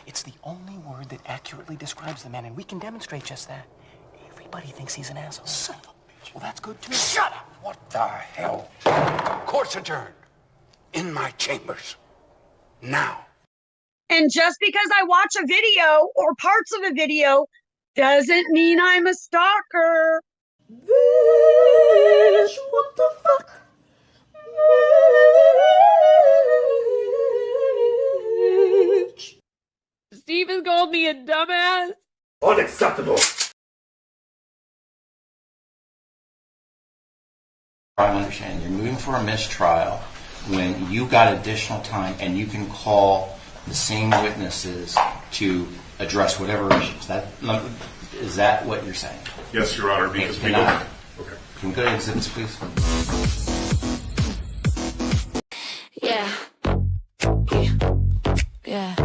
It's the only word that accurately describes the man, and we can demonstrate just that. Everybody thinks he's an asshole. Son of a bitch. Well, that's good, too. Shut up! What the hell? Court's adjourned. In my chambers. Now. And just because I watch a video or parts of a video doesn't mean I'm a stalker. Bitch, what the fuck? Bitch. Steven called me a dumbass. Unacceptable. I understand you're moving for a mistrial when you got additional time and you can call the same witnesses to address whatever issues. Is that what you're saying? Yes, Your Honor, because we don't... Okay. Can we go to exhibits, please? Yeah. Yeah.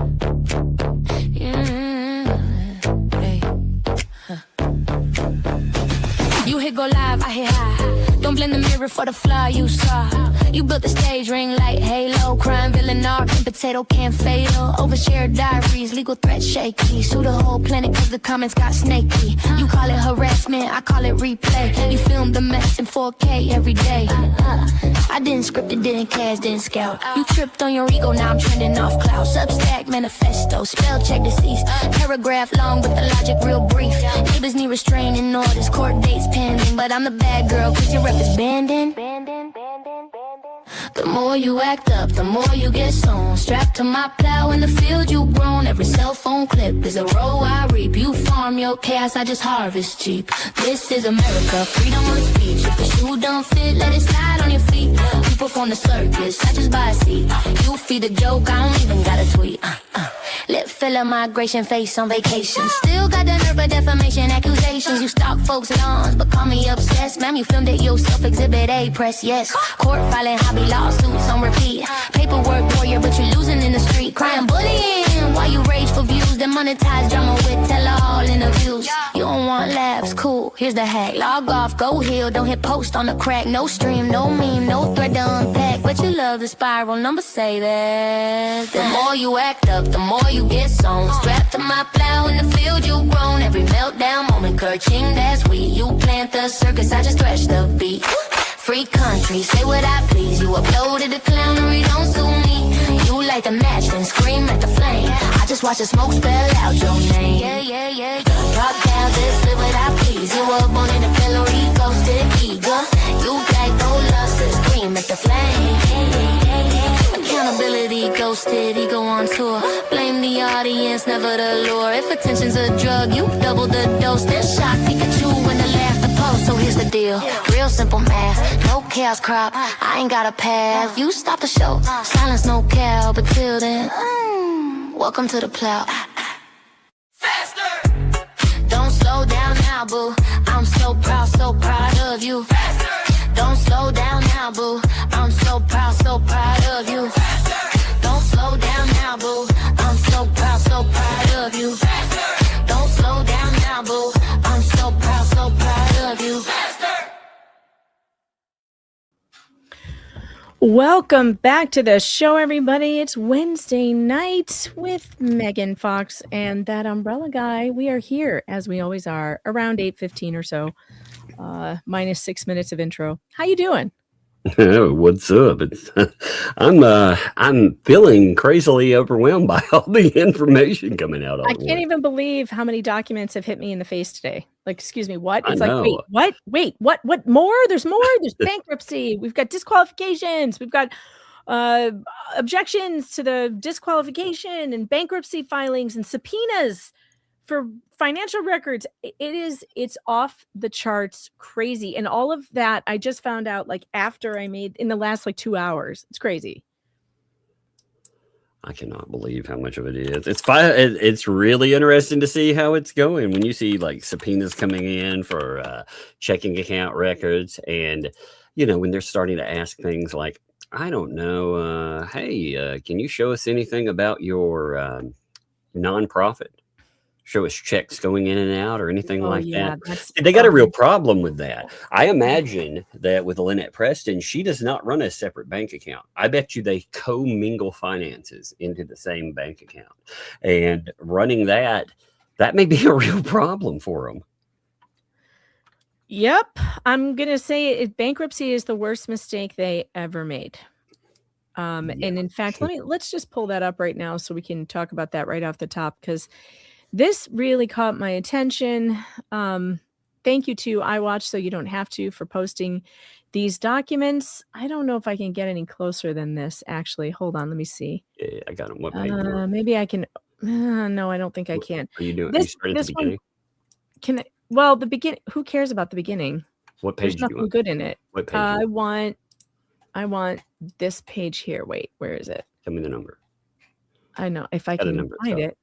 Hey. Huh. You hit go live, I hit high. Don't blend the mirror for the flaw you saw. You built the stage, ring light, halo. Crime, villain, art, potato can fatal. Overshared diaries, legal threats shaky. Sue the whole planet cause the comments got snaky. You call it harassment, I call it replay. You filmed the mess in 4K every day. I didn't script it, didn't cast, didn't scout. You tripped on your ego, now I'm trending off cloud. Substack, manifesto, spell check deceased. Paragraph long, but the logic real brief. Neighbors need restraining orders, court dates pending. But I'm the bad girl cause your rep is banding. The more you act up, the more you get sown. Strapped to my plow in the field you've grown. Every cell phone clip is a row I reap. You farm your chaos, I just harvest cheap. This is America, freedom of speech. If the shoe don't fit, let it slide on your feet. You perform the circus, I just buy a seat. You feed the joke, I don't even gotta tweet. Lip filler, migration, face on vacation. Still got the nerve of defamation accusations. You stalk folks' lawns, but call me obsessed. Ma'am, you filmed it yourself, exhibit A, press yes. Court filing, hobby lawsuits on repeat. Paperwork warrior, but you're losing in the street. Crying bullying while you rage for views. Then monetize drama with tell-all interviews. You don't want laughs, cool, here's the hack. Log off, go heal, don't hit post on the crack. No stream, no meme, no thread to unpack. But you love the spiral, numbers say that. The more you act up, the more you get sown. Strapped to my plow in the field you've grown. Every meltdown moment, Kerching, that's we. You plant the circus, I just thresh the beat. Free country, say what I please. You uploaded the clownery, don't sue me. You light the match, then scream at the flame. I just watch the smoke spell out your name. Yeah. Drop down, just live what I please. You were born in a pillory, ghosted, eager. You like those lusters, scream at the flame. Accountability, ghosted, ego on tour. Blame the audience, never the lure. If attention's a drug, you double the dose. Then shock Pikachu when the laughter post. So here's the deal, real simple math. No chaos crop, I ain't got a path. You stop the show, silence no cow. But till then, welcome to the plow. Faster! Don't slow down now, boo. I'm so proud of you. Faster! Don't slow down now, boo. I'm so proud of you. Faster! Don't slow down now, boo. I'm so proud of you. Faster! Don't slow down now, boo. I'm so proud of you. Faster! Welcome back to the show, everybody. It's Wednesday night with Megan Fox and that umbrella guy. We are here, as we always are, around 8:15 or so, minus 6 minutes of intro. How you doing? What's up? I'm feeling crazily overwhelmed by all the information coming out. I can't even believe how many documents have hit me in the face today. Like, excuse me, what? It's I like, know. wait, what more? There's more. There's bankruptcy. We've got disqualifications. We've got objections to the disqualification and bankruptcy filings and subpoenas for financial records. It's off the charts crazy. And all of that I just found out like after I made in the last like 2 hours. It's crazy. I cannot believe how much of it is. It's really interesting to see how it's going when you see like subpoenas coming in for checking account records, and when they're starting to ask things like, I don't know, hey, can you show us anything about your nonprofit? show us checks going in and out or anything like that. That's They got a real problem with that. I imagine that with Lynette Preston, she does not run a separate bank account. I bet you they commingle finances into the same bank account, and running that may be a real problem for them. Yep. I'm going to say bankruptcy is the worst mistake they ever made. And in fact, let's just pull that up right now so we can talk about that right off the top, because this really caught my attention. Thank you to iWatch So You Don't Have To for posting these documents. I don't know if I can get any closer than this, actually. Hold on, let me see. Yeah, I got them. What page? Maybe I can. No, I don't think I can. Are you doing? This one, can I, well, the beginning. Who cares about the beginning? What page? There's nothing good in it. What page? I want this page here. Wait, where is it? Tell me the number. I know if I can find it.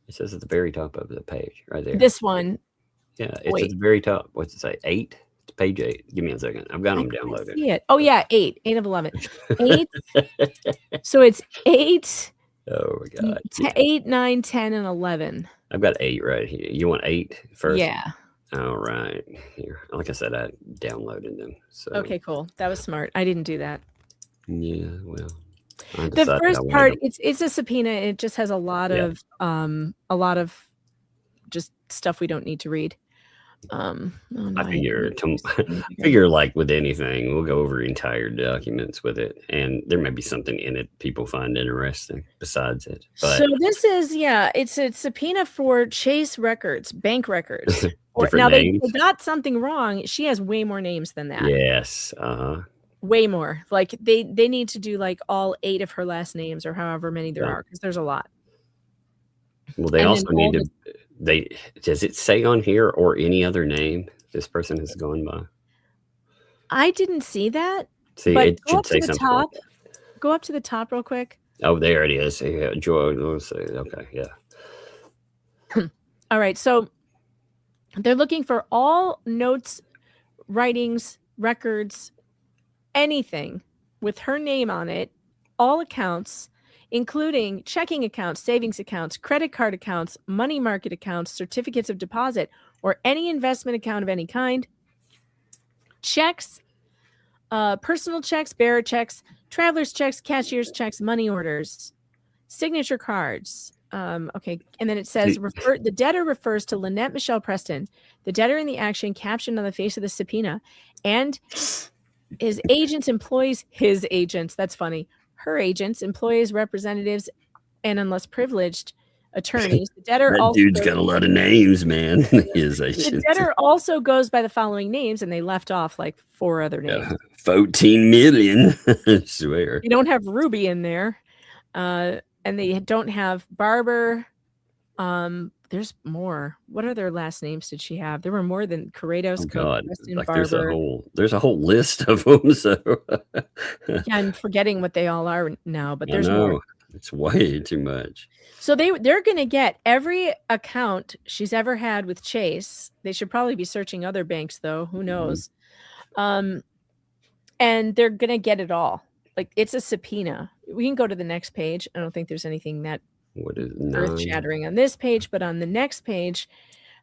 It says at the very top of the page, right there. This one. Yeah, it's at the very top. What's it say? 8. It's page 8. Give me a second. I've got them downloaded. See it. Oh yeah, 8 of 11. 8. So it's 8. Oh my God. 8, 9, 10, and 11. I've got 8 right here. You want 8 first? Yeah. All right. Here, like I said, I downloaded them. So okay, cool. That was smart. I didn't do that. Yeah, well. The first part, it's a subpoena. It just has a lot of just stuff we don't need to read. I figure like with anything, we'll go over entire documents with it, and there may be something in it people find interesting besides it. But so this is it's a subpoena for Chase records, bank records. Now they got something wrong. She has way more names than that. Yes. Way more. Like they need to do like all 8 of her last names or however many there are, because there's a lot. Well, they also need to. Does it say on here or any other name this person has gone by? I didn't see that. See, but it should say something. Top. Go up to the top real quick. Oh, there it is. Yeah, Joy. Okay, yeah. All right, so they're looking for all notes, writings, records, anything with her name on it, all accounts, including checking accounts, savings accounts, credit card accounts, money market accounts, certificates of deposit, or any investment account of any kind, checks, personal checks, bearer checks, traveler's checks, cashier's checks, money orders, signature cards. Okay, and then it says the debtor refers to Lynette Michelle Preston, the debtor in the action captioned on the face of the subpoena, and his agents, employees, his agents, that's funny, her agents, employees, representatives, and unless privileged attorneys. The debtor dude's got a lot of names, man. His agents. The debtor also goes by the following names, and they left off like 4 other names. 14 million. I swear. You don't have Ruby in there. And they don't have Barber. There's more. What other last names did she have? There were more than Corrados. Oh God! Like Barber. there's a whole list of them. So yeah, I'm forgetting what they all are now, but there's more. It's way too much. So they're going to get every account she's ever had with Chase. They should probably be searching other banks, though. Who knows? And they're going to get it all. Like, it's a subpoena. We can go to the next page. I don't think there's anything that earth-shattering on this page, but on the next page,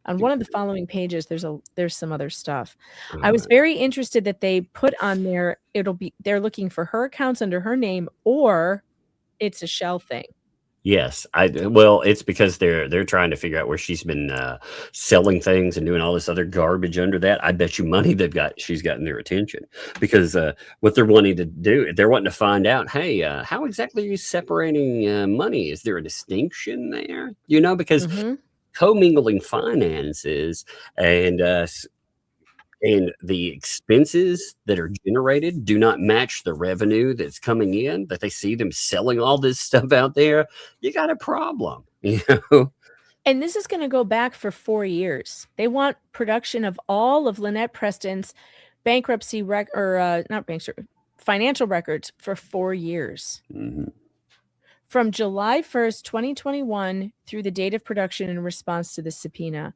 on one of the following pages, there's some other stuff. I was very interested that they put on there, they're looking for her accounts under her name, or it's a shell thing. Yes, it's because they're trying to figure out where she's been selling things and doing all this other garbage under that. I bet you money she's gotten their attention, because what they're wanting to do, they're wanting to find out, hey, how exactly are you separating money? Is there a distinction there? Because commingling finances and the expenses that are generated do not match the revenue that's coming in, that they see them selling all this stuff out there, you got a problem, And this is going to go back for 4 years. They want production of all of Lynette Preston's bankruptcy financial records for 4 years. Mm-hmm. From July 1st, 2021 through the date of production in response to the subpoena.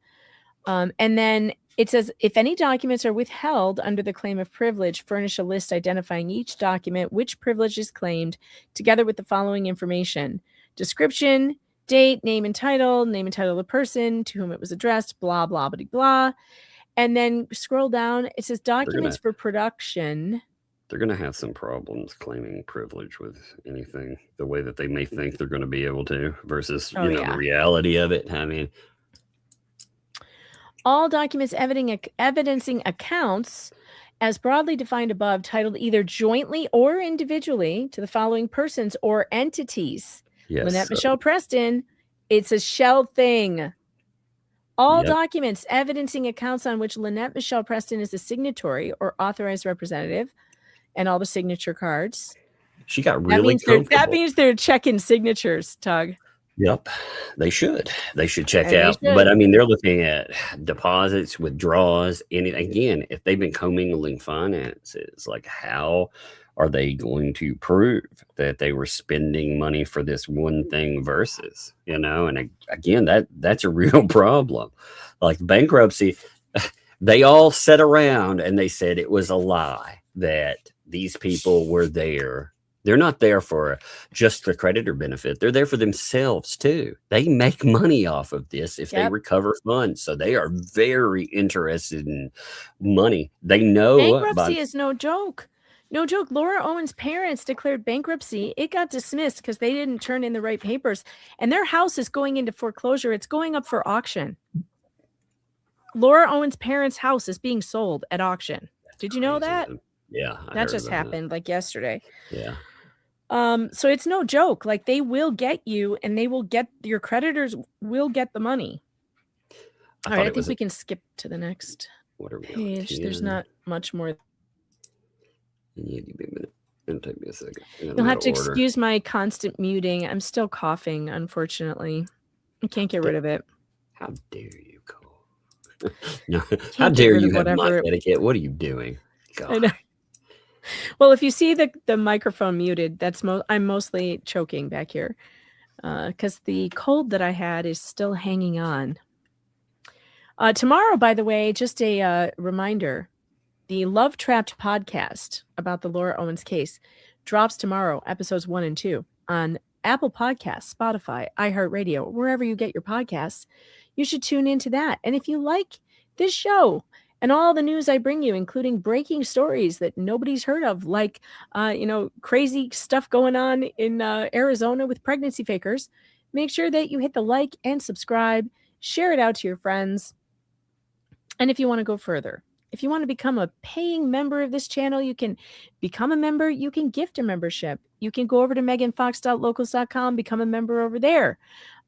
And then it says, if any documents are withheld under the claim of privilege, furnish a list identifying each document, which privilege is claimed, together with the following information: description, date, name and title of the person to whom it was addressed, blah, blah, blah, blah. And then scroll down. It says documents for production. They're going to have some problems claiming privilege with anything the way that they may think they're going to be able to versus, the reality of it. I mean, all documents evidencing accounts as broadly defined above, titled either jointly or individually to the following persons or entities. Yes, Lynette Michelle Preston, it's a shell thing. All documents evidencing accounts on which Lynette Michelle Preston is a signatory or authorized representative, and all the signature cards. She got really comfortable. That means they're checking signatures, Tug. Yep, they should. They should check out. But I mean, they're looking at deposits, withdrawals, and again, if they've been commingling finances, like how are they going to prove that they were spending money for this one thing versus, and again, that's a real problem. Like bankruptcy, they all sat around and they said it was a lie that these people were there. They're not there for just the creditor benefit. They're there for themselves too. They make money off of this if they recover funds. So they are very interested in money. They know bankruptcy is no joke. No joke. Laura Owen's parents declared bankruptcy. It got dismissed because they didn't turn in the right papers. And their house is going into foreclosure. It's going up for auction. Laura Owen's parents' house is being sold at auction. Did you know that? Yeah. That just happened like yesterday. Yeah. So it's no joke. Like they will get you and they will get your creditors will get the money. All right. I think we can skip to the next page. There's not much more. Yeah, give me a minute. It'll take me a second. You'll have to excuse my constant muting. I'm still coughing, unfortunately. I can't get rid of it. How dare you, Cole? No, how dare you have mic etiquette? What are you doing? God. Well, if you see the microphone muted, that's I'm mostly choking back here because the cold that I had is still hanging on. Tomorrow, by the way, just a reminder, the Love Trapped podcast about the Laura Owens case drops tomorrow, episodes 1 and 2 on Apple Podcasts, Spotify, iHeartRadio, wherever you get your podcasts. You should tune into that. And if you like this show and all the news I bring you, including breaking stories that nobody's heard of, like, crazy stuff going on in Arizona with pregnancy fakers, make sure that you hit the like and subscribe, share it out to your friends. And if you want to go further, if you want to become a paying member of this channel, you can become a member. You can gift a membership. You can go over to meganfox.locals.com, become a member over there.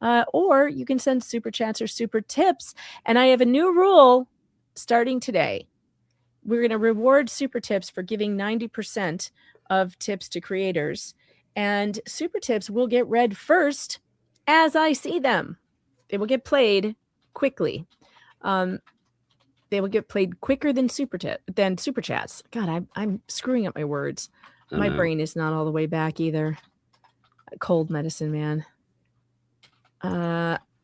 Or you can send super chats or super tips. And I have a new rule starting today. We're going to reward super tips for giving 90% of tips to creators. And super tips will get read first as I see them. They will get played quickly. They will get played quicker than super chats. God, I'm screwing up my words. My brain is not all the way back either. Cold medicine, man.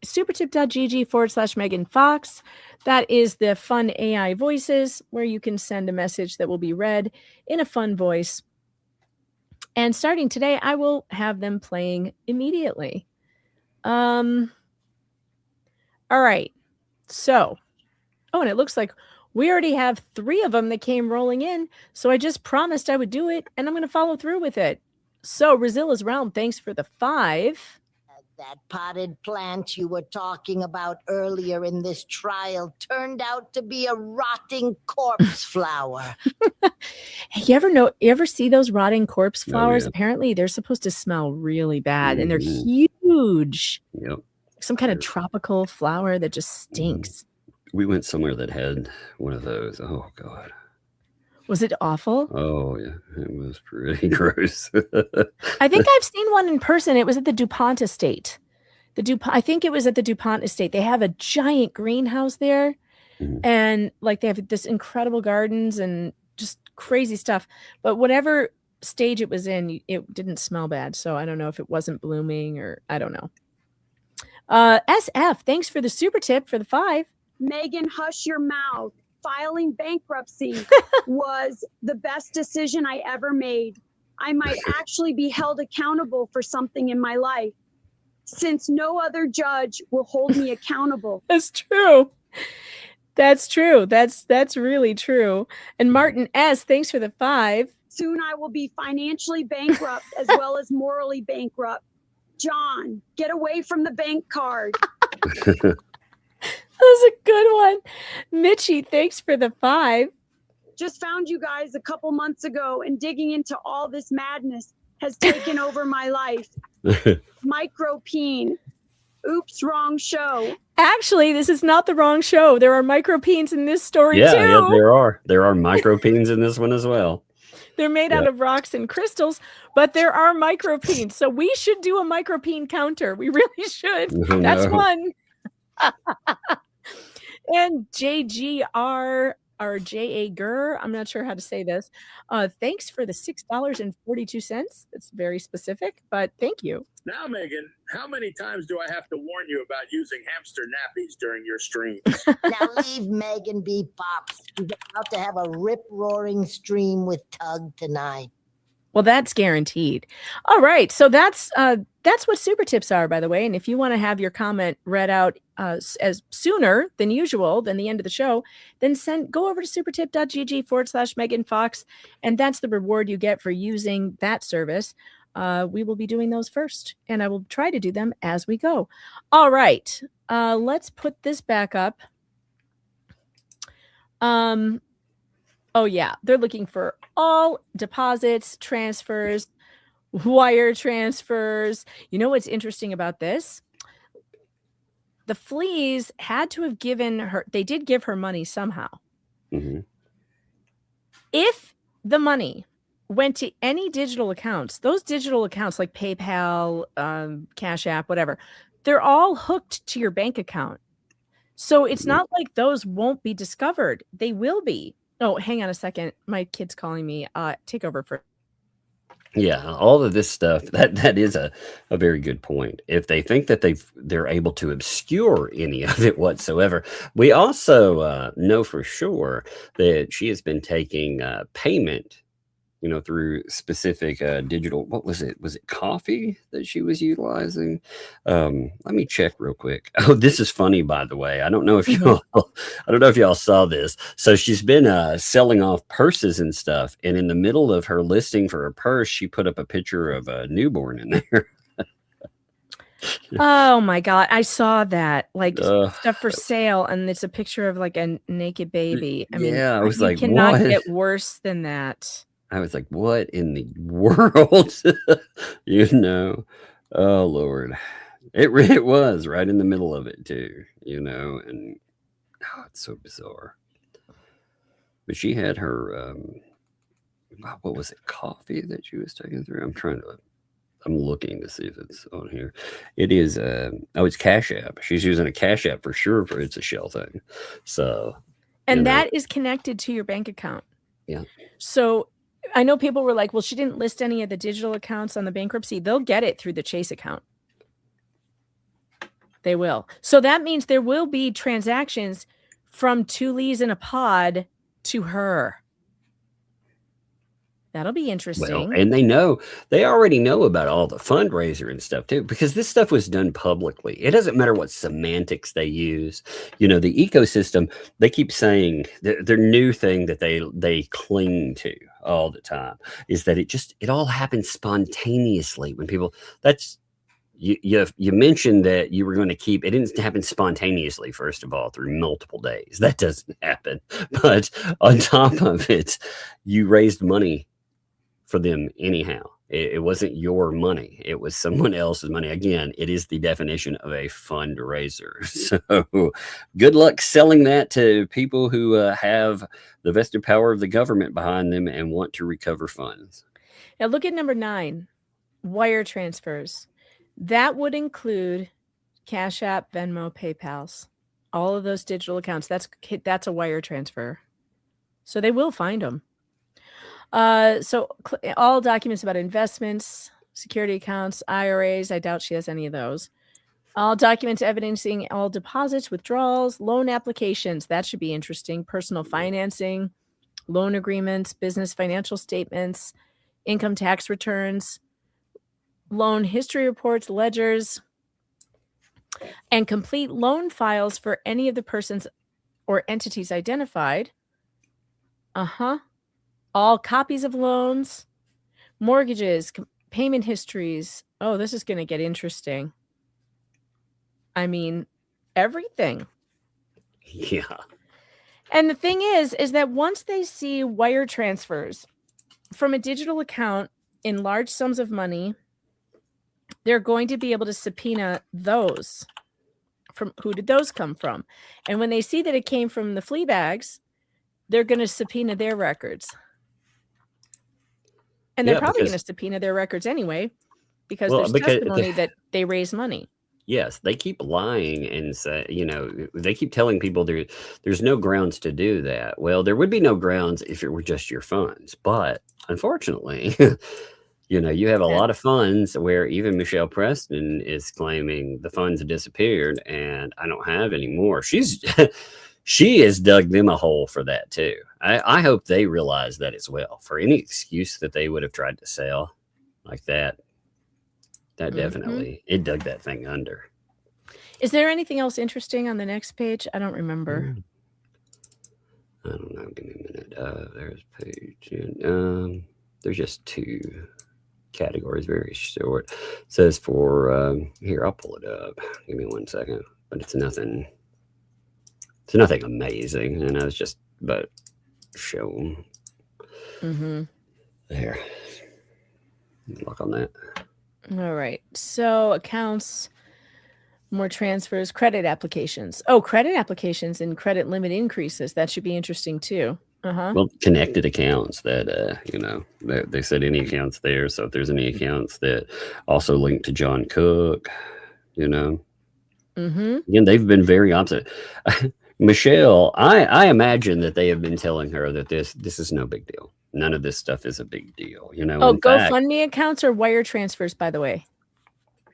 Supertip.gg/Megan Fox. That is the fun AI voices where you can send a message that will be read in a fun voice. And starting today, I will have them playing immediately. All right. So, and it looks like we already have 3 of them that came rolling in. So I just promised I would do it, and I'm going to follow through with it. So Razilla's Realm, thanks for the 5. That potted plant you were talking about earlier in this trial turned out to be a rotting corpse flower. Hey, you ever see those rotting corpse flowers? Apparently they're supposed to smell really bad, and they're huge. Yep. Some kind of tropical flower that just stinks. We went somewhere that had one of those. Oh, God. Was it awful? Oh, yeah. It was pretty gross. I think I've seen one in person. It was at the DuPont estate. I think it was at the DuPont estate. They have a giant greenhouse there. Mm-hmm. And like they have this incredible gardens and just crazy stuff. But whatever stage it was in, it didn't smell bad. So I don't know if it wasn't blooming or I don't know. SF, thanks for the super tip for the 5. Megan, hush your mouth. Filing bankruptcy was the best decision I ever made. I might actually be held accountable for something in my life. since no other judge will hold me accountable. That's true. That's true. That's really true. And Martin S., thanks for the 5. Soon I will be financially bankrupt as well as morally bankrupt. John, get away from the bank card. That was a good one. Mitchie, thanks for the 5. Just found you guys a couple months ago, and digging into all this madness has taken over my life. Micropeen. Oops, wrong show. Actually, this is not the wrong show. There are micropeens in this story too. Yeah, there are. There are micropeens in this one as well. They're made out of rocks and crystals, but there are micropeens. So we should do a micropeen counter. We really should. Oh, That's no. one. And JGR or J.A. Gurr, I'm not sure how to say this. Thanks for the $6.42. That's very specific, but thank you. Now, Megan, how many times do I have to warn you about using hamster nappies during your streams? Now leave Megan be, Pops. She's about to have a rip-roaring stream with Tug tonight. Well, that's guaranteed. All right. So that's what super tips are, by the way. And if you want to have your comment read out as sooner than usual, than the end of the show, then go over to supertip.gg/Megan Fox. And that's the reward you get for using that service. We will be doing those first, and I will try to do them as we go. All right. Let's put this back up. Oh, yeah. They're looking for all deposits, transfers, wire transfers. You know what's interesting about this? The Fleas had to have given her, they did give her money somehow. Mm-hmm. If the money went to any digital accounts, those digital accounts like PayPal, Cash App, whatever, they're all hooked to your bank account. So it's not like those won't be discovered. They will be. Oh, hang on a second. My kid's calling me. Take over for. Yeah, all of this stuff, that is a very good point. If they think that they're able to obscure any of it whatsoever. We also know for sure that she has been taking payment, through specific digital. What was it? Was it coffee that she was utilizing? Let me check real quick. Oh, this is funny, by the way. I don't know if y'all saw this. So she's been selling off purses and stuff, and in the middle of her listing for a purse, she put up a picture of a newborn in there. Oh my God, I saw that. Like stuff for sale, and it's a picture of like a naked baby. I mean, yeah, I was you like, cannot what? get worse than that. I was like, what in the world? Oh Lord. It was right in the middle of it too, and it's so bizarre. But she had her what was it, coffee that she was taking through? I'm looking to see if it's on here. It is it's Cash App. She's using a Cash App for sure for it's a shell thing. So that is connected to your bank account. Yeah. So I know people were like, well, she didn't list any of the digital accounts on the bankruptcy. They'll get it through the Chase account. They will. So that means there will be transactions from Two Lees in a Pod to her. That'll be interesting. Well, and they already know about all the fundraiser and stuff too, because this stuff was done publicly. It doesn't matter what semantics they use. The ecosystem, they keep saying their new thing that they cling to all the time is that it all happens spontaneously when people, you mentioned that you were going to keep, it didn't happen spontaneously, first of all, through multiple days. That doesn't happen. But on top of it, you raised money for them anyhow. It wasn't your money. It was someone else's money. Again, it is the definition of a fundraiser. So good luck selling that to people who have the vested power of the government behind them and want to recover funds. Now look at number 9, wire transfers. That would include Cash App, Venmo, PayPal's, all of those digital accounts. That's a wire transfer. So they will find them. So all documents about investments, security accounts, IRAs. I doubt she has any of those. All documents evidencing all deposits, withdrawals, loan applications. That should be interesting. Personal financing, loan agreements, business financial statements, income tax returns, loan history reports, ledgers, and complete loan files for any of the persons or entities identified. All copies of loans, mortgages, payment histories. Oh, this is going to get interesting. I mean, everything. Yeah. And the thing is that once they see wire transfers from a digital account in large sums of money, they're going to be able to subpoena those. From who did those come from? And when they see that it came from the flea bags, they're going to subpoena their records. And they're probably going to subpoena their records anyway, because there's testimony that they raise money. Yes, they keep lying and say, they keep telling people there's no grounds to do that. Well, there would be no grounds if it were just your funds. But unfortunately, you have a lot of funds where even Michelle Preston is claiming the funds have disappeared and I don't have any more. She has dug them a hole for that too. I hope they realize that as well. For any excuse that they would have tried to sell like that, definitely, it dug that thing under. Is there anything else interesting on the next page? I don't remember. I don't know. Give me a minute. There's page. There's just 2 categories, very short. It says for here, I'll pull it up. Give me 1 second. But it's nothing. It's nothing amazing, it's just but show. There. Look on that. All right. So accounts, more transfers, credit applications. Oh, credit applications and credit limit increases. That should be interesting too. Well, connected accounts that, they said any accounts there. So if there's any accounts that also link to John Cook, Again, they've been very opposite. Michelle, I imagine that they have been telling her that this is no big deal. None of this stuff is a big deal, Oh, GoFundMe accounts or wire transfers, by the way.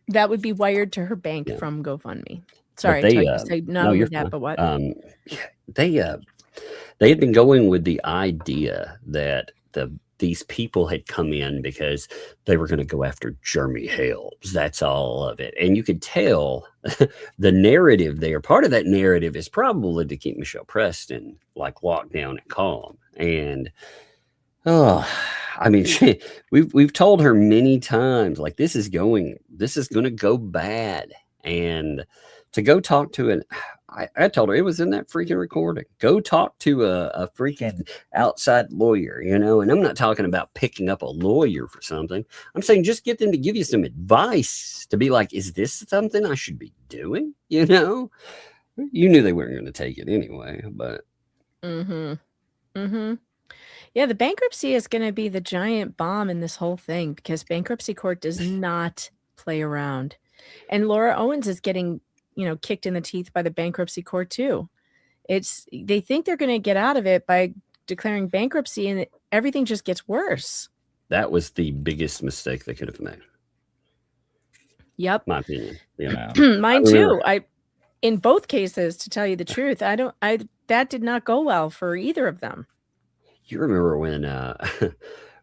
That would be wired to her bank from GoFundMe. Sorry, I say not only that, but what? They had been going with the idea that these people had come in because they were going to go after Jeremy Hales. That's all of it. And you could tell the narrative there. Part of that narrative is probably to keep Michelle Preston like locked down and calm. And we've told her many times, like, this is going to go bad. And to go talk to I told her it was in that freaking recording. Go talk to a freaking outside lawyer, and I'm not talking about picking up a lawyer for something. I'm saying just get them to give you some advice to be like, is this something I should be doing? You knew they weren't going to take it anyway, but. Yeah, the bankruptcy is going to be the giant bomb in this whole thing because bankruptcy court does not play around. And Laura Owens is getting kicked in the teeth by the bankruptcy court too. They think they're going to get out of it by declaring bankruptcy, and everything just gets worse. That was the biggest mistake they could have made. Yep. My opinion. Mine too. In both cases, to tell you the truth, that did not go well for either of them. You remember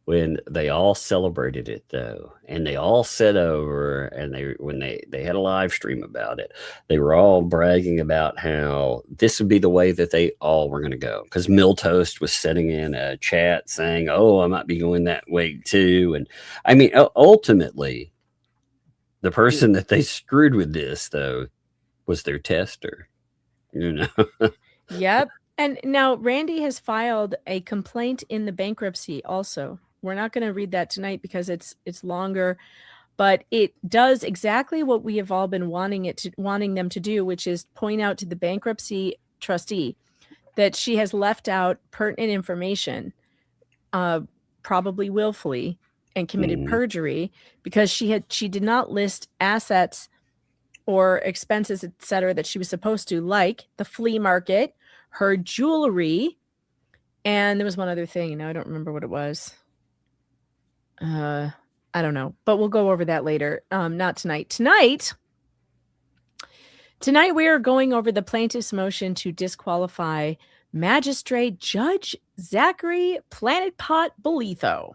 when they all celebrated it though, and they all sat over and when they had a live stream about it, they were all bragging about how this would be the way that they all were going to go. Because Miltoast was sitting in a chat saying, "Oh, I might be going that way too." And I mean, ultimately, the person that they screwed with this though was their tester. Yep. And now Randy has filed a complaint in the bankruptcy also. We're not going to read that tonight because it's longer, but it does exactly what we have all been wanting them to do, which is point out to the bankruptcy trustee that she has left out pertinent information, probably willfully, and committed perjury because she did not list assets or expenses, etc., that she was supposed to, like the flea market, her jewelry, and there was one other thing. I don't remember what it was. I don't know, but we'll go over that later. Not tonight. Tonight we are going over the plaintiff's motion to disqualify Magistrate Judge Zachary Planet Pot Bolitho.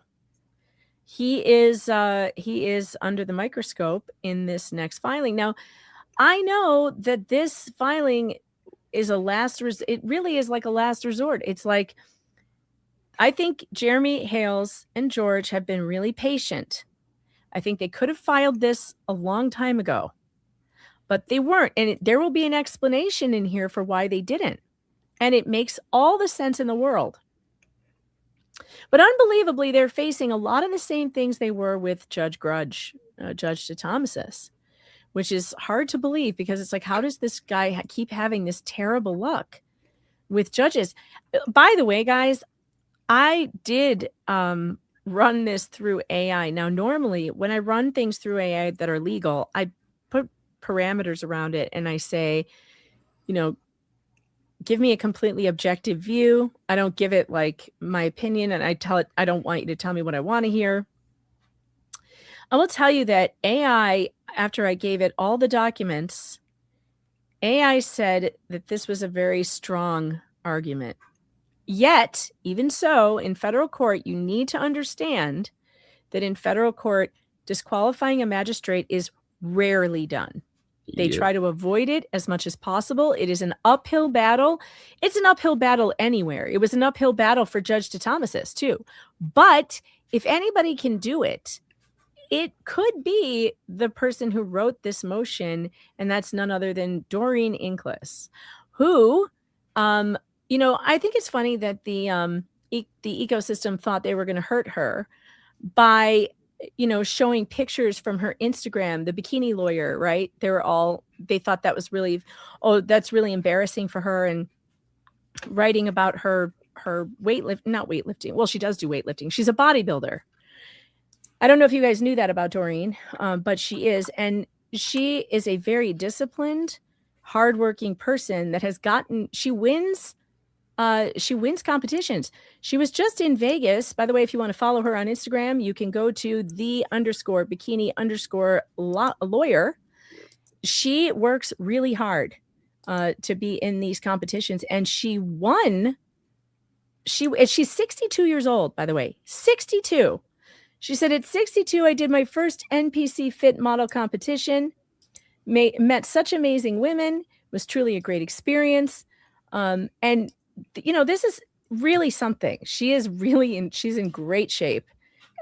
He is under the microscope in this next filing. Now, I know that this filing is a last it really is like a last resort. It's like, I think Jeremy Hales and George have been really patient. I think they could have filed this a long time ago, but they weren't. And there will be an explanation in here for why they didn't. And it makes all the sense in the world. But unbelievably, they're facing a lot of the same things they were with Judge Thomasis, which is hard to believe, because it's like, how does this guy keep having this terrible luck with judges? By the way, guys, I did run this through AI. Now, normally when I run things through AI that are legal, I put parameters around it and I say, give me a completely objective view. I don't give it like my opinion, and I tell it, I don't want you to tell me what I want to hear. I will tell you that AI, after I gave it all the documents, AI said that this was a very strong argument. Yet, even so, in federal court, you need to understand that in federal court, disqualifying a magistrate is rarely done. They try to avoid it as much as possible. It is an uphill battle. It's an uphill battle anywhere. It was an uphill battle for Judge Thomasis too. But if anybody can do it, it could be the person who wrote this motion, and that's none other than Doreen Inglis, who, I think it's funny that the ecosystem thought they were going to hurt her by showing pictures from her Instagram, the bikini lawyer, right? They thought that was really, that's really embarrassing for her, and writing about her not weightlifting. Well, she does do weightlifting. She's a bodybuilder. I don't know if you guys knew that about Doreen, but she is. And she is a very disciplined, hardworking person that has she wins competitions. She was just in Vegas. By the way, if you want to follow her on Instagram, you can go to _bikini_lawyer. She works really hard to be in these competitions, and she won. She's 62 years old, by the way, 62. She said, at 62, I did my first NPC Fit model competition, met such amazing women, was truly a great experience. And this is really something. She's in great shape,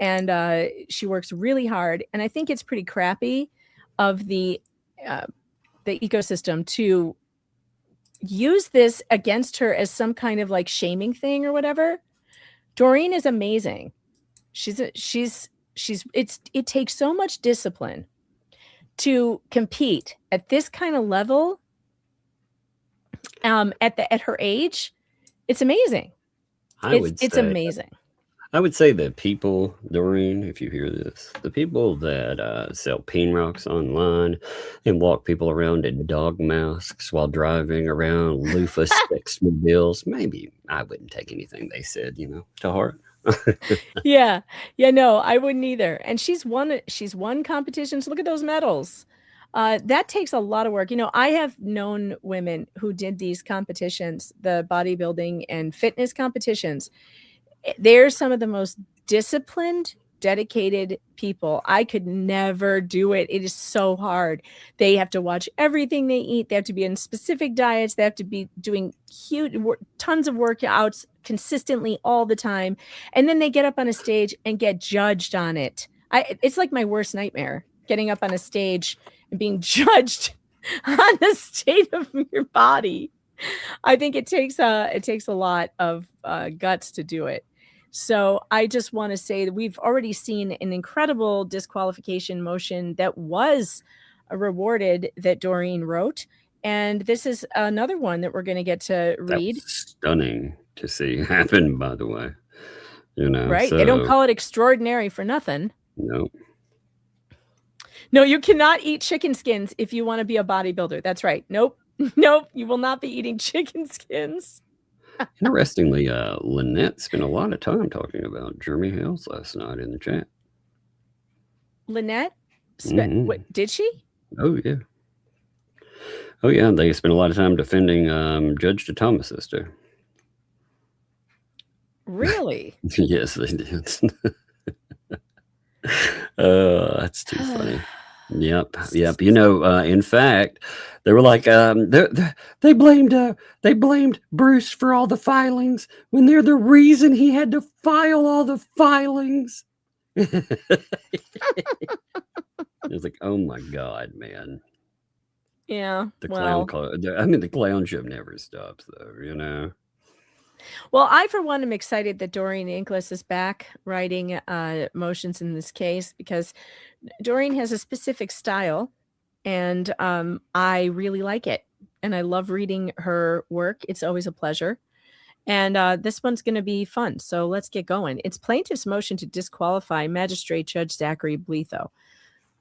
and she works really hard. And I think it's pretty crappy of the ecosystem to use this against her as some kind of like shaming thing or whatever. Doreen is amazing. It takes so much discipline to compete at this kind of level. At her age, it's amazing. It's amazing. I would say that people, Doreen, if you hear this, the people that sell peen rocks online and walk people around in dog masks while driving around loofah Sexmobiles, maybe I wouldn't take anything they said, to heart. Yeah, no, I wouldn't either. And she's won competitions. Look at those medals. That takes a lot of work. I have known women who did these competitions, the bodybuilding and fitness competitions. They're some of the most disciplined, dedicated people. I could never do it. It is so hard. They have to watch everything they eat. They have to be in specific diets. They have to be doing tons of workouts consistently all the time. And then they get up on a stage and get judged on it. It's like my worst nightmare, getting up on a stage and being judged on the state of your body. I think it takes a lot of guts to do it. So I just want to say that we've already seen an incredible disqualification motion that was rewarded that Doreen wrote. And this is another one that we're going to get to read. Stunning to see happen, by the way. Right? So, they don't call it extraordinary for nothing. No. No, you cannot eat chicken skins if you want to be a bodybuilder. That's right. Nope. You will not be eating chicken skins. Interestingly, Lynette spent a lot of time talking about Jeremy Hales last night in the chat. Lynette? What, did she? Oh, yeah. Oh, yeah. They spent a lot of time defending Judge Thomasis there. Really? Yes, they did. That's too funny. Yep. You know, in fact, they were like, they blamed Bruce for all the filings when they're the reason he had to file all the filings. It's like, oh my God, man. Yeah. The clown show never stops, though, you know. Well, I, for one, am excited that Doreen Inglis is back writing motions in this case, because Doreen has a specific style, and I really like it. And I love reading her work. It's always a pleasure. And this one's going to be fun. So let's get going. It's plaintiff's motion to disqualify Magistrate Judge Zachary Bolitho.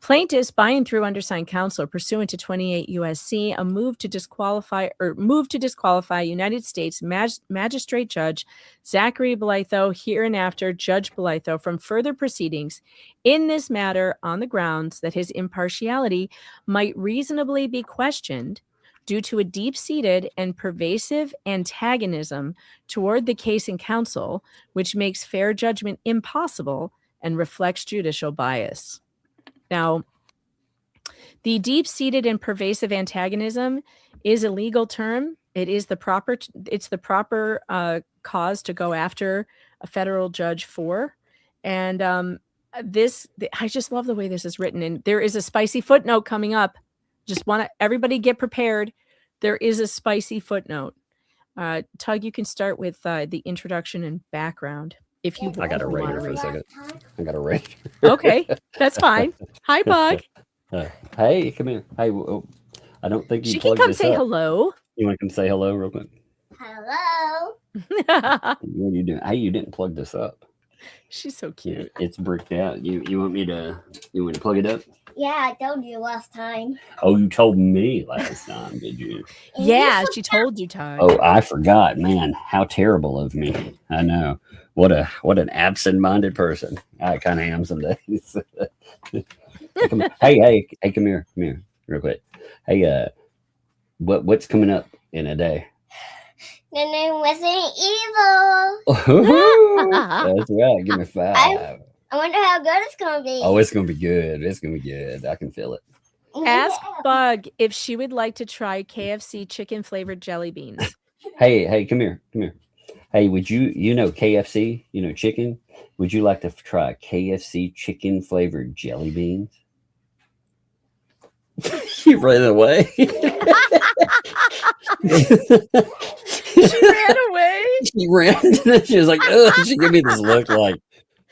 Plaintiffs, by and through undersigned counsel, pursuant to 28 U.S.C., a move to disqualify United States Magistrate Judge Zachary Bolitho, hereinafter Judge Bolitho, from further proceedings in this matter on the grounds that his impartiality might reasonably be questioned due to a deep-seated and pervasive antagonism toward the case in counsel, which makes fair judgment impossible and reflects judicial bias. Now, the deep-seated and pervasive antagonism is a legal term. It's the proper cause to go after a federal judge for. And I just love the way this is written. And there is a spicy footnote coming up. Just want to everybody get prepared. There is a spicy footnote. Tug, you can start with the introduction and background. If you I got to rate her for a second. I got to rate. Okay, that's fine. Hi, Bug. Hey, come here. Hey, I don't think you. She can come say hello. You want to come say hello real quick? Hello. What are you doing? Hey, you didn't plug this up. She's so cute. It's bricked out. You want me to plug it up? Yeah, I told you last time. Oh, you told me last time, did you? Yeah, she told you, Ty. Oh, I forgot, man. How terrible of me. I know. What an absent-minded person. I kind of am some days. Hey, come here, real quick. Hey, what's coming up in a day? The new Resident Evil. That's right. Give me 5. I wonder how good it's gonna be. Oh, it's gonna be good. It's gonna be good. I can feel it. Ask Bug if she would like to try KFC chicken flavored jelly beans. Hey, come here. Hey, would you know KFC, chicken? Would you like to try KFC chicken flavored jelly beans? She ran away. She ran away. She ran. She was like, oh, she gave me this look like.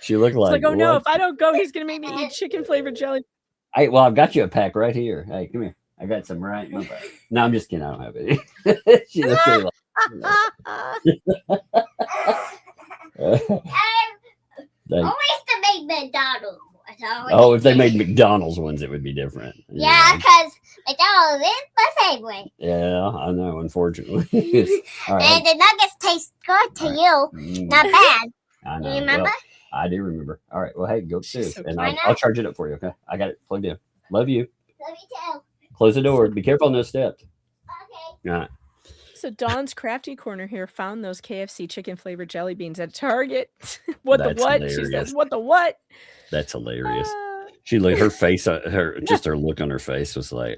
She looked like, oh no, if I don't go, he's going to make me eat chicken flavored jelly. Hey, well, I've got you a pack right here. Hey, come here. I got some right in my bag. No, I'm just kidding. I don't have any. She looks like, always to make McDonald's. Oh, if they made McDonald's ones, it would be different. Yeah, because McDonald's is my favorite. Yeah, I know, unfortunately. All right. And the nuggets taste good to you. Not bad. I know. You remember? Well, I do remember. All right. Well, hey, go upstairs, So and I'll charge it up for you. Okay. I got it plugged in. Love you. Love you too. Close the door. Be careful on those steps. Okay. All right. So Dawn's Crafty Corner here found those KFC chicken flavored jelly beans at Target. What That's the what? hilarious. She says, what the what? That's hilarious. She looked, her face, her look on her face was like,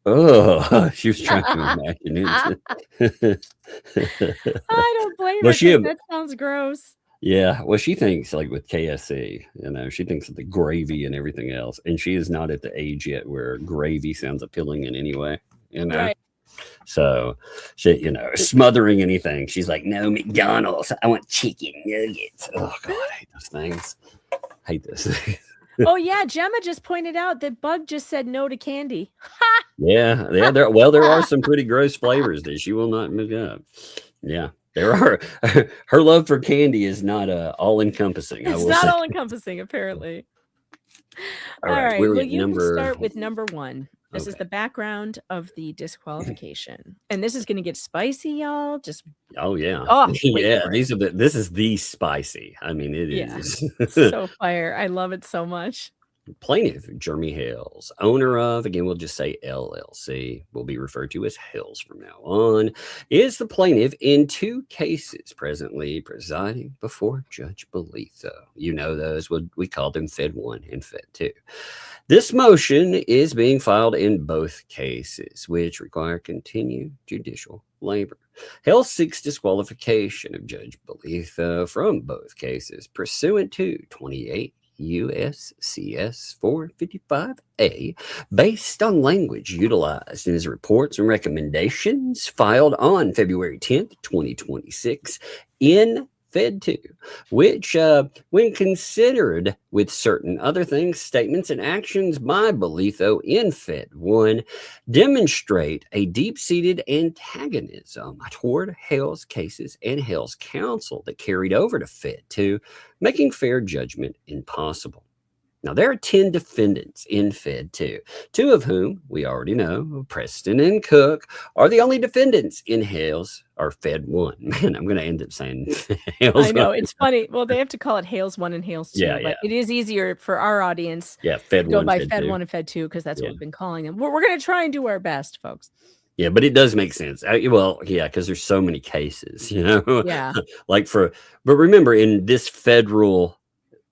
oh, she was trying to imagine it. I don't blame her. Well, That sounds gross. Yeah, well, she thinks like with KFC, she thinks of the gravy and everything else, and she is not at the age yet where gravy sounds appealing in any way, Right. So she, smothering anything. She's like, no, McDonald's. I want chicken nuggets. Oh God, I hate those things. I hate those things. Oh yeah, Gemma just pointed out that Bug just said no to candy. Yeah. There are some pretty gross flavors that she will not move up. Yeah. There are. Her love for candy is not all encompassing. It's not all encompassing, apparently. All right. Well, you can start with number 1. This is the background of the disqualification, and this is going to get spicy, y'all. Oh yeah. Oh yeah. This is the spicy. I mean, it is so fire. I love it so much. Plaintiff Jeremy Hales, owner of, again, we'll just say LLC, will be referred to as Hales from now on, is the plaintiff in 2 cases presently presiding before Judge Bolitho. You know those, we call them Fed 1 and Fed 2. This motion is being filed in both cases, which require continued judicial labor. Hale seeks disqualification of Judge Bolitho from both cases pursuant to 28 USCS 455A, based on language utilized in his reports and recommendations filed on February 10th, 2026 in Fed 2, which, when considered with certain other things, statements and actions by Bolitho in Fed 1, demonstrate a deep-seated antagonism toward Hale's cases and Hale's counsel that carried over to Fed 2, making fair judgment impossible. Now, there are 10 defendants in Fed 2, 2 of whom we already know, Preston and Cook, are the only defendants in Hale's or Fed 1. Man, I'm going to end up saying Hale's. I know, it's funny. Well, they have to call it Hales 1 and Hales 2, but it is easier for our audience Fed to go 1, by Fed Fed 2. 1 and Fed 2 because that's what we've been calling them. We're going to try and do our best, folks. Yeah, but it does make sense. Because there's so many cases, Yeah. but remember, in this federal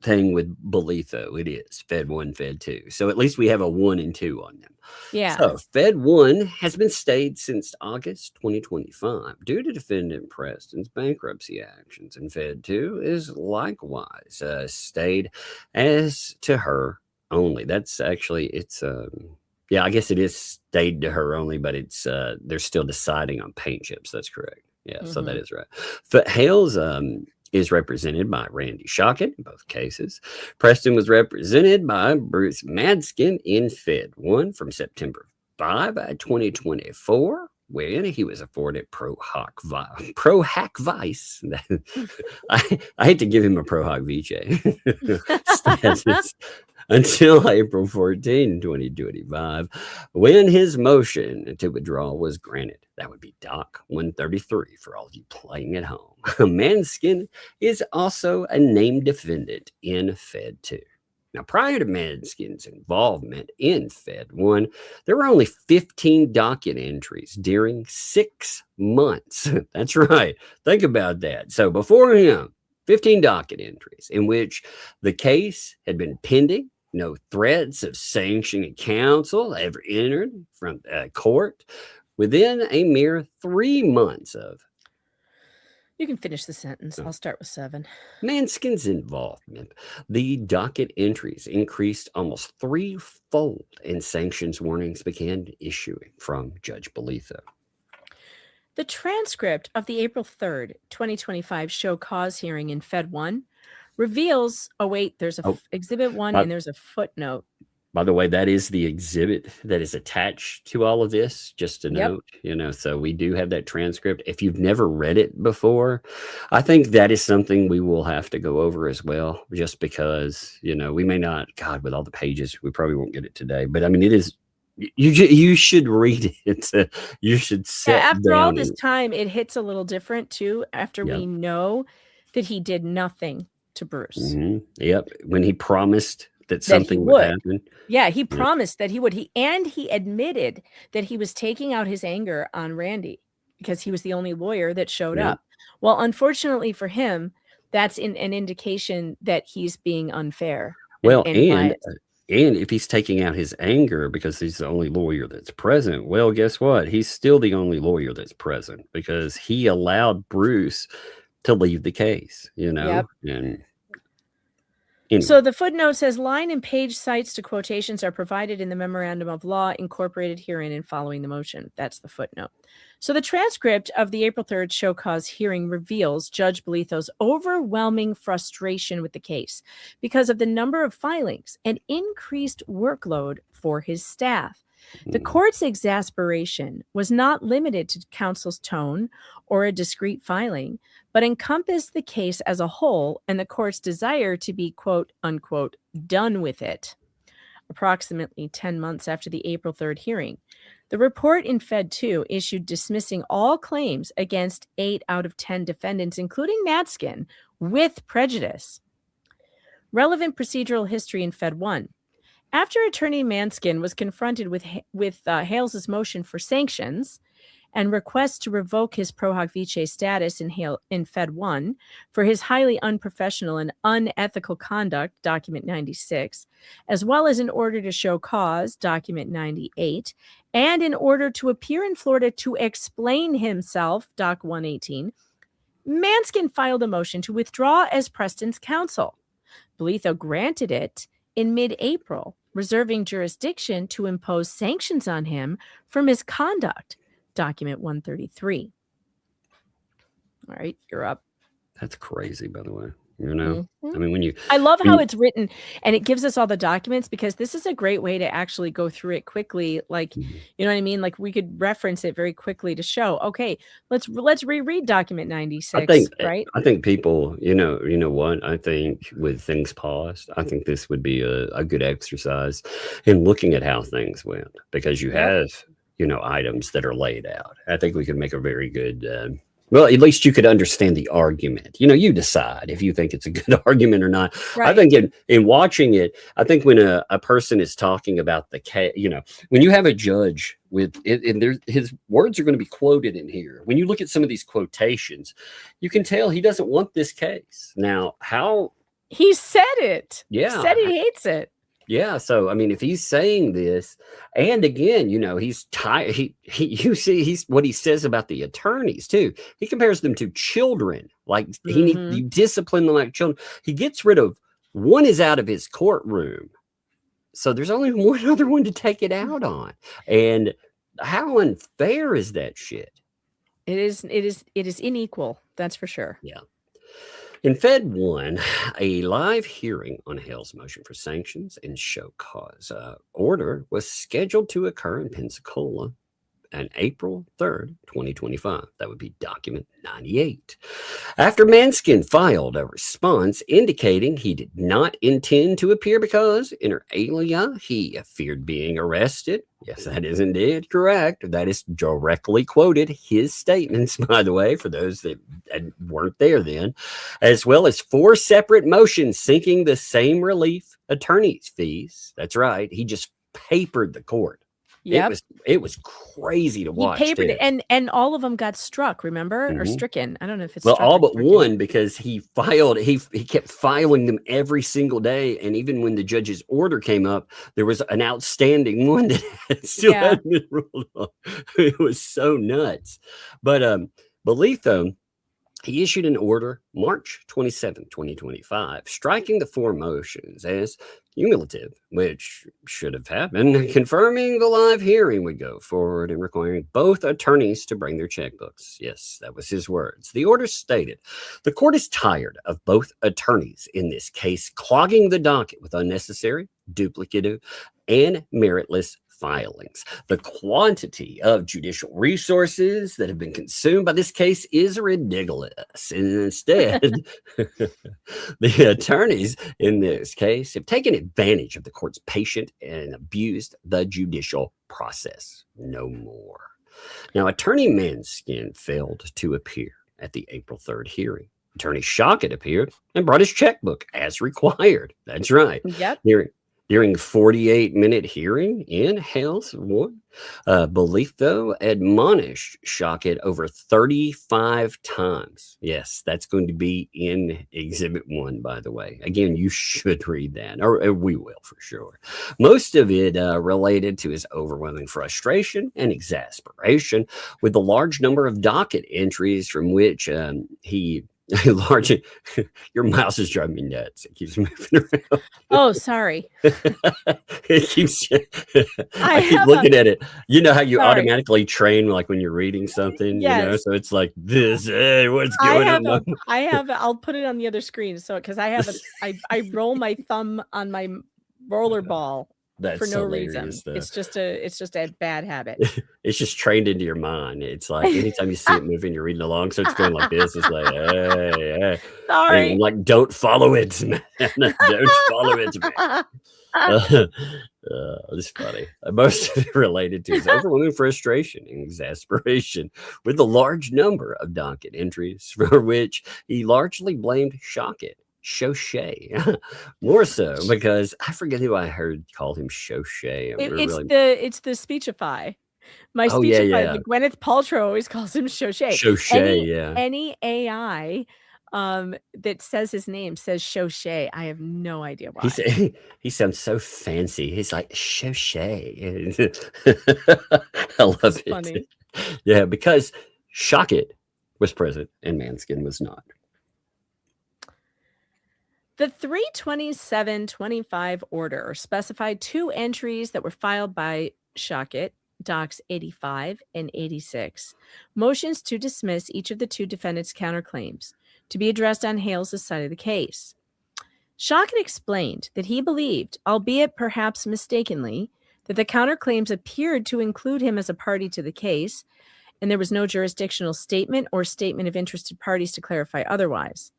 thing with Bolitho, it is Fed 1, Fed 2. So at least we have a 1 and 2 on them. Yeah. So Fed 1 has been stayed since August 2025 due to defendant Preston's bankruptcy actions, and Fed 2 is likewise stayed as to her only. That's actually, I guess it is stayed to her only, but it's they're still deciding on paint chips. That's correct. Yeah, so that is right. But Hale's is represented by Randy Shockett in both cases. Preston was represented by Bruce Madskin in Fed 1 from September 5, 2024, when he was afforded Pro Hack Vice. I hate to give him a Pro Hack VJ status until April 14, 2025, when his motion to withdraw was granted. That would be Doc 133 for all you playing at home. Manskin is also a named defendant in Fed 2. Now, prior to Manskin's involvement in Fed 1, there were only 15 docket entries during 6 months. That's right. Think about that. So before him, 15 docket entries in which the case had been pending. No threats of sanctioning counsel ever entered from court within a mere 3 months of. You can finish the sentence. I'll start with 7. Manskin's involvement. The docket entries increased almost 3-fold, and sanctions warnings began issuing from Judge Bolitho. The transcript of the April 3rd, 2025 show cause hearing in Fed 1 reveals, there's a exhibit 1 and there's a footnote. By the way, that is the exhibit that is attached to all of this, just to note, so we do have that transcript. If you've never read it before, I think that is something we will have to go over as well, just because, we may not, with all the pages, we probably won't get it today, but I mean, it is, you should read it. You should sit after all down this time, it hits a little different too, after we know that he did nothing to Bruce. Yep. When he promised that something would happen. Yeah, he promised that he would. He admitted that he was taking out his anger on Randy because he was the only lawyer that showed up. Well, unfortunately for him, that's an indication that he's being unfair. Well, and if he's taking out his anger because he's the only lawyer that's present, well, guess what? He's still the only lawyer that's present because he allowed Bruce to leave the case, And anyway. So the footnote says line and page cites to quotations are provided in the memorandum of law incorporated herein and following the motion. That's the footnote. So the transcript of the April 3rd show cause hearing reveals Judge Bolitho's overwhelming frustration with the case because of the number of filings and increased workload for his staff. The court's exasperation was not limited to counsel's tone or a discrete filing, but encompassed the case as a whole and the court's desire to be, quote, unquote, done with it. Approximately 10 months after the April 3rd hearing, the report in Fed 2 issued dismissing all claims against 8 out of 10 defendants, including Madskin, with prejudice. Relevant procedural history in Fed 1. After Attorney Manskin was confronted with Hales' motion for sanctions and requests to revoke his pro hoc vice status in Fed 1 for his highly unprofessional and unethical conduct, document 96, as well as in order to show cause, document 98, and in order to appear in Florida to explain himself, doc 118, Manskin filed a motion to withdraw as Preston's counsel. Bolitho granted it in mid-April, reserving jurisdiction to impose sanctions on him for misconduct, document 133. All right, you're up. That's crazy, by the way. You know, I mean, I love how it's written, and it gives us all the documents, because this is a great way to actually go through it quickly. Like, you know what I mean? Like, we could reference it very quickly to show, okay, let's reread document 96. Right? I think people, you know what? I think with things paused, I think this would be a good exercise in looking at how things went, because you have, items that are laid out. I think we could make a very good. Well, at least you could understand the argument. You decide if you think it's a good argument or not. Right. I think in watching it, I think when a person is talking about the case, when you have a judge with it, and his words are going to be quoted in here. When you look at some of these quotations, you can tell he doesn't want this case. Now, how he said it. Yeah. He said he hates it. Yeah, so I mean, if he's saying this, and again, he's tired. You see, he's what he says about the attorneys too. He compares them to children. Like you discipline them like children. He gets rid of one is out of his courtroom, so there's only one other one to take it out on. And how unfair is that shit? It is unequal. That's for sure. Yeah. In Fed 1, a live hearing on Hale's motion for sanctions and show cause order was scheduled to occur in Pensacola on April 3rd, 2025. That would be document 98. After Manskin filed a response indicating he did not intend to appear because, inter alia, he feared being arrested. Yes, that is indeed correct. That is directly quoted, his statements, by the way, for those that weren't there then, as well as 4 separate motions seeking the same relief, attorney's fees. That's right. He just papered the court. Yep. It was crazy to watch. He papered it, and all of them got struck, remember? Or stricken. I don't know if it's all but one, because he kept filing them every single day, and even when the judge's order came up, there was an outstanding one that still hadn't been ruled on. It was so nuts. But Bolitho, he issued an order March 27, 2025, striking the 4 motions as cumulative, which should have happened, confirming the live hearing would go forward and requiring both attorneys to bring their checkbooks. Yes, that was his words. The order stated, the court is tired of both attorneys in this case clogging the docket with unnecessary, duplicative, and meritless filings. The quantity of judicial resources that have been consumed by this case is ridiculous. Instead, the attorneys in this case have taken advantage of the court's patience and abused the judicial process. No more. Now, Attorney Manskin failed to appear at the April 3rd hearing. Attorney Shockett appeared and brought his checkbook as required. That's right. Yep. During 48-minute hearing in Hale's 1, Bolitho admonished Shockett over 35 times. Yes, that's going to be in Exhibit 1, by the way. Again, you should read that, or we will for sure. Most of it related to his overwhelming frustration and exasperation with the large number of docket entries from which he... Your mouse is driving me nuts. It keeps moving around. Oh, sorry. It keeps. I keep looking at it. You know how you automatically train, like when you're reading something. Yes. So it's like this. Hey, what's going on? I'll put it on the other screen. So because I roll my thumb on my roller ball. That's for no reason. Though. It's just a bad habit. It's just trained into your mind. It's like anytime you see it moving, you're reading along. So it's going like this. It's like, hey. Sorry. And like, don't follow it, man. Don't follow it, man. It's funny. Most of it related to his overwhelming frustration and exasperation with the large number of docket entries for which he largely blamed Shockett. Shoshay. More so because I forget who I heard call him Shoshay. It's the Speechify. My Oh, Speechify, yeah. like Gwyneth Paltrow always calls him Shoshay. Shoshay, yeah. Any AI that says his name says Shoshay. I have no idea why. He sounds so fancy. He's like Shoshay. I love It's it. funny. Yeah, because Shockit was present and Manskin was not. The 32725 order specified 2 entries that were filed by Shockit, Docs 85 and 86, motions to dismiss each of the 2 defendants' counterclaims to be addressed on Hales' side of the case. Shockit explained that he believed, albeit perhaps mistakenly, that the counterclaims appeared to include him as a party to the case, and there was no jurisdictional statement or statement of interested parties to clarify otherwise.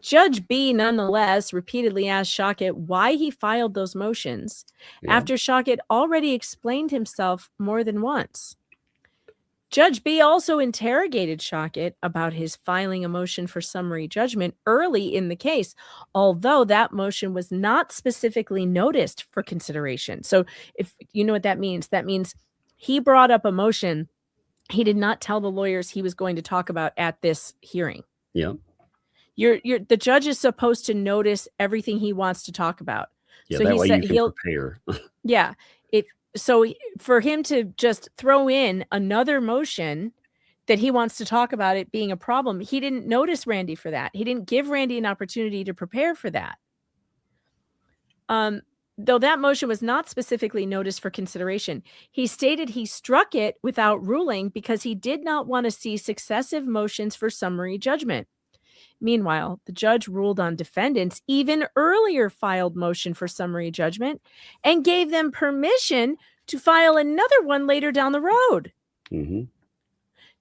Judge B, nonetheless, repeatedly asked Shockit why he filed those motions after Shockit already explained himself more than once. Judge B also interrogated Shockit about his filing a motion for summary judgment early in the case, although that motion was not specifically noticed for consideration. So if you know what that means he brought up a motion he did not tell the lawyers he was going to talk about at this hearing. Yeah. The judge is supposed to notice everything he wants to talk about. Yeah, so that he way said you can prepare. Yeah. So for him to just throw in another motion that he wants to talk about it being a problem, he didn't notice Randy for that. He didn't give Randy an opportunity to prepare for that. Though that motion was not specifically noticed for consideration, he stated he struck it without ruling because he did not want to see successive motions for summary judgment. Meanwhile, the judge ruled on defendants' even earlier filed motion for summary judgment and gave them permission to file another one later down the road. Mm-hmm.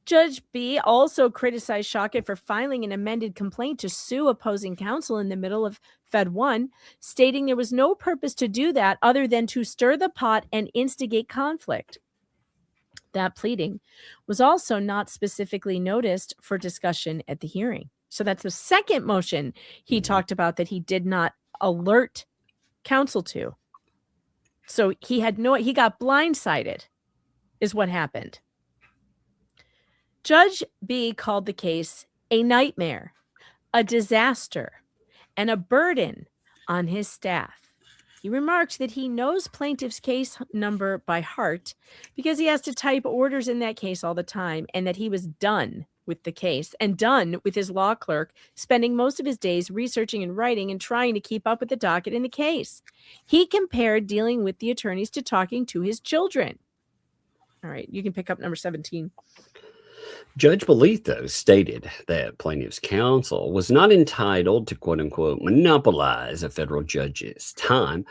Judge B also criticized Shockit for filing an amended complaint to sue opposing counsel in the middle of Fed 1, stating there was no purpose to do that other than to stir the pot and instigate conflict. That pleading was also not specifically noticed for discussion at the hearing. So that's the second motion he talked about that he did not alert counsel to. So he got blindsided is what happened. Judge B called the case a nightmare, a disaster, and a burden on his staff. He remarked that he knows plaintiff's case number by heart because he has to type orders in that case all the time, and that he was done with the case and done with his law clerk, spending most of his days researching and writing and trying to keep up with the docket in the case. He compared dealing with the attorneys to talking to his children. All right, you can pick up number 17. Judge Bolitho stated that plaintiff's counsel was not entitled to quote-unquote monopolize a federal judge's time,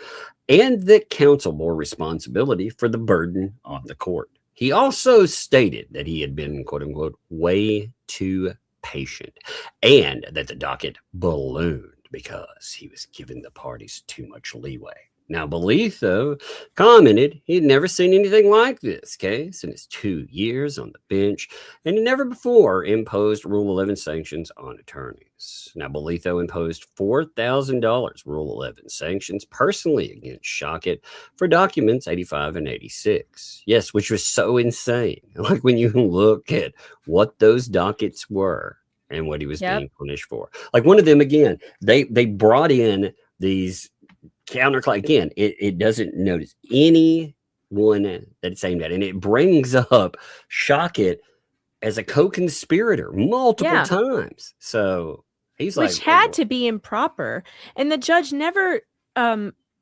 and that counsel bore responsibility for the burden on the court. He also stated that he had been quote-unquote way too patient, and that the docket ballooned because he was giving the parties too much leeway. Now, Bolitho commented he had never seen anything like this case in his 2 years on the bench, and he never before imposed Rule 11 sanctions on attorneys. Now, Bolitho imposed $4,000 Rule 11 sanctions personally against Shockit for documents 85 and 86. Yes, which was so insane. Like when you look at what those dockets were and what he was being punished for. Like one of them, again, they brought in these counterclaim. Again, it doesn't notice anyone that it's aimed at, and it brings up Shockit as a co-conspirator multiple times. So he's which had to be improper, and the judge never.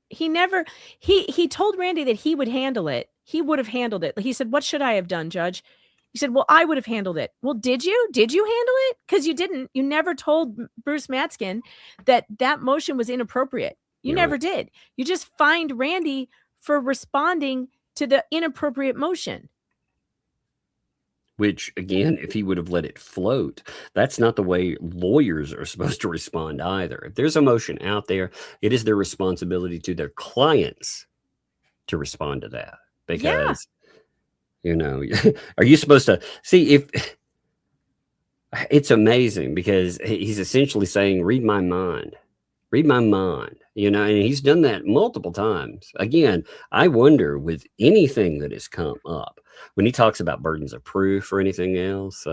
He told Randy that he would handle it. He would have handled it. He said, "What should I have done, Judge?" He said, "Well, I would have handled it." Well, did you? Did you handle it? Because you didn't. You never told Bruce Matskin that motion was inappropriate. You never did. You just fined Randy for responding to the inappropriate motion. Which, again, if he would have let it float, that's not the way lawyers are supposed to respond either. If there's a motion out there, it is their responsibility to their clients to respond to that. Because, are you supposed to see if it's amazing because he's essentially saying, read my mind. read my mind, and he's done that multiple times. Again, I wonder with anything that has come up, when he talks about burdens of proof or anything else,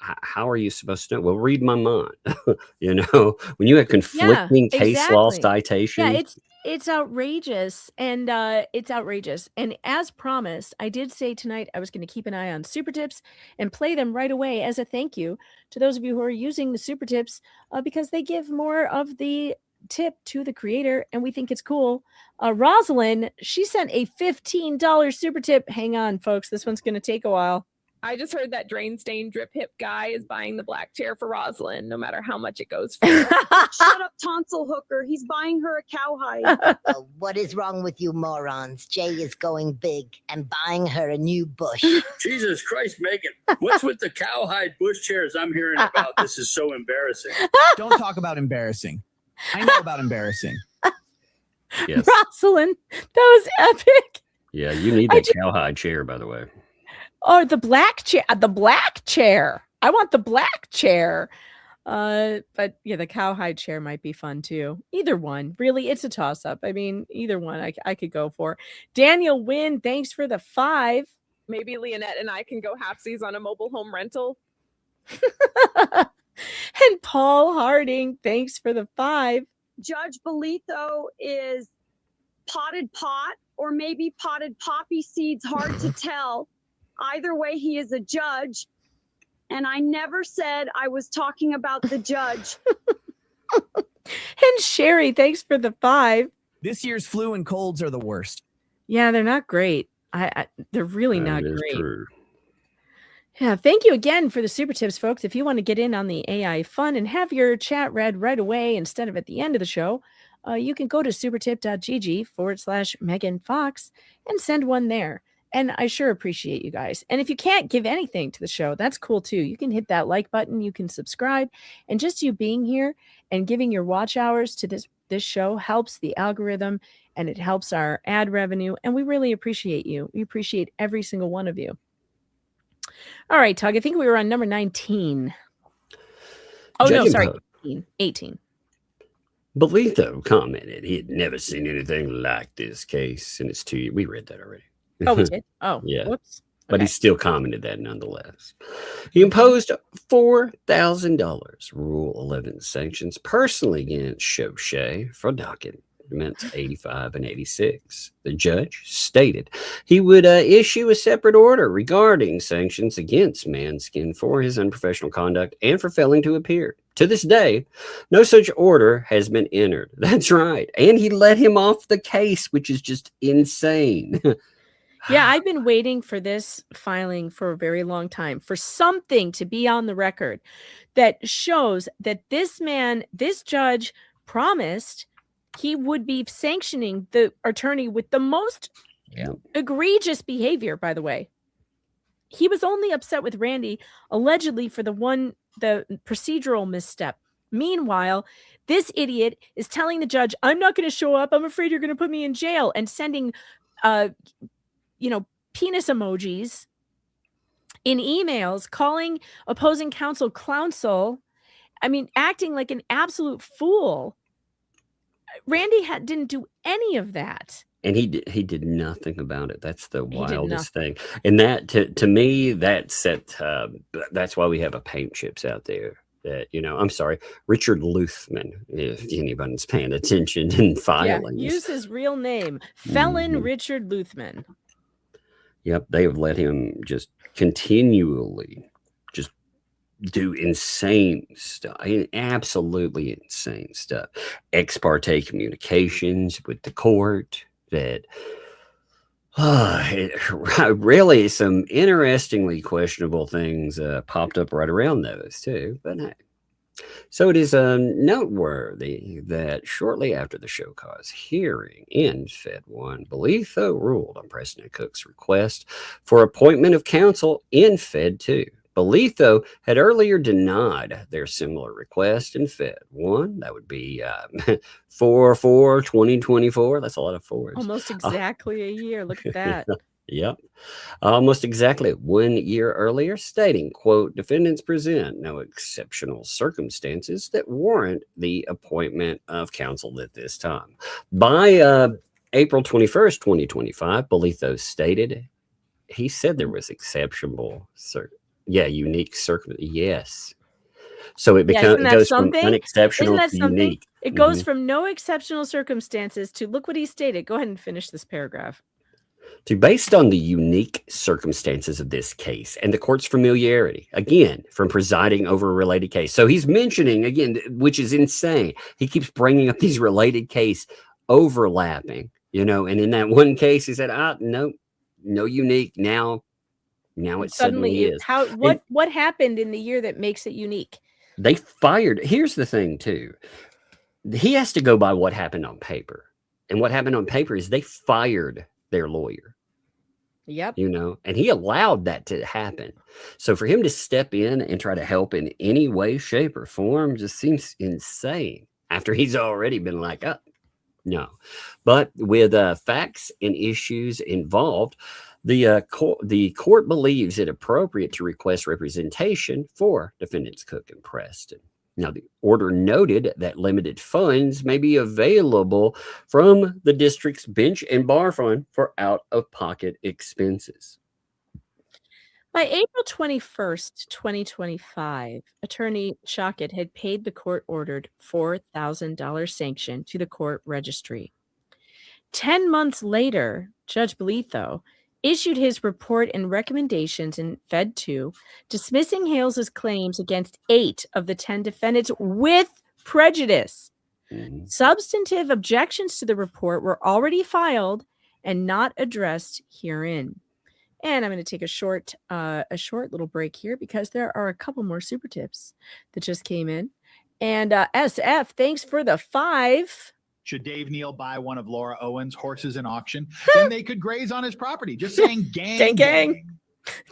how are you supposed to know? Well, read my mind. When you have conflicting case law citations. Yeah, it's outrageous, and it's outrageous. And as promised, I did say tonight I was going to keep an eye on super tips and play them right away as a thank you to those of you who are using the super tips, because they give more of the tip to the creator, and we think it's cool. Rosalind, she sent a $15 super tip. Hang on, folks, this one's going to take a while. I just heard that drain stain drip hip guy is buying the black chair for Rosalind, no matter how much it goes for. Shut up, tonsil hooker. He's buying her a cowhide. Oh, what is wrong with you morons? Jay is going big and buying her a new bush. Jesus Christ, Megan. What's with the cowhide bush chairs I'm hearing about? This is so embarrassing. Don't talk about embarrassing. I know about embarrassing. Yes. Rosalind, that was epic. Yeah, you need that cowhide chair, by the way. Or the black chair. The black chair. I want the black chair. But yeah, the cowhide chair might be fun too. Either one. Really, it's a toss-up. I mean, either one I could go for. Daniel Wynn, thanks for the 5. Maybe Leonette and I can go halfsies on a mobile home rental. And Paul Harding, thanks for the 5. Judge Bolitho is potted pot or maybe potted poppy seeds, hard to tell. Either way, he is a judge. And I never said I was talking about the judge. And Sherry, thanks for the 5. This year's flu and colds are the worst. Yeah, they're not great. They're really not That is great. true. Yeah, thank you again for the super tips, folks. If you want to get in on the AI fun and have your chat read right away instead of at the end of the show, you can go to supertip.gg/Megan Fox and send one there. And I sure appreciate you guys. And if you can't give anything to the show, that's cool too. You can hit that like button, you can subscribe, and just you being here and giving your watch hours to this show helps the algorithm and it helps our ad revenue. And we really appreciate you. We appreciate every single one of you. All right, Tug, I think we were on number 19. Oh, no, sorry, 18. Bolitho commented he had never seen anything like this case, and it's 2 years. We read that already. Oh, we did? Oh, yeah. Whoops. But he still commented that nonetheless. He imposed $4,000 Rule 11 sanctions personally against Shoshay for documents 85 and 86. The judge stated he would issue a separate order regarding sanctions against Manskin for his unprofessional conduct and for failing to appear. To this day, no such order has been entered. That's right. And he let him off the case, which is just insane. Yeah, I've been waiting for this filing for a very long time, for something to be on the record that shows that this judge promised he would be sanctioning the attorney with the most egregious behavior, by the way. He was only upset with Randy, allegedly, for the procedural misstep. Meanwhile, this idiot is telling the judge, I'm not going to show up. I'm afraid you're going to put me in jail, and sending penis emojis in emails, calling opposing counsel clownsel. I mean, acting like an absolute fool. Randy didn't do any of that. And he did nothing about it. That's the wildest thing. And that, to me, that's why we have a paint chips out there. That, I'm sorry, Richard Luthman, if anybody's paying attention in filings. Yeah, use his real name, Felon Richard Luthman. Yep, they have let him just continually just do insane stuff, absolutely insane stuff. Ex parte communications with the court that really some interestingly questionable things popped up right around those too. But hey. So it is noteworthy that shortly after the show cause hearing in Fed 1, Bolitho ruled on President Cook's request for appointment of counsel in Fed 2. Bolitho had earlier denied their similar request in Fed 1. That would be 4/4/2024. That's a lot of fours. Almost exactly a year. Look at that. Yep. Almost exactly 1 year earlier, stating, quote, defendants present no exceptional circumstances that warrant the appointment of counsel at this time. By April 21st, 2025, Bolitho stated, he said there was exceptional, unique circumstances. Yes. So it goes from unexceptional to unique. It goes from no exceptional circumstances to, look what he stated. Go ahead and finish this paragraph. To based on the unique circumstances of this case and the court's familiarity, again, from presiding over a related case. So he's mentioning, again, which is insane. He keeps bringing up these related case overlapping, and in that one case, he said, no unique. Now it suddenly is. What happened in the year that makes it unique? They fired. Here's the thing, too. He has to go by what happened on paper. And what happened on paper is they fired their lawyer. Yep. And he allowed that to happen. So for him to step in and try to help in any way, shape, or form just seems insane after he's already been like, no. But with facts and issues involved, the court believes it appropriate to request representation for defendants Cook and Preston. Now, the order noted that limited funds may be available from the district's bench and bar fund for out-of-pocket expenses. By April 21st, 2025, Attorney Shockett had paid the court-ordered $4,000 sanction to the court registry. 10 months later, Judge Bolitho issued his report and recommendations in Fed 2, dismissing Hales' claims against 8 of the 10 defendants with prejudice. Substantive objections to the report were already filed and not addressed herein. And I'm going to take a short little break here because there are a couple more super tips that just came in. And SF, thanks for the 5. Should Dave Neal buy one of Laura Owen's horses in auction? Then they could graze on his property. Just saying, gang, gang.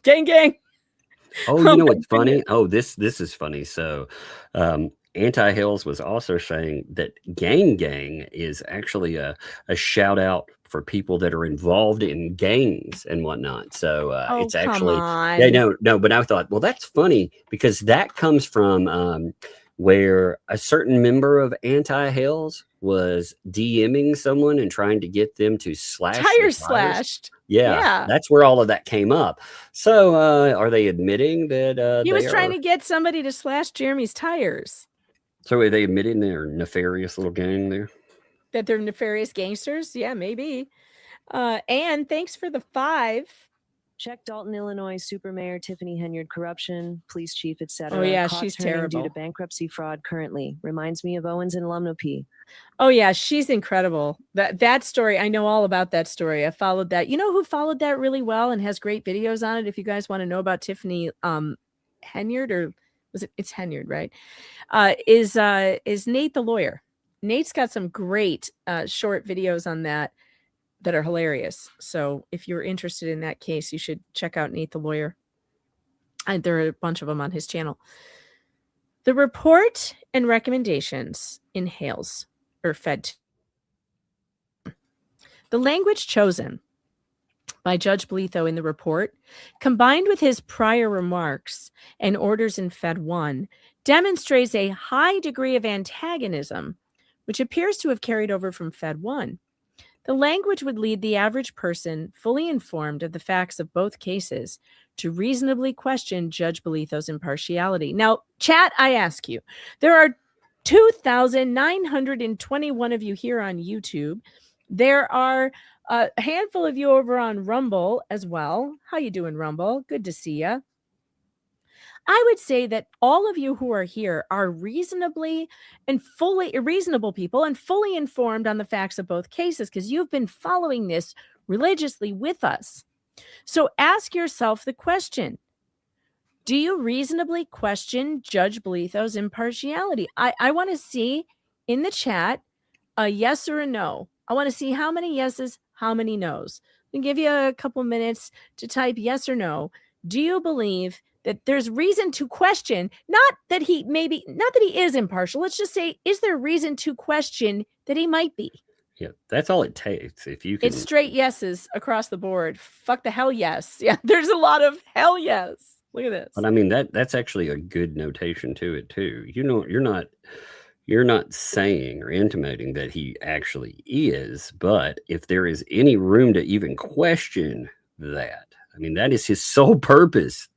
Gang, gang. Oh, you know what's funny? Oh, this is funny. So Anti-Hales was also saying that gang is actually a shout out for people that are involved in gangs and whatnot. So it's actually, no, but I thought, well, that's funny because that comes from where a certain member of Anti-Hales was DMing someone and trying to get them to slash tires slashed. Yeah, that's where all of that came up. So are they admitting that he was trying to get somebody to slash Jeremy's tires? So are they admitting their nefarious little gang there? That they're nefarious gangsters? Yeah, maybe. And thanks for the 5. Check Dalton, Illinois Super Mayor Tiffany Henyard corruption, police chief, etc. Oh yeah, Caught she's turning terrible. due to bankruptcy fraud currently. Reminds me of Owens and Alumno P. Oh yeah, she's incredible. That story, I know all about that story. I followed that. You know who followed that really well and has great videos on it? If you guys want to know about Tiffany Henyard, or it's Henyard, right? Is Nate the lawyer. Nate's got some great short videos on that are hilarious. So if you're interested in that case, you should check out Nate the lawyer. And there are a bunch of them on his channel. The report and recommendations in Hales or Fed. The language chosen by Judge Bolitho in the report, combined with his prior remarks and orders in Fed 1, demonstrates a high degree of antagonism, which appears to have carried over from Fed 1. The language would lead the average person, fully informed of the facts of both cases, to reasonably question Judge Bolitho's impartiality. Now, chat, I ask you, there are 2,921 of you here on YouTube. There are a handful of you over on Rumble as well. How you doing, Rumble? Good to see you. I would say that all of you who are here are reasonably and fully reasonable people and fully informed on the facts of both cases because you've been following this religiously with us. So ask yourself the question, do you reasonably question Judge Bolitho's impartiality? I want to see in the chat a yes or a no. I want to see how many yeses, how many nos. I'll give you a couple minutes to type yes or no. Do you believe that there's reason to question, not that he is impartial. Let's just say, is there reason to question that he might be? Yeah, that's all it takes. If you can, It's straight yeses across the board. Fuck the hell yes. Yeah, there's a lot of hell yes. Look at this. but I mean that's actually a good notation to it too. You know, you're not saying or intimating that he actually is, but if there is any room to even question that, I mean, that is his sole purpose.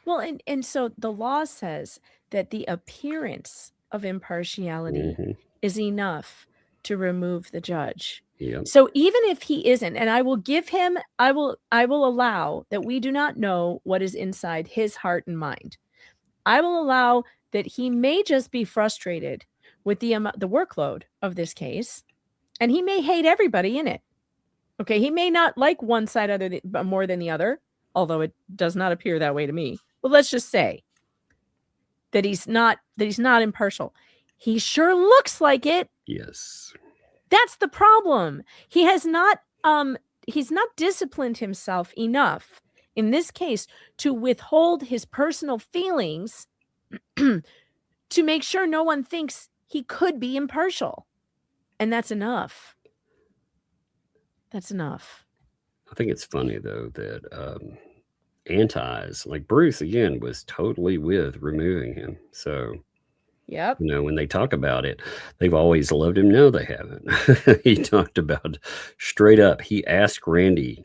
Well, and so the law says that the appearance of impartiality is enough to remove the judge. Yeah. So even if he isn't, and I will give him, I will allow that we do not know what is inside his heart and mind. I will allow that he may just be frustrated with the workload of this case, and he may hate everybody in it. Okay, he may not like one side more than the other, although it does not appear that way to me. But let's just say that he's not impartial. He sure looks like it. Yes. That's the problem. He has not he's not disciplined himself enough in this case to withhold his personal feelings to make sure no one thinks he could be impartial. And that's enough. That's enough. I think it's funny though that Antis, like Bruce again, was totally with removing him. So yep. You know, when they talk about it, they've always loved him. No, they haven't. He talked about straight up. He asked Randy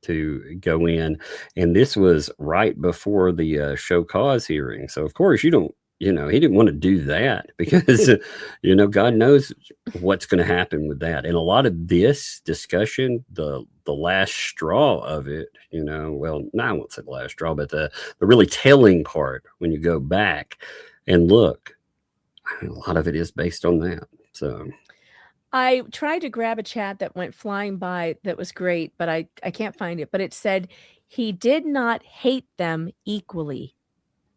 to go in, and this was right before the show cause hearing. So of course he didn't want to do that because, God knows what's going to happen with that. And a lot of this discussion, the last straw of it, well, no, I won't say the last straw, but the really telling part when you go back and look, a lot of it is based on that. So I tried to grab a chat that went flying by that was great, but I can't find it. But it said he did not hate them equally.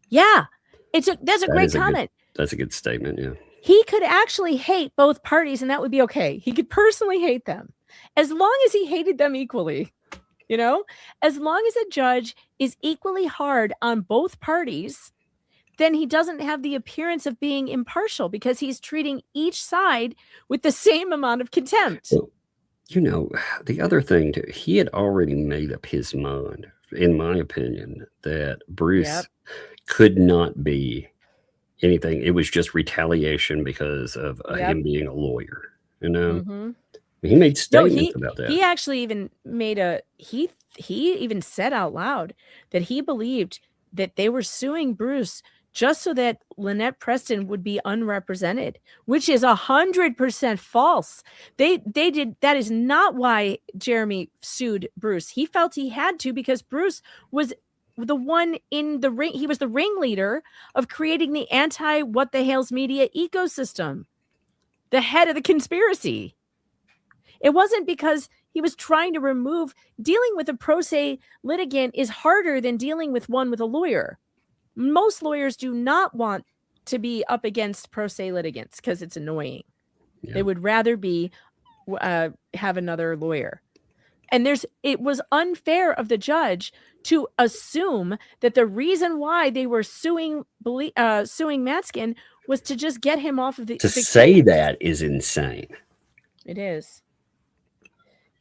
Yeah, that's a great comment. That's a good statement. Yeah, he could actually hate both parties, and that would be okay. He could personally hate them as long as he hated them equally. As long as a judge is equally hard on both parties, then he doesn't have the appearance of being impartial because he's treating each side with the same amount of contempt. Well, the other thing too, he had already made up his mind, in my opinion, that Bruce could not be anything. It was just retaliation because of him being a lawyer. He made statements about that. He actually even made he even said out loud that he believed that they were suing Bruce just so that Lynette Preston would be unrepresented, which is 100% false. They did. That is not why Jeremy sued Bruce. He felt he had to because Bruce was the one in the ring. He was the ringleader of creating the What the Hales media ecosystem, the head of the conspiracy. It wasn't because he was trying to dealing with a pro se litigant is harder than dealing with one with a lawyer. Most lawyers do not want to be up against pro se litigants because it's annoying. Yeah. They would rather have another lawyer. And it was unfair of the judge to assume that the reason why they were suing Matskin was to just get him off of the. To say that is insane. It is.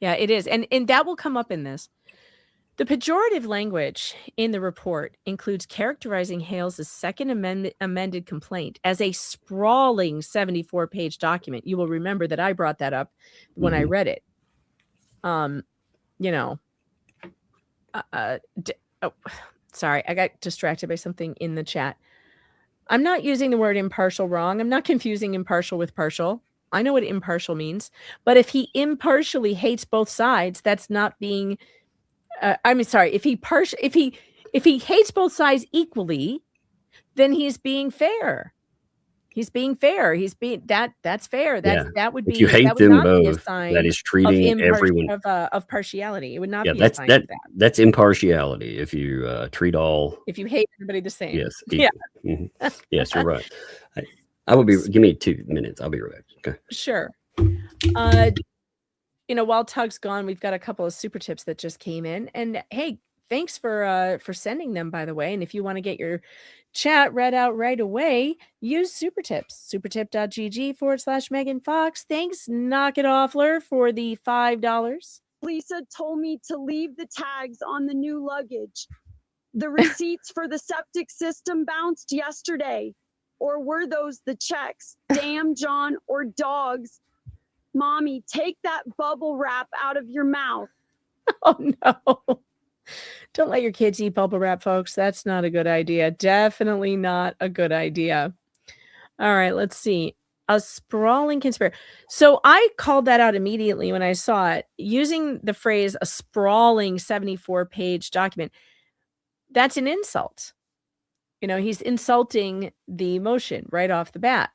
Yeah, it is. And that will come up in this. The pejorative language in the report includes characterizing Hales' second amended complaint as a sprawling 74-page document. You will remember that I brought that up when I read it. Sorry, I got distracted by something in the chat. I'm not using the word impartial wrong. I'm not confusing impartial with partial. I know what impartial means. But if he impartially hates both sides, that's not being... If he hates both sides equally, then he's being fair. He's being fair. That's fair. That would be. If you hate them both, that is treating everyone of partiality. It would not be. That's impartiality. If you treat all. If you hate everybody the same. Yes. Yeah. Mm-hmm. Yes, you're right. I will be. Give me 2 minutes. I'll be right back. Okay. Sure. While Tug's gone, we've got a couple of super tips that just came in. And hey, thanks for sending them, by the way. And if you want to get your chat read out right away, use Super Tips. Supertip.gg/Megan Fox. Thanks, Knock It Offler, for the $5. Lisa told me to leave the tags on the new luggage. The receipts for the septic system bounced yesterday. Or were those the checks? Damn, John, or dogs. Mommy, take that bubble wrap out of your mouth. Oh, no. Don't let your kids eat bubble wrap, folks. That's not a good idea. Definitely not a good idea. All right, let's see. A sprawling conspiracy. So I called that out immediately when I saw it, using the phrase a sprawling 74-page document. That's an insult. You know, he's insulting the motion right off the bat.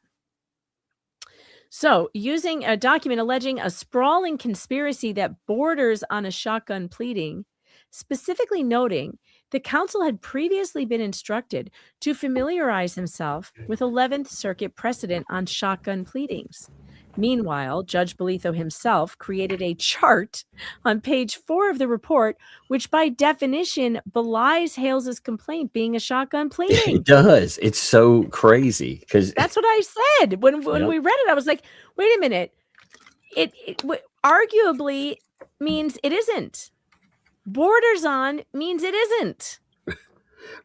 So, using a document alleging a sprawling conspiracy that borders on a shotgun pleading, specifically noting the counsel had previously been instructed to familiarize himself with 11th Circuit precedent on shotgun pleadings. Meanwhile, Judge Bolitho himself created a chart on page 4 of the report, which by definition belies Hales's complaint being a shotgun pleading. It does. It's so crazy because that's what I said when we read it. I was like, wait a minute. It arguably means it isn't. Borders on means it isn't.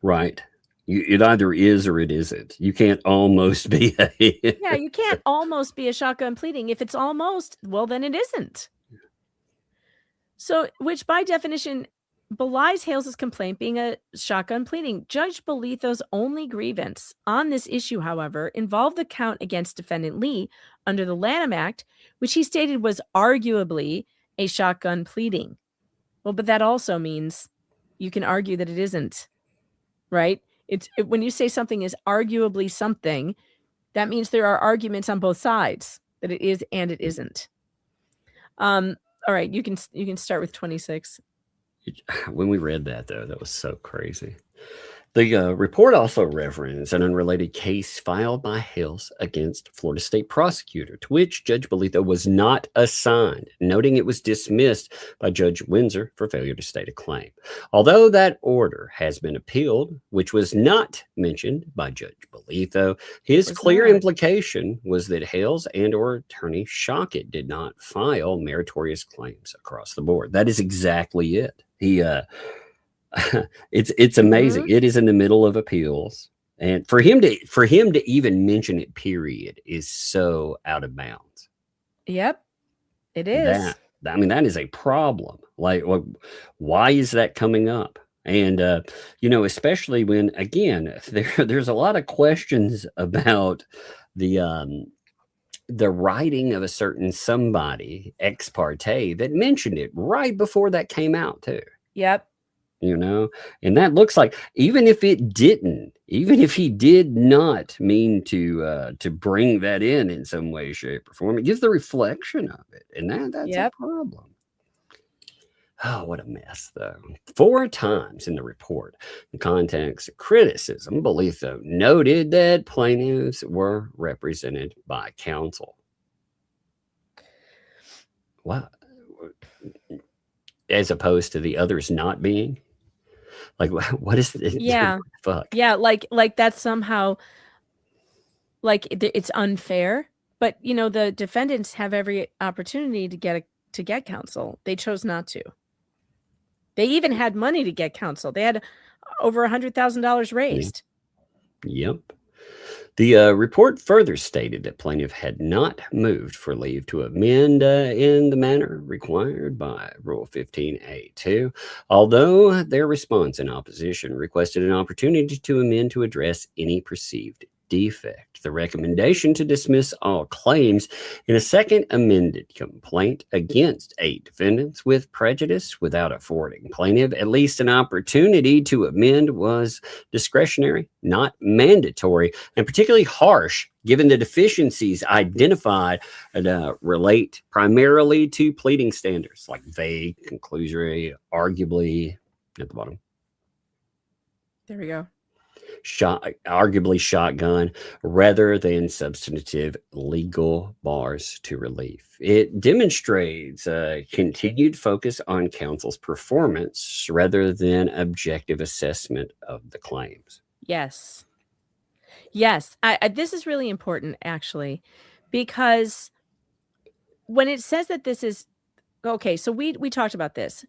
Right. It either is or it isn't. You can't almost be yeah, you can't almost be a shotgun pleading. If it's almost, well, then it isn't. So, which by definition belies Hales's complaint being a shotgun pleading. Judge Bolitho's only grievance on this issue, however, involved the count against defendant Lee under the Lanham Act, which he stated was arguably a shotgun pleading. Well, but that also means you can argue that it isn't, right? When you say something is arguably something, that means there are arguments on both sides that it is and it isn't. All right, you can start with 26. When we read that, though, that was so crazy. The report also referenced an unrelated case filed by Hales against Florida State prosecutor, to which Judge Bolitho was not assigned, noting it was dismissed by Judge Windsor for failure to state a claim. Although that order has been appealed, which was not mentioned by Judge Bolitho, his clear implication was that Hales and or attorney Shockett did not file meritorious claims across the board. That is exactly it. It's amazing. Mm-hmm. It is in the middle of appeals, and for him to even mention it, period, is so out of bounds. Yep, it is. That is a problem. Like, why is that coming up? And especially when, again, there's a lot of questions about the writing of a certain somebody ex parte that mentioned it right before that came out too. Yep. And that looks like, even if he did not mean to bring that in some way, shape, or form, it gives the reflection of it. And that's a problem. Oh, what a mess, though. 4 times in the report, in context of criticism, Bolitho noted that plaintiffs were represented by counsel. Wow. As opposed to the others not being. Like, what is this? Yeah. Fuck. Yeah, like that's somehow, like, it's unfair. But the defendants have every opportunity to get counsel. They chose not to. They even had money to get counsel. They had over $100,000 raised. Yep. The report further stated that plaintiff had not moved for leave to amend in the manner required by Rule 15A2, although their response in opposition requested an opportunity to amend to address any perceived defect. The recommendation to dismiss all claims in a second amended complaint against 8 defendants with prejudice without affording plaintiff at least an opportunity to amend was discretionary, not mandatory, and particularly harsh given the deficiencies identified and relate primarily to pleading standards like vague, conclusory, arguably, at the bottom. There we go. arguably shotgun, rather than substantive legal bars to relief. It demonstrates a continued focus on counsel's performance rather than objective assessment of the claims. Yes. Yes. This is really important, actually, because when it says that this is okay, so we talked about this.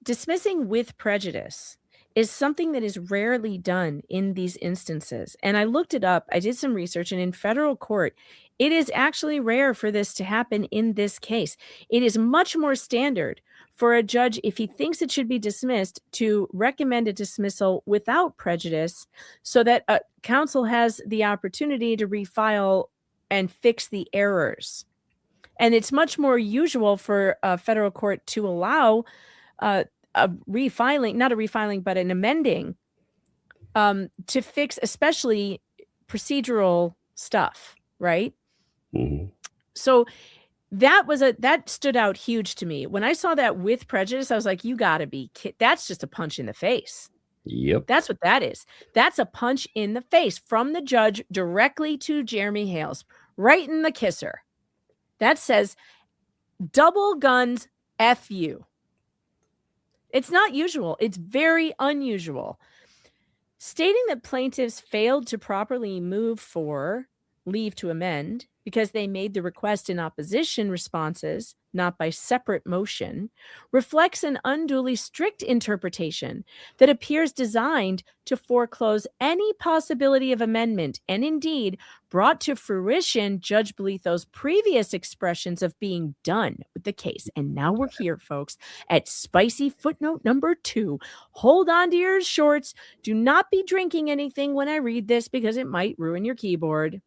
Dismissing with prejudice is something that is rarely done in these instances. And I looked it up. I did some research, and in federal court, it is actually rare for this to happen in this case. It is much more standard for a judge, if he thinks it should be dismissed, to recommend a dismissal without prejudice so that counsel has the opportunity to refile and fix the errors. And it's much more usual for a federal court to allow a refiling, not a refiling, but an amending to fix especially procedural stuff, right? Mm-hmm. So that stood out huge to me. When I saw that with prejudice, I was like, you gotta be kidding. That's just a punch in the face. Yep. That's what that is. That's a punch in the face from the judge directly to Jeremy Hales, right in the kisser. That says, double guns, F you. It's not usual. It's very unusual. Stating that plaintiffs failed to properly move for leave to amend because they made the request in opposition responses, not by separate motion, reflects an unduly strict interpretation that appears designed to foreclose any possibility of amendment, and indeed brought to fruition Judge Bolitho's previous expressions of being done with the case. And now we're here, folks, at spicy footnote number 2. Hold on to your shorts. Do not be drinking anything when I read this because it might ruin your keyboard.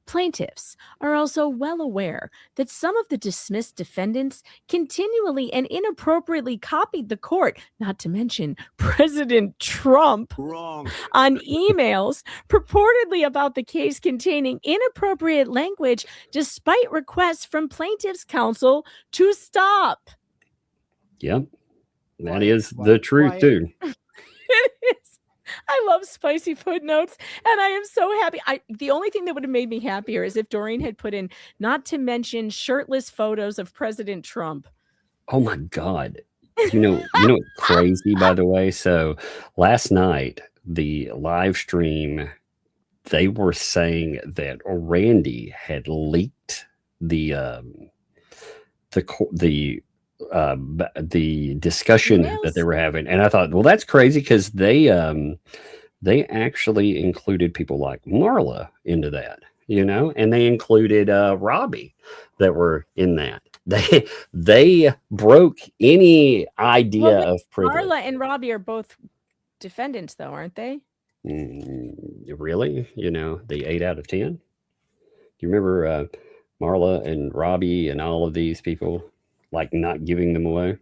Plaintiffs are also well aware that some of the dismissed defendants continually and inappropriately copied the court, not to mention President Trump, on emails purportedly about the case containing inappropriate language, despite requests from plaintiffs' counsel to stop. Yep. That is the truth, too. It is. I love spicy footnotes, and I am so happy. The only thing that would have made me happier is if Doreen had put in, not to mention shirtless photos of President Trump. Oh my God. You know what's crazy, by the way? So last night, the live stream, they were saying that Randy had leaked the discussion that they were having, and I thought, well, that's crazy because they actually included people like Marla into that, and they included Robbie that were in that. They broke any idea of privilege. Marla and Robbie are both defendants, though, aren't they? Really? The 8 out of 10. Do you remember Marla and Robbie and all of these people? Like not giving them away.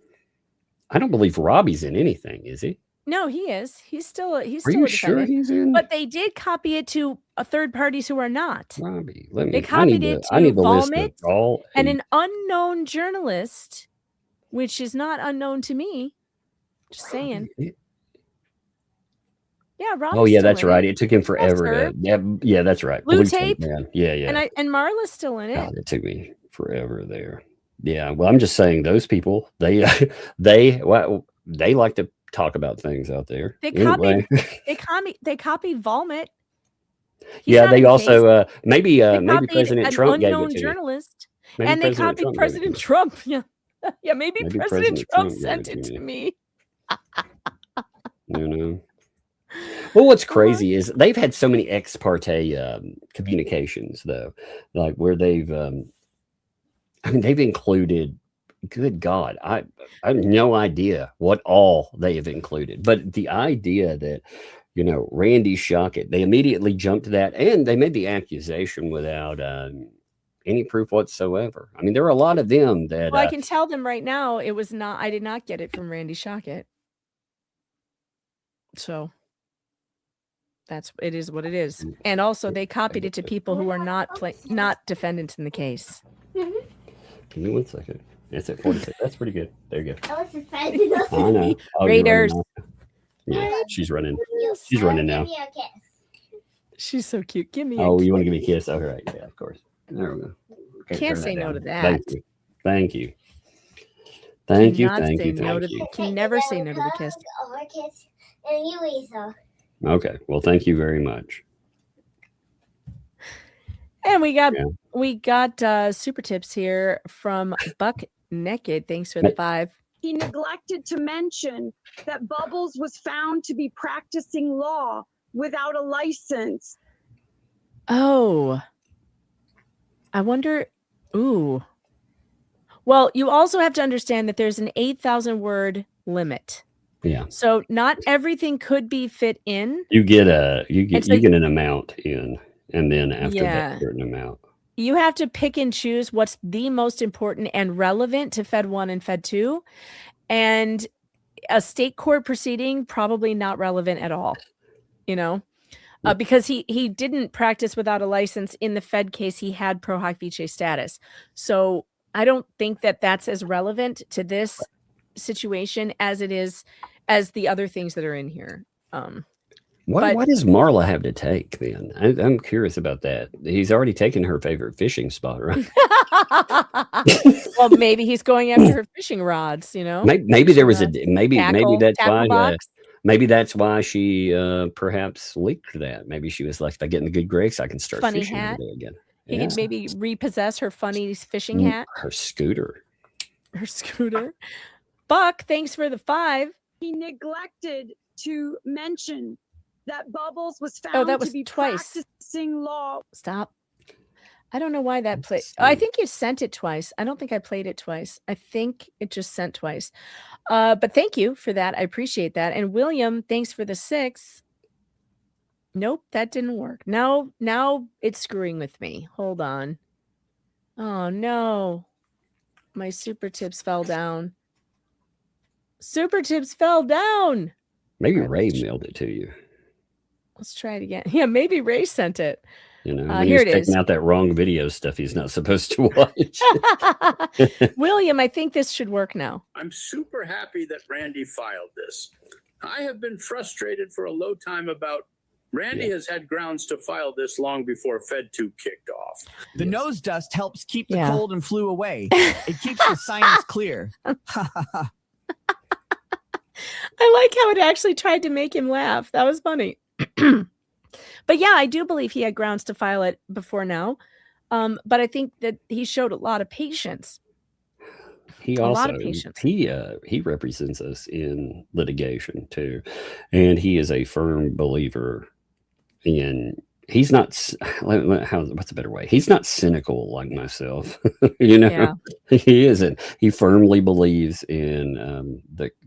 I don't believe Robbie's in anything, is he? No, he is. He's still Are you sure he's in? But they did copy it to third parties who are not. Robbie, they copied it to Volmit and an unknown journalist, which is not unknown to me. Just saying. Yeah, Robbie's Oh yeah, still that's in right. it. It took him forever to. Yeah, that's right. Blue tape. Man. Yeah. And Marla's still in it. God, it took me forever there. Yeah, well, I'm just saying those people, they like to talk about things out there. They anyway. copied Volmit. Yeah, they also maybe President Trump gave it to journalist, maybe and they President copied Trump President Trump. Yeah, yeah, maybe President Trump sent it to me. Well, what's crazy is they've had so many ex parte communications, though, like where they've included, good God, I have no idea what all they have included. But the idea that, Randy Shockett, they immediately jumped to that, and they made the accusation without any proof whatsoever. I mean, there are a lot of them that... Well, I can tell them right now it was not, I did not get it from Randy Shockett. So... it is what it is. And also they copied it to people who are not defendants in the case. Give me 1 second. It's at 46. That's pretty good. There you go. I was defending us. I know. Oh, Raiders. Yeah, she's running. She's running now. She's so cute. Give me Oh, you want to give me a kiss? All right. Yeah, of course. There we go. Can't turn say no down. to that. Thank you. Thank you. Thank you. Cannot Thank say you. no Thank to- you. Can never say no to the kiss. And you, Lisa. Okay. Well, thank you very much. And we got super tips here from Buck Naked. Thanks for the 5. He neglected to mention that Bubbles was found to be practicing law without a license. Oh, I wonder. Ooh. Well, you also have to understand that there's an 8,000 word limit. Yeah. So not everything could be fit in. You get an amount in, and then after Yeah. that certain amount. You have to pick and choose what's the most important and relevant to Fed 1 and Fed 2. And a state court proceeding, probably not relevant at all, because he didn't practice without a license in the Fed case. He had pro hac vice status. So I don't think that that's as relevant to this situation as it is as the other things that are in here. What does Marla have to take then? I'm curious about that. He's already taken her favorite fishing spot, right? Well, maybe he's going after her fishing rods. Maybe there was maybe that's tackle why box. maybe that's why she perhaps leaked that. Maybe she was like, if I get in the good grace, I can start Funny fishing hat. over there again. He Yeah. could maybe repossess her funny fishing hat. Her scooter. Her scooter. Buck, thanks for the 5. He neglected to mention that Bubbles was found that was to be twice. practicing law. Stop. I don't know why that played. I think you sent it twice. I don't think I played it twice. I think it just sent twice. But thank you for that. I appreciate that. And William, thanks for the 6. Nope, that didn't work. Now it's screwing with me. Hold on. Oh no. My super tips fell down. Super tips fell down. Maybe Ray mailed it to you. Let's try it again. Yeah, maybe Ray sent it. When here he's it is. checking out that wrong video stuff he's not supposed to watch. William, I think this should work now. I'm super happy that Randy filed this. I have been frustrated for a low time about Randy has had grounds to file this long before Fed 2 kicked off. The nose dust helps keep the Yeah. cold and flu away. It keeps the sinus clear. I like how it actually tried to make him laugh. That was funny. But yeah, I do believe he had grounds to file it before now. But I think that he showed a lot of patience. He A also lot of patience. he represents us in litigation too, and he is a firm believer in. He's not. What's a better way? He's not cynical like myself. Yeah. He isn't. He firmly believes in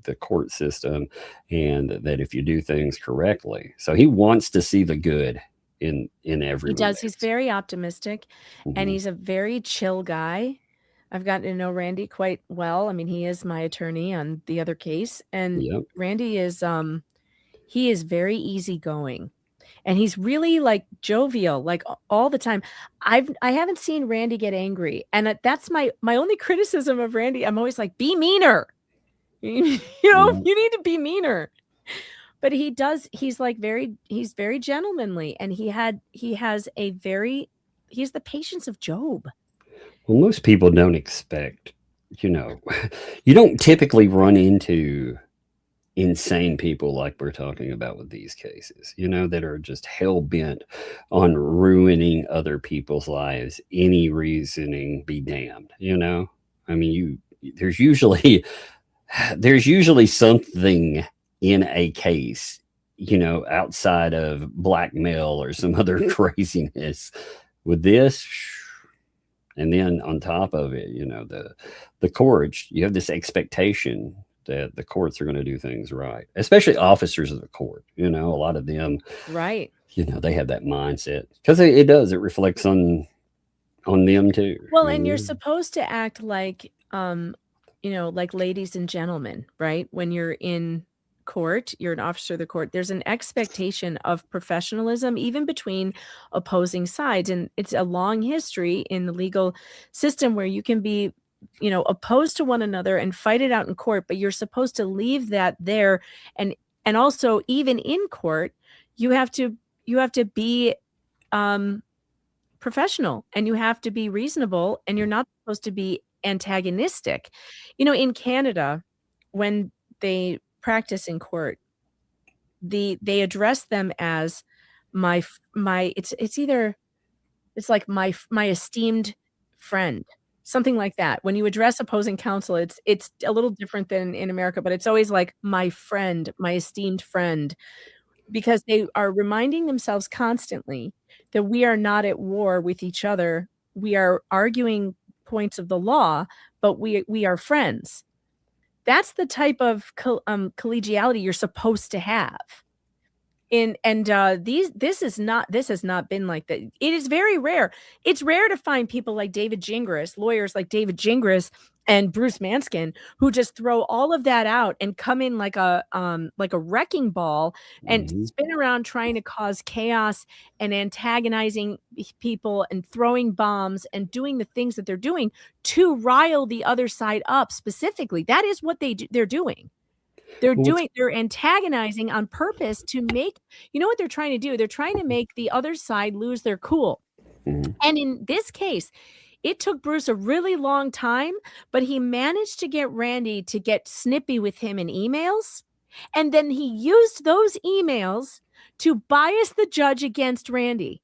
the court system, and that if you do things correctly, so he wants to see the good in everyone. He does. He's very optimistic, and Mhm. he's a very chill guy. I've gotten to know Randy quite well. I mean, he is my attorney on the other case, and Yep. Randy is he is very easygoing, and he's really like jovial, like all the time. I haven't seen Randy get angry, and that's my only criticism of Randy. I'm always like, be meaner, you need to be meaner. But he does. He's very gentlemanly, and he's the patience of Job. Well, most people don't expect, you don't typically run into insane people like we're talking about with these cases, that are just hell bent on ruining other people's lives. Any reasoning be damned, I mean, there's usually something in a case, outside of blackmail or some other craziness. With this, and then on top of it, the courts, you have this expectation that the courts are going to do things right, especially officers of the court. A lot of them, Right. They have that mindset because it reflects on them too. Well, and you're supposed to act like, like ladies and gentlemen, right? When you're in court, you're an officer of the court. There's an expectation of professionalism, even between opposing sides. And it's a long history in the legal system where you can be, opposed to one another and fight it out in court, but you're supposed to leave that there and And also, even in court, you have to be professional, and you have to be reasonable, and you're not supposed to be antagonistic. In Canada, when they practice in court, they address them as my it's like my esteemed friend, something like that. When you address opposing counsel, it's a little different than in America, but it's always like my friend, my esteemed friend, because they are reminding themselves constantly that we are not at war with each other. We are arguing points of the law, but we are friends. That's the type of collegiality you're supposed to have. This has not been like that. It is very rare. It's rare to find people like David Gingras, lawyers like David Gingras and Bruce Manskin, who just throw all of that out and come in like a wrecking ball and spin around trying to cause chaos and antagonizing people and throwing bombs and doing the things that they're doing to rile the other side up specifically. That is what they're doing. They're antagonizing on purpose to make, what they're trying to do? They're trying to make the other side lose their cool. And in this case, it took Bruce a really long time, but he managed to get Randy to get snippy with him in emails. And then he used those emails to bias the judge against Randy.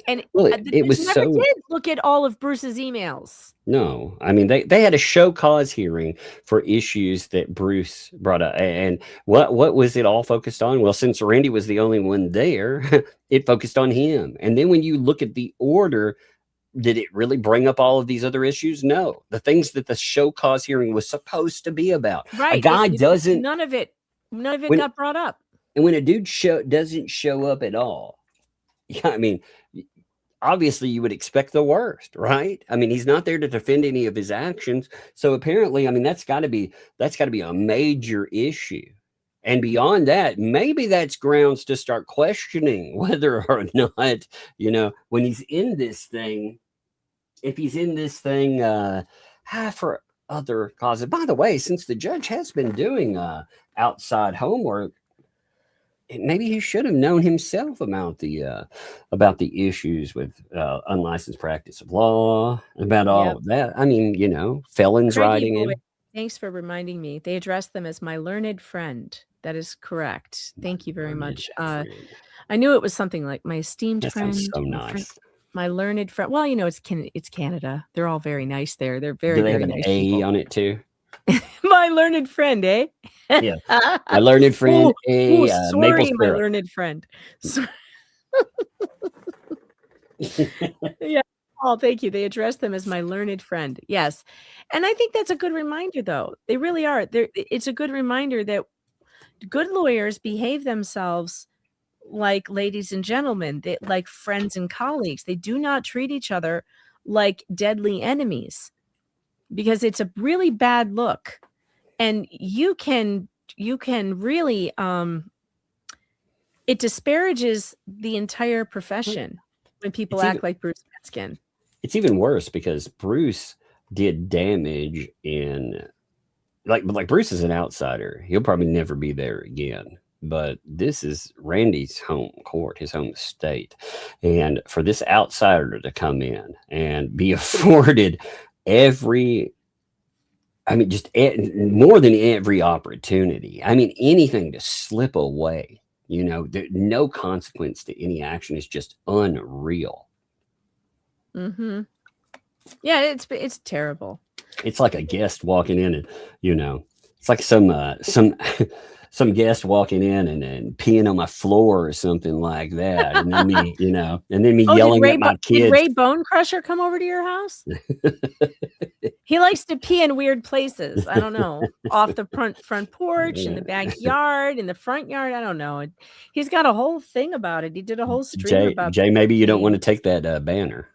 And it was never did look at all of Bruce's emails. No, I mean, they had a show cause hearing for issues that Bruce brought up. And what was it all focused on? Well, since Randy was the only one there, it focused on him. And then when you look at the order, did it really bring up all of these other issues? No. The things that the show cause hearing was supposed to be about. Right. A guy doesn't. None of it got brought up. And when a dude doesn't show up at all, yeah, I mean, obviously you would expect the worst, right? I mean, he's not there to defend any of his actions. So apparently, I mean, that's got to be a major issue. And beyond that, maybe that's grounds to start questioning whether or not, when he's in this thing, if he's in this thing for other causes. By the way, since the judge has been doing outside homework, maybe he should have known himself about the issues with unlicensed practice of law, about all of that. I mean, felons writing in. Thanks for reminding me. They addressed them as my learned friend. That is correct. Thank you very much. I knew it was something like my esteemed friend. Sounds so nice. My learned friend. Well, it's Canada. They're all very nice there. They're very, Do they very have an nice A people. on it too? My learned friend, eh? Yeah. My learned friend, sorry, maple my syrup. learned friend. Yeah. Oh, thank you. They addressed them as my learned friend. Yes. And I think that's a good reminder, though. They really are. It's a good reminder that good lawyers behave themselves like ladies and gentlemen, like friends and colleagues. They do not treat each other like deadly enemies, because it's a really bad look. And you can really, it disparages the entire profession when people act like Bruce Manskin. It's even worse because Bruce did damage in, like Bruce is an outsider. He'll probably never be there again. But this is Randy's home court, his home state. And for this outsider to come in and be afforded just more than every opportunity. I mean, anything to slip away, no consequence to any action is just unreal. Mm-hmm. Yeah, it's terrible. It's like a guest walking in and, it's like some guest walking in and peeing on my floor or something like that. And then me, yelling at my kids. Did Ray Bone Crusher come over to your house? He likes to pee in weird places. I don't know. Off the front porch, in the backyard, in the front yard. I don't know. He's got a whole thing about it. He did a whole stream about Jay, maybe you don't want to take that banner.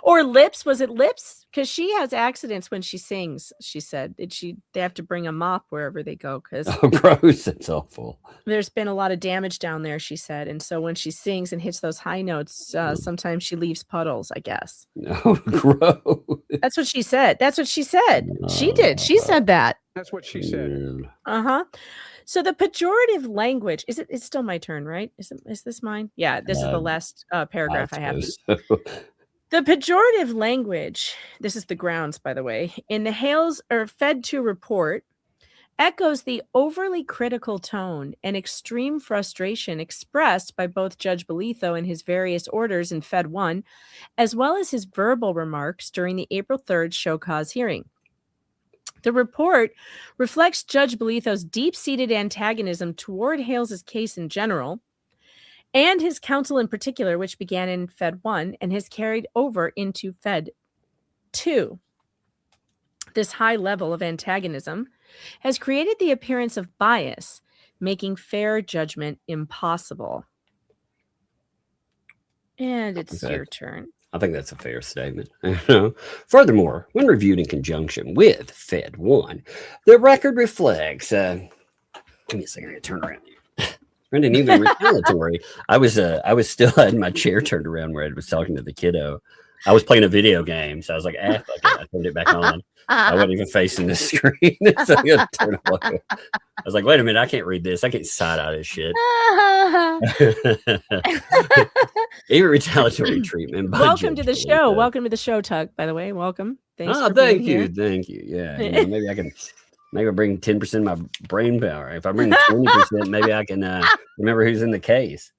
Or lips. Was it lips? Because she has accidents when she sings. She said they have to bring a mop wherever they go because Oh, gross! That's awful. there's been a lot of damage down there. She said, and so when she sings and hits those high notes, sometimes she leaves puddles. I guess. No, gross. That's what she said. That's what she said. She did. She said that. That's what she said. So the pejorative language it's still my turn, right? Is this mine? Yeah, this is the last paragraph I have. So. The pejorative language, this is the grounds, by the way, in the Hales or Fed 2 report echoes the overly critical tone and extreme frustration expressed by both Judge Bolitho in his various orders in Fed 1, as well as his verbal remarks during the April 3rd show cause hearing. The report reflects Judge Bolitho's deep-seated antagonism toward Hales' case in general, and his counsel in particular, which began in Fed 1 and has carried over into Fed 2. This high level of antagonism has created the appearance of bias, making fair judgment impossible. And it's your turn. I think that's a fair statement. Furthermore, when reviewed in conjunction with Fed 1, the record reflects. Give me a second. I gotta turn around here. Brendan, even retaliatory. I was still had my chair turned around where I was talking to the kiddo. I was playing a video game, so I was like, fuck it. I turned it back on. I wasn't even facing the screen, so I had to turn it away. I was like, wait a minute, I can't read this. I can't side out this shit. Even retaliatory treatment. Welcome to the show. Welcome to the show, Tug, by the way. Welcome. Thanks for thank being you. here. Thank you. Yeah. Maybe I can bring 10% of my brain power. If I bring 20%, maybe I can remember who's in the case.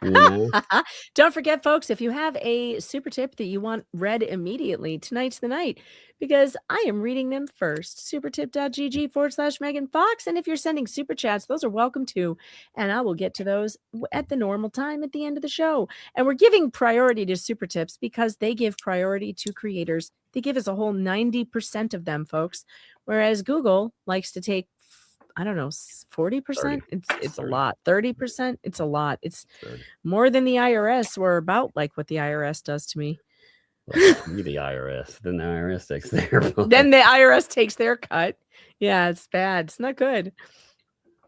You know? Don't forget, folks, if you have a super tip that you want read immediately, tonight's the night because I am reading them first. Supertip.gg/Megan Fox. And if you're sending super chats, those are welcome too. And I will get to those at the normal time at the end of the show. And we're giving priority to super tips because they give priority to creators. They give us a whole 90% of them, folks. Whereas Google likes to take, I don't know, 40%. It's a lot. 30%. It's a lot. It's 30. More than the IRS, or about like what the IRS does to me. Well, you the IRS. Then the IRS takes their Then the IRS takes their cut. Yeah, it's bad. It's not good.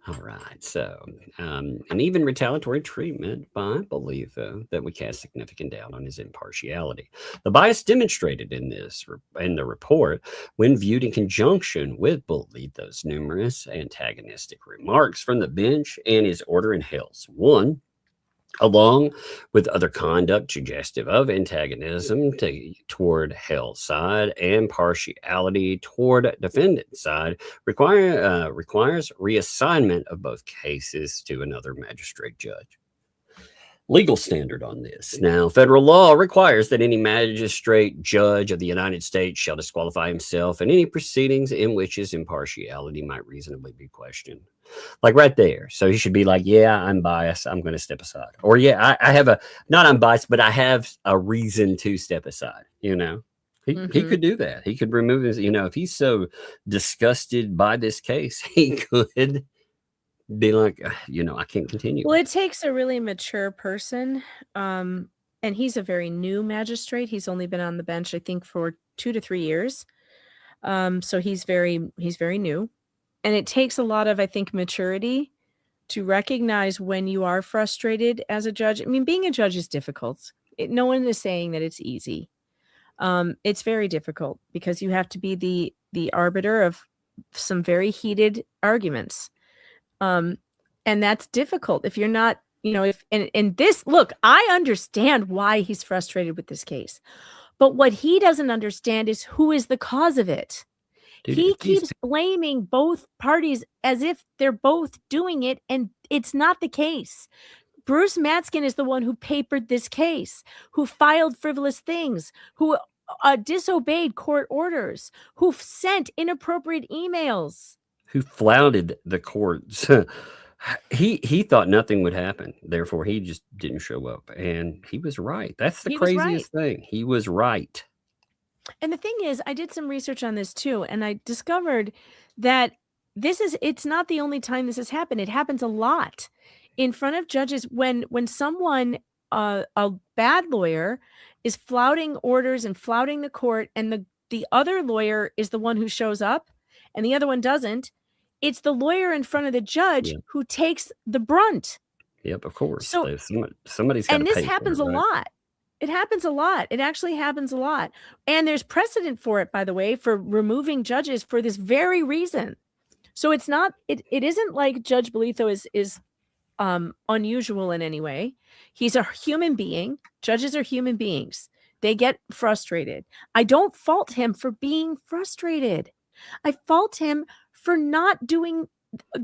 All right. So, and even retaliatory treatment by Bolitho that we cast significant doubt on his impartiality. The bias demonstrated in the report, when viewed in conjunction with Bolitho's numerous antagonistic remarks from the bench and his order in Hales 1, along with other conduct suggestive of antagonism toward Hale's side and partiality toward defendant's side, requires reassignment of both cases to another magistrate judge. Legal standard on this. Now, federal law requires that any magistrate judge of the United States shall disqualify himself in any proceedings in which his impartiality might reasonably be questioned. Like right there. So he should be like, yeah, I'm biased. I'm going to step aside. Or yeah, I have not I'm biased, but I have a reason to step aside. You know, he could do that. He could remove his, if he's so disgusted by this case, he could be like, I can't continue. Well, it takes a really mature person. And he's a very new magistrate. He's only been on the bench, I think, for 2 to 3 years. So he's very new. And it takes a lot of, I think, maturity to recognize when you are frustrated as a judge. I mean, being a judge is difficult. No one is saying that it's easy. It's very difficult because you have to be the arbiter of some very heated arguments. And that's difficult if you're not, and this, look, I understand why he's frustrated with this case. But what he doesn't understand is who is the cause of it. Dude, he keeps blaming both parties as if they're both doing it, and it's not the case. Bruce Matskin is the one who papered this case, who filed frivolous things, who disobeyed court orders, who sent inappropriate emails. Who flouted the courts. He thought nothing would happen. Therefore, he just didn't show up. And he was right. That's the craziest thing. He was right. And the thing is, I did some research on this too, and I discovered that it's not the only time this has happened. It happens a lot in front of judges when someone a bad lawyer is flouting orders and flouting the court, and the other lawyer is the one who shows up and the other one doesn't, it's the lawyer in front of the judge who takes the brunt. Yep, of course. So somebody's got to pay. And this happens a lot. It happens a lot. It actually happens a lot. And there's precedent for it, by the way, for removing judges for this very reason. So it's not, it isn't like Judge Bolitho is unusual in any way. He's a human being. Judges are human beings. They get frustrated. I don't fault him for being frustrated. I fault him for not doing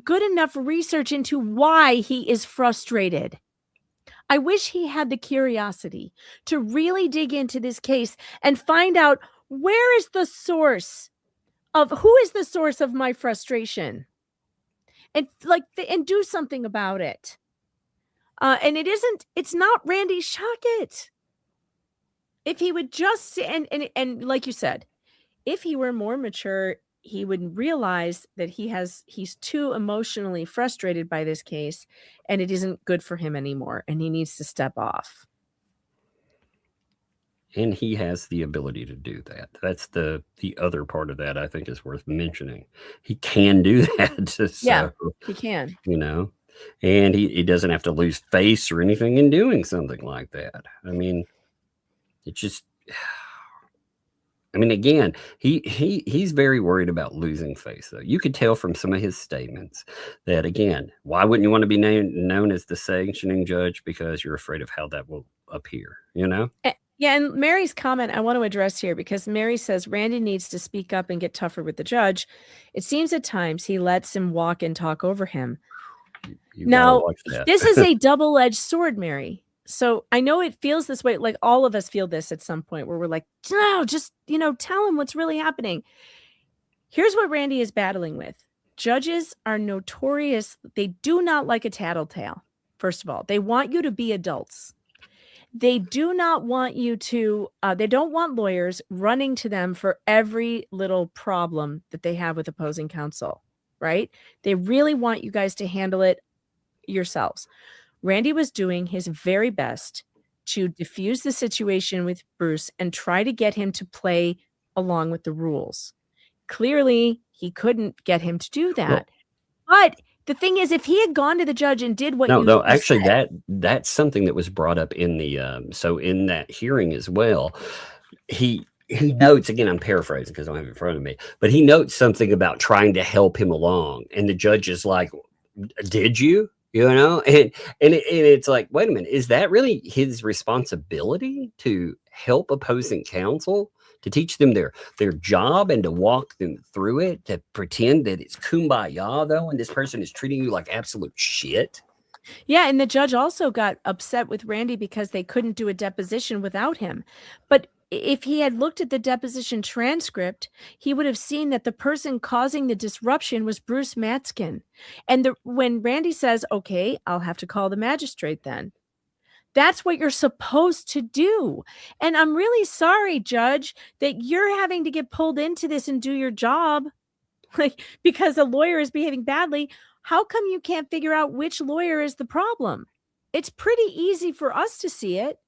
good enough research into why he is frustrated. I wish he had the curiosity to really dig into this case and find out who is the source of my frustration, and do something about it. And it's not Randy Shockett. If he would just and like you said, if he were more mature, he would realize that he's too emotionally frustrated by this case, and it isn't good for him anymore, and he needs to step off. And he has the ability to do that. That's the other part of that I think is worth mentioning. He can do that. So, yeah, he can. And he doesn't have to lose face or anything in doing something like that. I mean, it just... I mean, again, he's very worried about losing face, though. You could tell from some of his statements that, again, why wouldn't you want to be known as the sanctioning judge? Because you're afraid of how that will appear, Yeah, and Mary's comment I want to address here, because Mary says Randy needs to speak up and get tougher with the judge. It seems at times he lets him walk and talk over him. Now, this is a double-edged sword, Mary. So I know it feels this way, like all of us feel this at some point where we're like, no, just, tell him what's really happening. Here's what Randy is battling with. Judges are notorious. They do not like a tattletale. First of all, they want you to be adults. They do not want you to, they don't want lawyers running to them for every little problem that they have with opposing counsel, right? They really want you guys to handle it yourselves. Randy was doing his very best to diffuse the situation with Bruce and try to get him to play along with the rules. Clearly, he couldn't get him to do that. But the thing is, if he had gone to the judge and did what actually that's something that was brought up in the in that hearing as well. He notes, again, I'm paraphrasing because I don't have it in front of me, but he notes something about trying to help him along, and the judge is like, "Did you?" And it's like, wait a minute, is that really his responsibility to help opposing counsel, to teach them their job and to walk them through it, to pretend that it's kumbaya though, and this person is treating you like absolute shit? Yeah, and the judge also got upset with Randy because they couldn't do a deposition without him. But if he had looked at the deposition transcript, he would have seen that the person causing the disruption was Bruce Matzkin. And when Randy says, okay, I'll have to call the magistrate then, that's what you're supposed to do. And I'm really sorry, Judge, that you're having to get pulled into this and do your job because a lawyer is behaving badly. How come you can't figure out which lawyer is the problem? It's pretty easy for us to see it.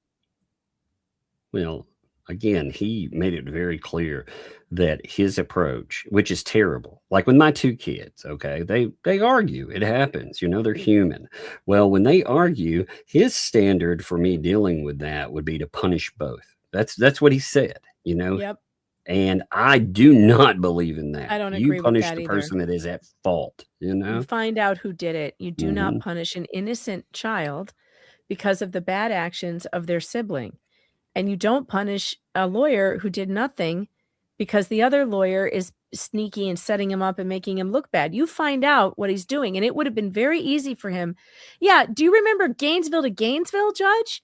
Well, again, he made it very clear that his approach, which is terrible, like with my two kids, okay, they argue. It happens, they're human. Well, when they argue, his standard for me dealing with that would be to punish both. That's what he said, Yep. And I do not believe in that. I don't agree You punish with that the person that is at fault, You find out who did it. You do not punish an innocent child because of the bad actions of their sibling. And you don't punish a lawyer who did nothing because the other lawyer is sneaky and setting him up and making him look bad. You find out what he's doing, and it would have been very easy for him. Yeah, do you remember Gainesville to Gainesville, Judge?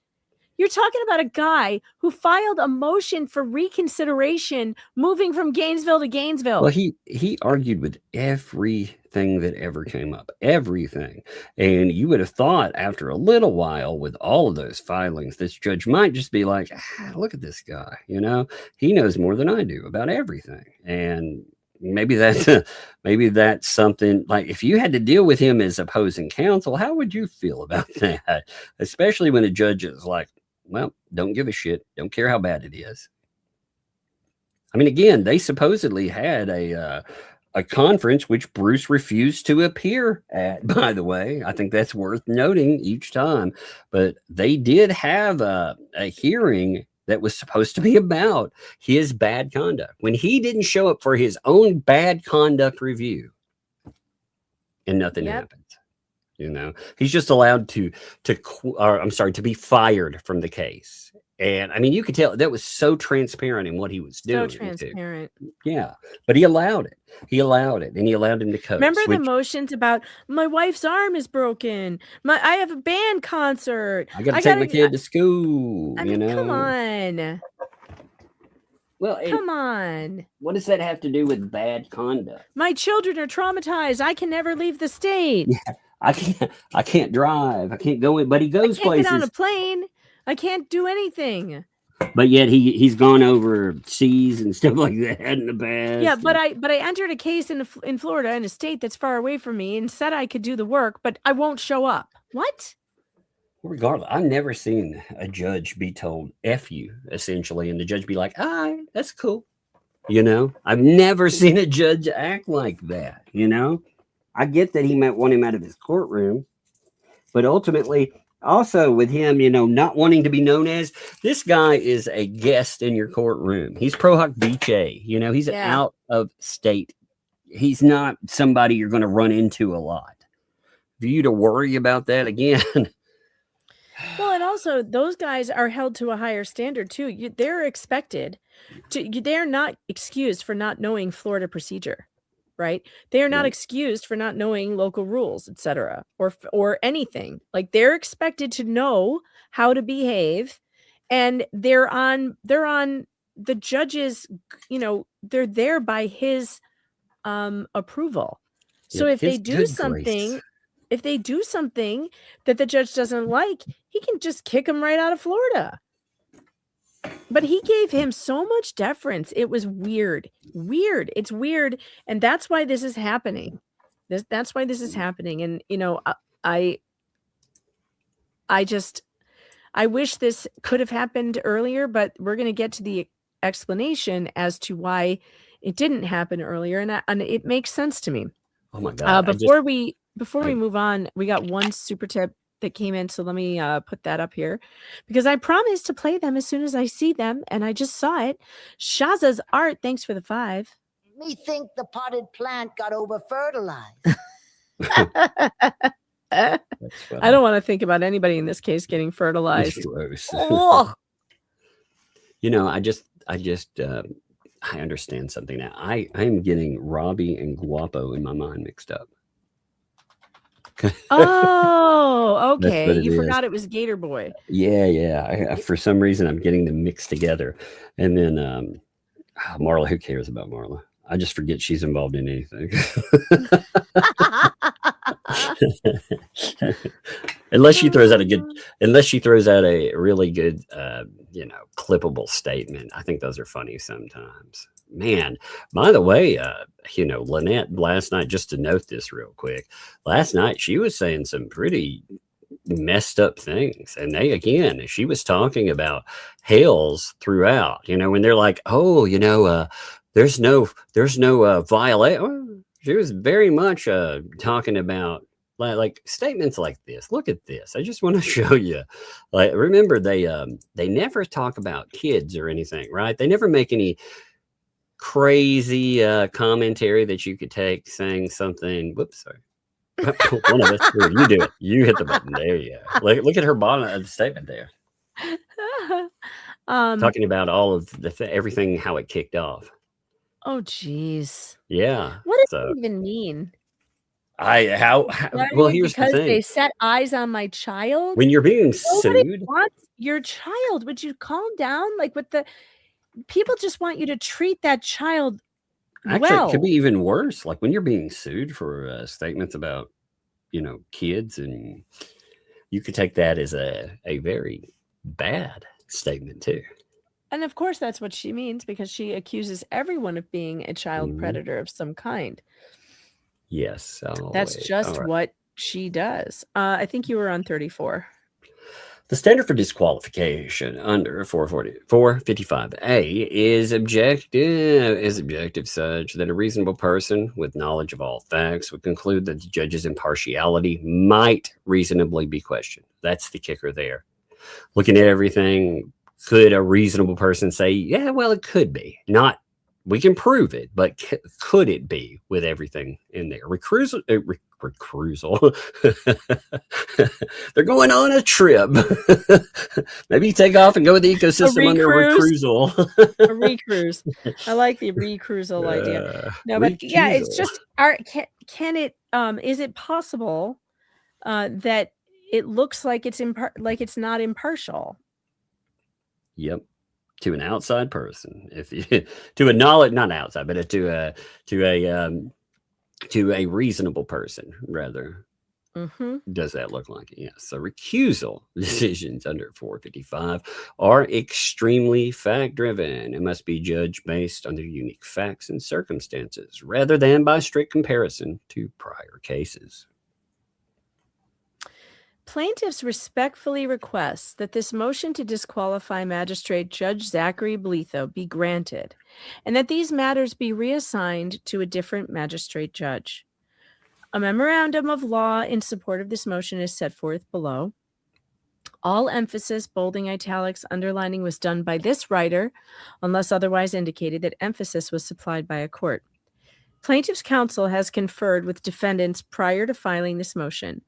You're talking about a guy who filed a motion for reconsideration moving from Gainesville to Gainesville. Well, he argued with everything that ever came up, everything. And you would have thought after a little while with all of those filings, this judge might just be like, look at this guy, he knows more than I do about everything. And, maybe that's something like if you had to deal with him as opposing counsel, how would you feel about that? Especially when a judge is like, well, don't give a shit, don't care how bad it is. I mean, again, they supposedly had a conference which Bruce refused to appear at, by the way. I think that's worth noting each time. But they did have a hearing that was supposed to be about his bad conduct when he didn't show up for his own bad conduct review, and nothing happened. You know, he's just allowed to be fired from the case. And I mean, you could tell that was so transparent in what he was doing. So transparent. Yeah. But he allowed it. And he allowed him to coach. Remember the motions about my wife's arm is broken. I have a band concert. I got to take my kid to school. I mean, come on. Well, come on. What does that have to do with bad conduct? My children are traumatized. I can never leave the state. Yeah, I can't drive. I can't go in, but he goes places. Get on a plane. I can't do anything. But yet he's gone overseas and stuff like that in the past. Yeah, but I entered a case in Florida, in a state that's far away from me, and said I could do the work, but I won't show up. What? Regardless, I've never seen a judge be told F you, essentially, and the judge be like, all right, that's cool. You know, I've never seen a judge act like that. You know, I get that he might want him out of his courtroom, but ultimately, also with him, you know, not wanting to be known as, this guy is a guest in your courtroom. He's pro hoc vice, you know, he's out of state. He's not somebody you're going to run into a lot. For you to worry about that again. Well, and also those guys are held to a higher standard too. They're expected to, they're not excused for not knowing Florida procedure. Right? They are not excused for not knowing local rules, etc., or anything. Like they're expected to know how to behave, and they're on the judge's, you know, they're there by his approval. So if they do something, that the judge doesn't like, he can just kick them right out of Florida. But he gave him so much deference. It was weird. It's weird. And that's why this is happening. That's why this is happening. And, you know, I wish this could have happened earlier, but we're going to get to the explanation as to why it didn't happen earlier. And it makes sense to me. Oh my God. Before we move on, we got one super tip that came in, so let me put that up here because I promised to play them as soon as I see them, and I just saw it. Shaza's Art, thanks for the 5. Me think the potted plant got over fertilized. I don't want to think about anybody in this case getting fertilized. Oh. You know, I understand something now. I am getting Robbie and Guapo in my mind mixed up. Oh, okay. You forgot it was Gator Boy. Yeah. For some reason, I'm getting them mixed together. And then Marla, who cares about Marla? I just forget she's involved in anything. Unless she throws out a really good, you know, clippable statement. I think those are funny sometimes. Man, by the way, you know, Lynette last night, just to note this real quick, last night she was saying some pretty messed up things. And she was talking about Hales throughout, you know, when they're like, oh, you know, there's no violation. She was very much talking about like statements like this. Look at this. I just want to show you. Like, remember, they never talk about kids or anything, right? They never make any crazy commentary that you could take saying something. Whoops, sorry. One of us. You do it. You hit the button. There you go. Look at her bottom of the statement there. Talking about all of everything, how it kicked off. Oh, geez. Yeah. What does that even mean? Well, here's the thing. They set eyes on my child. When you're being Nobody sued, wants your child. Would you calm down? Like with the people just want you to treat that child actually, well. It could be even worse. Like when you're being sued for statements about, you know, kids, and you could take that as a very bad statement too. And of course, that's what she means because she accuses everyone of being a child predator of some kind. Yes. That's always. just All right. what she does. I think you were on 34. The standard for disqualification under 455A is objective such that a reasonable person with knowledge of all facts would conclude that the judge's impartiality might reasonably be questioned. That's the kicker there. Looking at everything, could a reasonable person say, yeah, well, it could be. Not, we can prove it, but could it be with everything in there? Recusal. They're going on a trip. Maybe take off and go with the ecosystem under recusal. A recruise. I like the recruisal idea. No, but yeah, it's just can it is it possible that it looks like it's not impartial? Yep. To an outside person, if you, to a knowledge, not outside, but to a reasonable person, rather. Does that look like it? Yes. So recusal decisions under 455 are extremely fact driven and must be judged based on the unique facts and circumstances rather than by strict comparison to prior cases. Plaintiffs respectfully request that this motion to disqualify Magistrate Judge Zachary Bolitho be granted and that these matters be reassigned to a different magistrate judge. A memorandum of law in support of this motion is set forth below. All emphasis, bolding, italics, underlining was done by this writer, unless otherwise indicated that emphasis was supplied by a court. Plaintiff's counsel has conferred with defendants prior to filing this motion.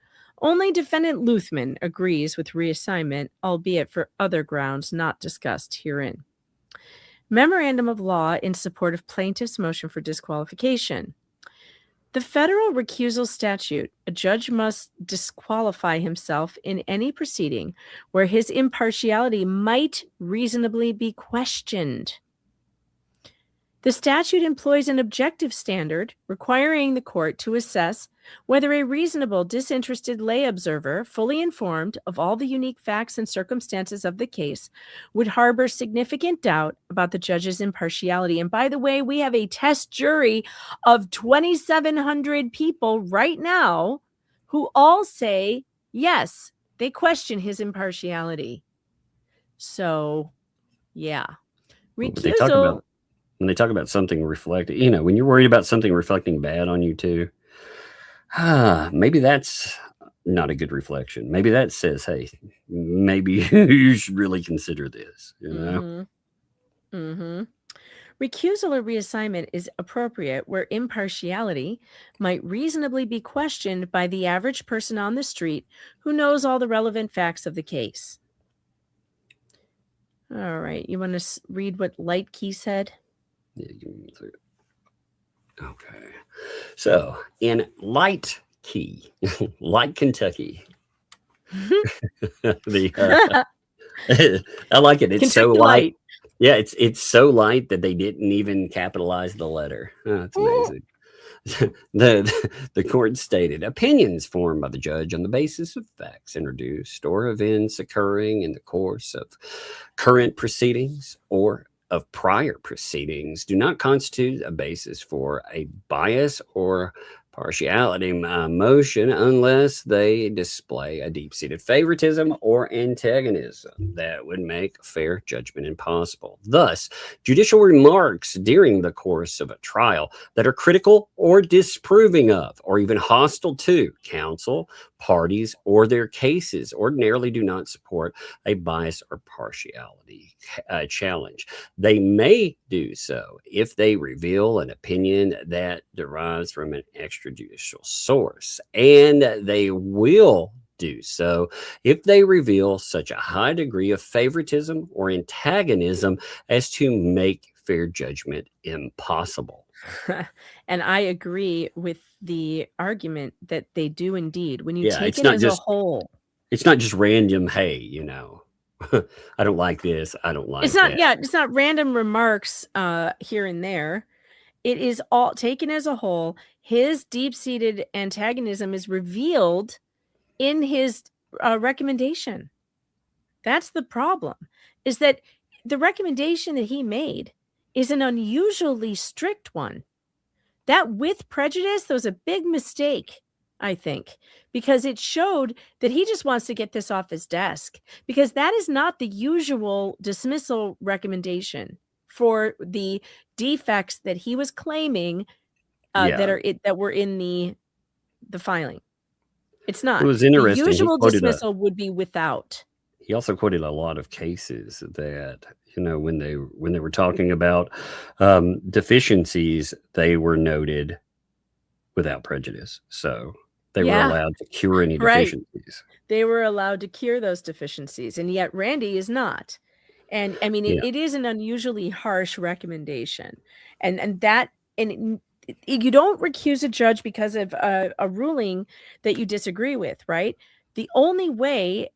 Only defendant Luthman agrees with reassignment, albeit for other grounds not discussed herein. Memorandum of law in support of plaintiff's motion for disqualification. The federal recusal statute, a judge must disqualify himself in any proceeding where his impartiality might reasonably be questioned. The statute employs an objective standard requiring the court to assess whether a reasonable, disinterested lay observer, fully informed of all the unique facts and circumstances of the case, would harbor significant doubt about the judge's impartiality. And by the way, we have a test jury of 2,700 people right now who all say, yes, they question his impartiality. So, yeah. Recusal. When they talk about something reflecting, when you're worried about something reflecting bad on you too, maybe that's not a good reflection. Maybe that says, hey, maybe you should really consider this, Recusal or reassignment is appropriate where impartiality might reasonably be questioned by the average person on the street who knows all the relevant facts of the case. All right. You want to read what Light Key said? Yeah, give me a second. Okay. So in Light Key, Light Kentucky. I like it. It's Kentucky so light. Yeah, it's so light that they didn't even capitalize the letter. Oh, that's amazing. The court stated opinions formed by the judge on the basis of facts introduced or events occurring in the course of current proceedings or of prior proceedings do not constitute a basis for a bias or partiality motion unless they display a deep-seated favoritism or antagonism that would make fair judgment impossible. Thus, judicial remarks during the course of a trial that are critical or disproving of or even hostile to counsel, parties, or their cases ordinarily do not support a bias or partiality challenge. They may do so if they reveal an opinion that derives from an extrajudicial source, and they will do so if they reveal such a high degree of favoritism or antagonism as to make fair judgment impossible. And I agree with the argument that they do indeed. When you take it as a whole, it's not just random, hey, I don't like this, I don't like that. It's not random remarks here and there. It is all taken as a whole. His deep-seated antagonism is revealed in his recommendation. That's the problem, is that the recommendation that he made is an unusually strict one. That with prejudice, that was a big mistake, I think, because it showed that he just wants to get this off his desk, because that is not the usual dismissal recommendation for the defects that he was claiming that were in the filing. It's not. It was interesting. The usual dismissal would be without. He also quoted a lot of cases that, when they were talking about deficiencies, they were noted without prejudice. So they were allowed to cure any deficiencies. They were allowed to cure those deficiencies, and yet Randy is not. And I mean, it is an unusually harsh recommendation, and you don't recuse a judge because of a ruling that you disagree with, right? The only way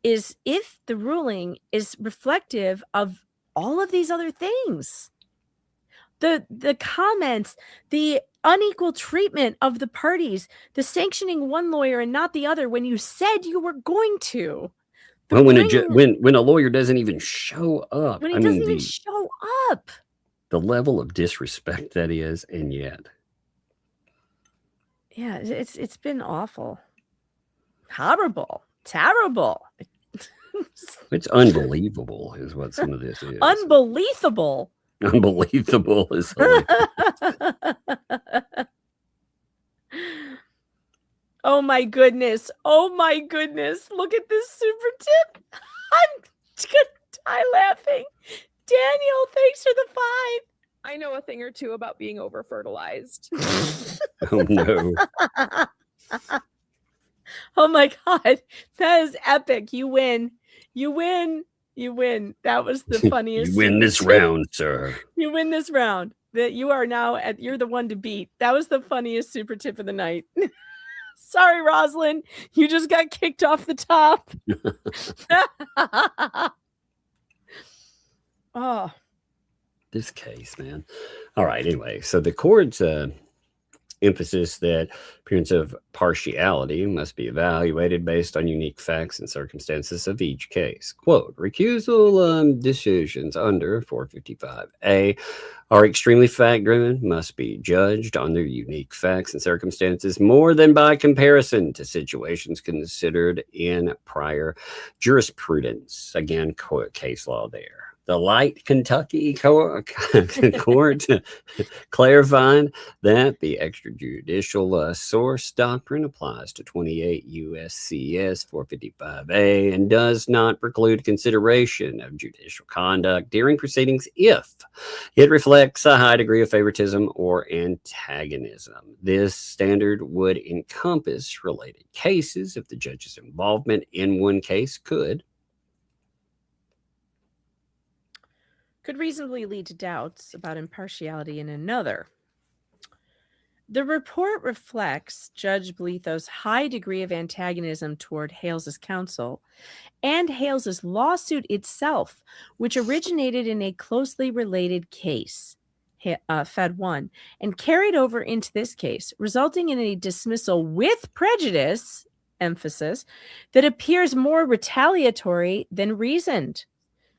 is if the ruling is reflective of all of these other things. The comments, the unequal treatment of the parties, the sanctioning one lawyer and not the other when you said you were going to. Well, when a lawyer doesn't even show up. When he doesn't even show up. The level of disrespect that is, and yet. Yeah, it's been awful. Horrible. Terrible. It's unbelievable is what some of this is. Unbelievable. Unbelievable is hilarious. Oh my goodness. Oh my goodness. Look at this super tip. I'm gonna die laughing. Daniel, thanks for the 5. I know a thing or two about being over fertilized. Oh no. Oh my God. That is epic. You win. You win. You win. That was the funniest. You win this round, sir. You win this round. That you are now you're the one to beat. That was the funniest super tip of the night. Sorry, Rosalind. You just got kicked off the top. Oh. This case, man. All right. Anyway, so the court's emphasis that appearance of partiality must be evaluated based on unique facts and circumstances of each case. Quote, recusal decisions under 455A are extremely fact-driven, must be judged on their unique facts and circumstances more than by comparison to situations considered in prior jurisprudence. Again, quote, case law there. The Light Kentucky court clarifying that the extrajudicial source doctrine applies to 28 U.S.C.S. 455A and does not preclude consideration of judicial conduct during proceedings if it reflects a high degree of favoritism or antagonism. This standard would encompass related cases if the judge's involvement in one case could reasonably lead to doubts about impartiality in another. The report reflects Judge Bolitho's high degree of antagonism toward Hales's counsel and Hales's lawsuit itself, which originated in a closely related case, Fed 1, and carried over into this case, resulting in a dismissal with prejudice, emphasis, that appears more retaliatory than reasoned.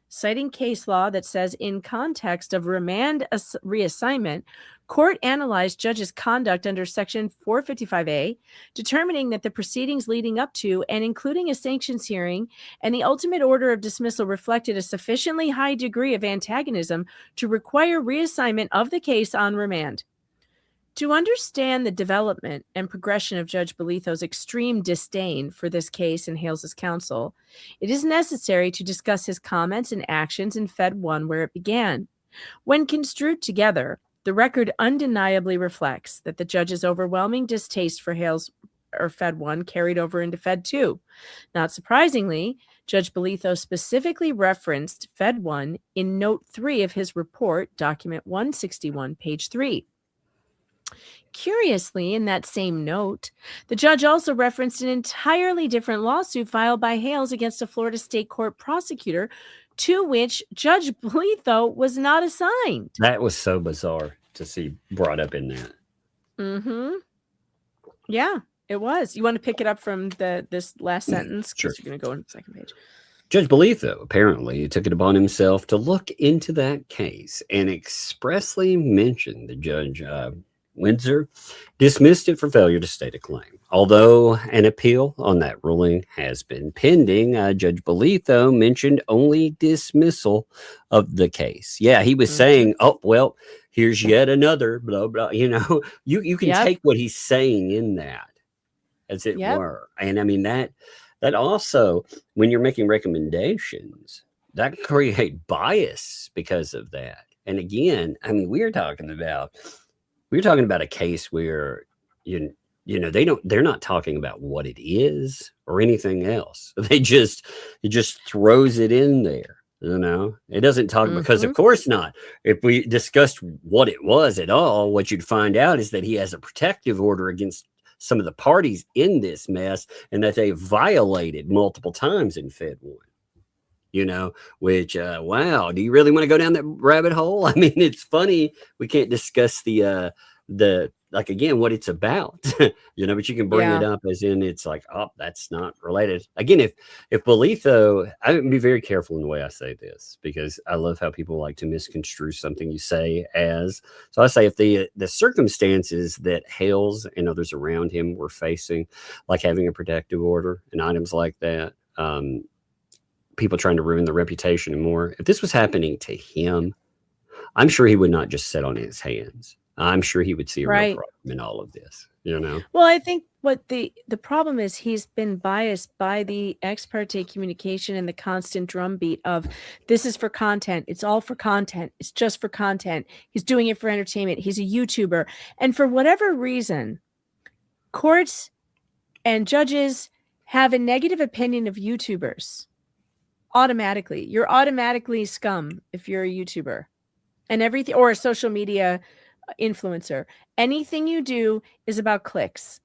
Citing case law that says in context of remand reassignment, court analyzed judge's conduct under section 455A, determining that the proceedings leading up to and including a sanctions hearing and the ultimate order of dismissal reflected a sufficiently high degree of antagonism to require reassignment of the case on remand. To understand the development and progression of Judge Bolitho's extreme disdain for this case and Hales's counsel, it is necessary to discuss his comments and actions in Fed 1 where it began. When construed together, the record undeniably reflects that the judge's overwhelming distaste for Hales or Fed 1 carried over into Fed 2. Not surprisingly, Judge Bolitho specifically referenced Fed 1 in Note 3 of his report, document 161, page 3. Curiously, in that same note, the judge also referenced an entirely different lawsuit filed by Hales against a Florida state court prosecutor, to which Judge Bolitho was not assigned. That was so bizarre to see brought up in that. Mm-hmm. Yeah, it was. You want to pick it up from this last sentence? Sure. You're going to go on the second page. Judge Bolitho apparently took it upon himself to look into that case and expressly mentioned the Judge Windsor dismissed it for failure to state a claim. Although an appeal on that ruling has been pending, Judge Bolitho mentioned only dismissal of the case. Yeah, he was saying, oh, well, here's yet another blah, blah. You know, you can take what he's saying in that, as it were. And I mean, that also, when you're making recommendations, that can create bias because of that. And again, I mean, we're talking about a case where you know they're not talking about what it is or anything else. It just throws it in there. You know, it doesn't talk because of course not. If we discussed what it was at all, what you'd find out is that he has a protective order against some of the parties in this mess, and that they violated multiple times in Fed 1. You know, which wow, do you really want to go down that rabbit hole? I mean, it's funny we can't discuss the like again what it's about, you know, but you can bring it up as in it's like, oh, that's not related. Again, if Bolitho, I would be very careful in the way I say this because I love how people like to misconstrue something you say as. So I say if the circumstances that Hales and others around him were facing, like having a protective order and items like that, people trying to ruin their reputation and more. If this was happening to him, I'm sure he would not just sit on his hands. I'm sure he would see a real problem in all of this, you know? Well, I think what the problem is, he's been biased by the ex parte communication and the constant drumbeat of this is for content. It's all for content. It's just for content. He's doing it for entertainment. He's a YouTuber. And for whatever reason, courts and judges have a negative opinion of YouTubers. Automatically. You're automatically scum if you're a YouTuber and everything, or a social media influencer. Anything you do is about clicks.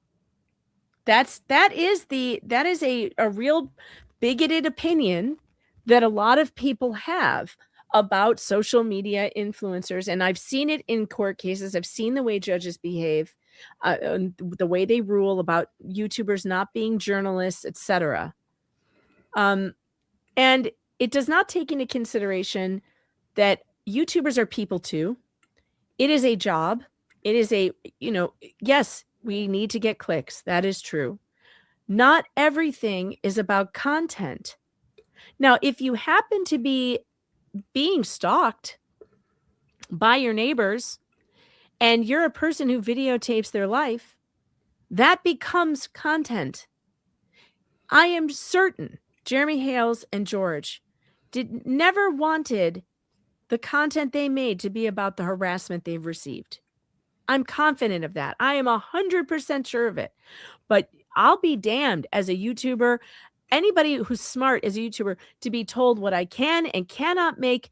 That is a real bigoted opinion that a lot of people have about social media influencers. And I've seen it in court cases. I've seen the way judges behave, the way they rule about YouTubers not being journalists, etc. And it does not take into consideration that YouTubers are people too. It is a job. It is a, you know, yes, we need to get clicks. That is true. Not everything is about content. Now, if you happen to be being stalked by your neighbors and you're a person who videotapes their life, that becomes content. I am certain Jeremy Hales and George never wanted the content they made to be about the harassment they've received. I'm confident of that. I am 100% sure of it. But I'll be damned as a YouTuber, anybody who's smart as a YouTuber, to be told what I can and cannot make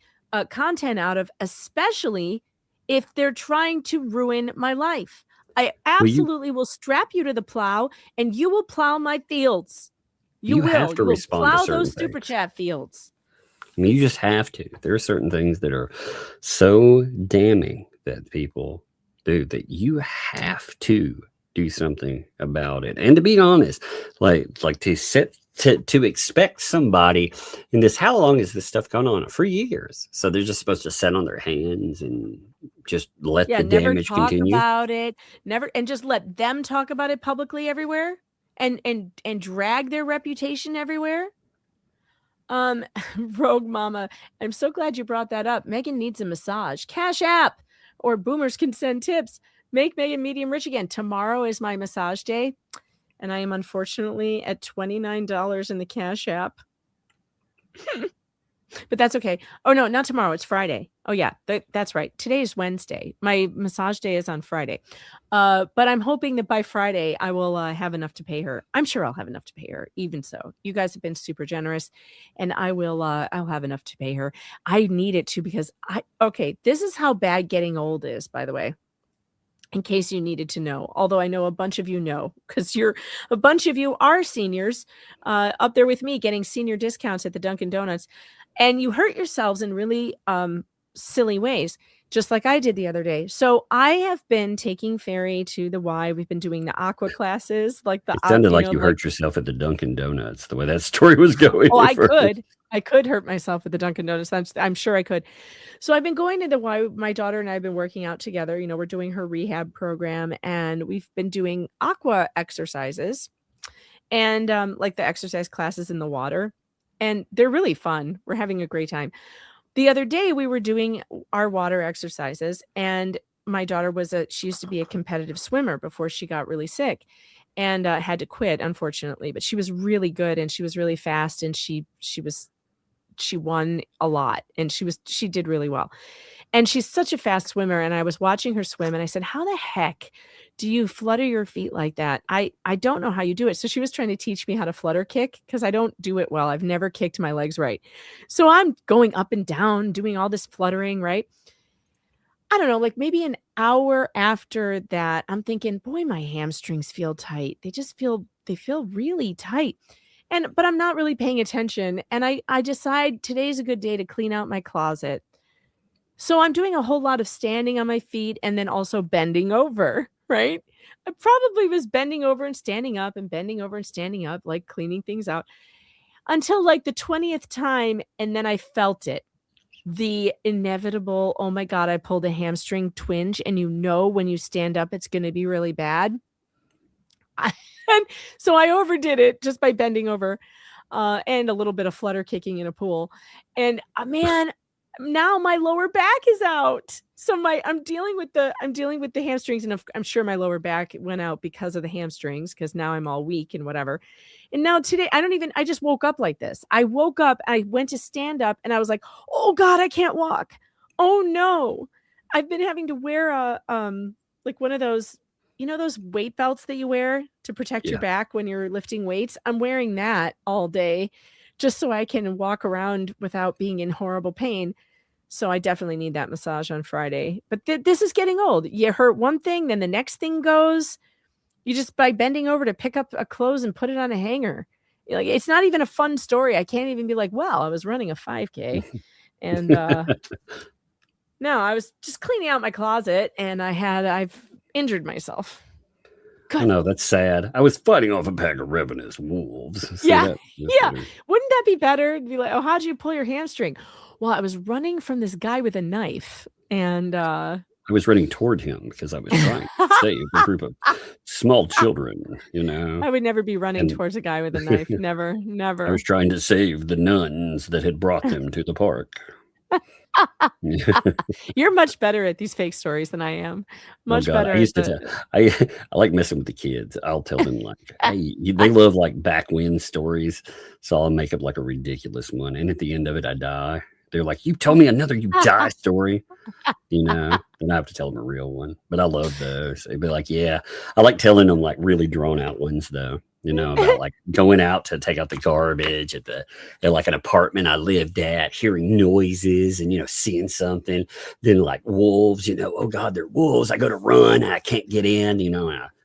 content out of, especially if they're trying to ruin my life. I absolutely will strap you to the plow and you will plow my fields. You have to respond to plow certain those super chat fields. I mean, you just have to. There are certain things that are so damning that people do that you have to do something about it. And to be honest, like to expect somebody in this, how long has this stuff gone on? For years. So they're just supposed to sit on their hands and just let the damage continue. Never talk about it. Never, and just let them talk about it publicly everywhere and drag their reputation everywhere. Rogue Mama, I'm so glad you brought that up. Megan needs a massage. Cash App or boomers can send tips. Make Megan medium rich again. Tomorrow is my massage day, and I am unfortunately at $29 in the Cash App. But that's okay. Oh, no, not tomorrow. It's Friday. Oh, yeah, that's right. Today is Wednesday. My massage day is on Friday. But I'm hoping that by Friday, I will have enough to pay her. I'm sure I'll have enough to pay her. Even so, you guys have been super generous, and I'll have enough to pay her. I need it too, because this is how bad getting old is, by the way. In case you needed to know, although I know a bunch of you know, because a bunch of you are seniors up there with me getting senior discounts at the Dunkin' Donuts, and you hurt yourselves in really silly ways, just like I did the other day. So I have been taking Ferry to the Y. We've been doing the aqua classes, like the. It sounded like you hurt yourself at the Dunkin' Donuts. The way that story was going. Oh, I could. I could hurt myself with the Dunkin' Donuts. I'm sure I could. So I've been going to my daughter and I have been working out together. We're doing her rehab program and we've been doing aqua exercises and like the exercise classes in the water. And they're really fun. We're having a great time. The other day we were doing our water exercises and my daughter she used to be a competitive swimmer before she got really sick and had to quit, unfortunately, but she was really good and she was really fast and she won a lot and she did really well. And she's such a fast swimmer. And I was watching her swim and I said, how the heck do you flutter your feet like that? I don't know how you do it. So she was trying to teach me how to flutter kick because I don't do it well. I've never kicked my legs right. So I'm going up and down, doing all this fluttering, right? I don't know, like maybe an hour after that, I'm thinking, boy, my hamstrings feel tight. They feel really tight. But I'm not really paying attention. And I decide today's a good day to clean out my closet. So I'm doing a whole lot of standing on my feet and then also bending over, right? I probably was bending over and standing up and bending over and standing up, like cleaning things out until like the 20th time. And then I felt it. The inevitable, oh my God, I pulled a hamstring twinge. And when you stand up, it's going to be really bad. And so I overdid it just by bending over and a little bit of flutter kicking in a pool. And man, now my lower back is out. So I'm dealing with the hamstrings, and I'm sure my lower back went out because of the hamstrings, because now I'm all weak and whatever. And now today, I just woke up like this. I woke up, I went to stand up, and I was like, oh God, I can't walk. Oh no. I've been having to wear like one of those, those weight belts that you wear to protect your back when you're lifting weights. I'm wearing that all day just so I can walk around without being in horrible pain. So I definitely need that massage on Friday. But this is getting old. You hurt one thing, then the next thing goes. You just by bending over to pick up a clothes and put it on a hanger. Like, it's not even a fun story. I can't even be like, well, I was running a 5K. And no, I was just cleaning out my closet and I've injured myself. I know, that's sad. I was fighting off a pack of ravenous wolves. So yeah. Wouldn't that be better? It'd be like, oh, how'd you pull your hamstring? Well, I was running from this guy with a knife and I was running toward him because I was trying to save a group of small children, I would never be running towards a guy with a knife. Never. I was trying to save the nuns that had brought them to the park. You're much better at these fake stories than I am. Much better. I like messing with the kids. I'll tell them like, hey, they love like back when stories. So I'll make up like a ridiculous one. And at the end of it, I die. They're like, you told me another you die story, and I have to tell them a real one. But I love those. They'd be like, yeah, I like telling them like really drawn out ones though. About like going out to take out the garbage at like an apartment I lived at, hearing noises and, seeing something. Then like wolves, oh God, they're wolves. I go to run and I can't get in, and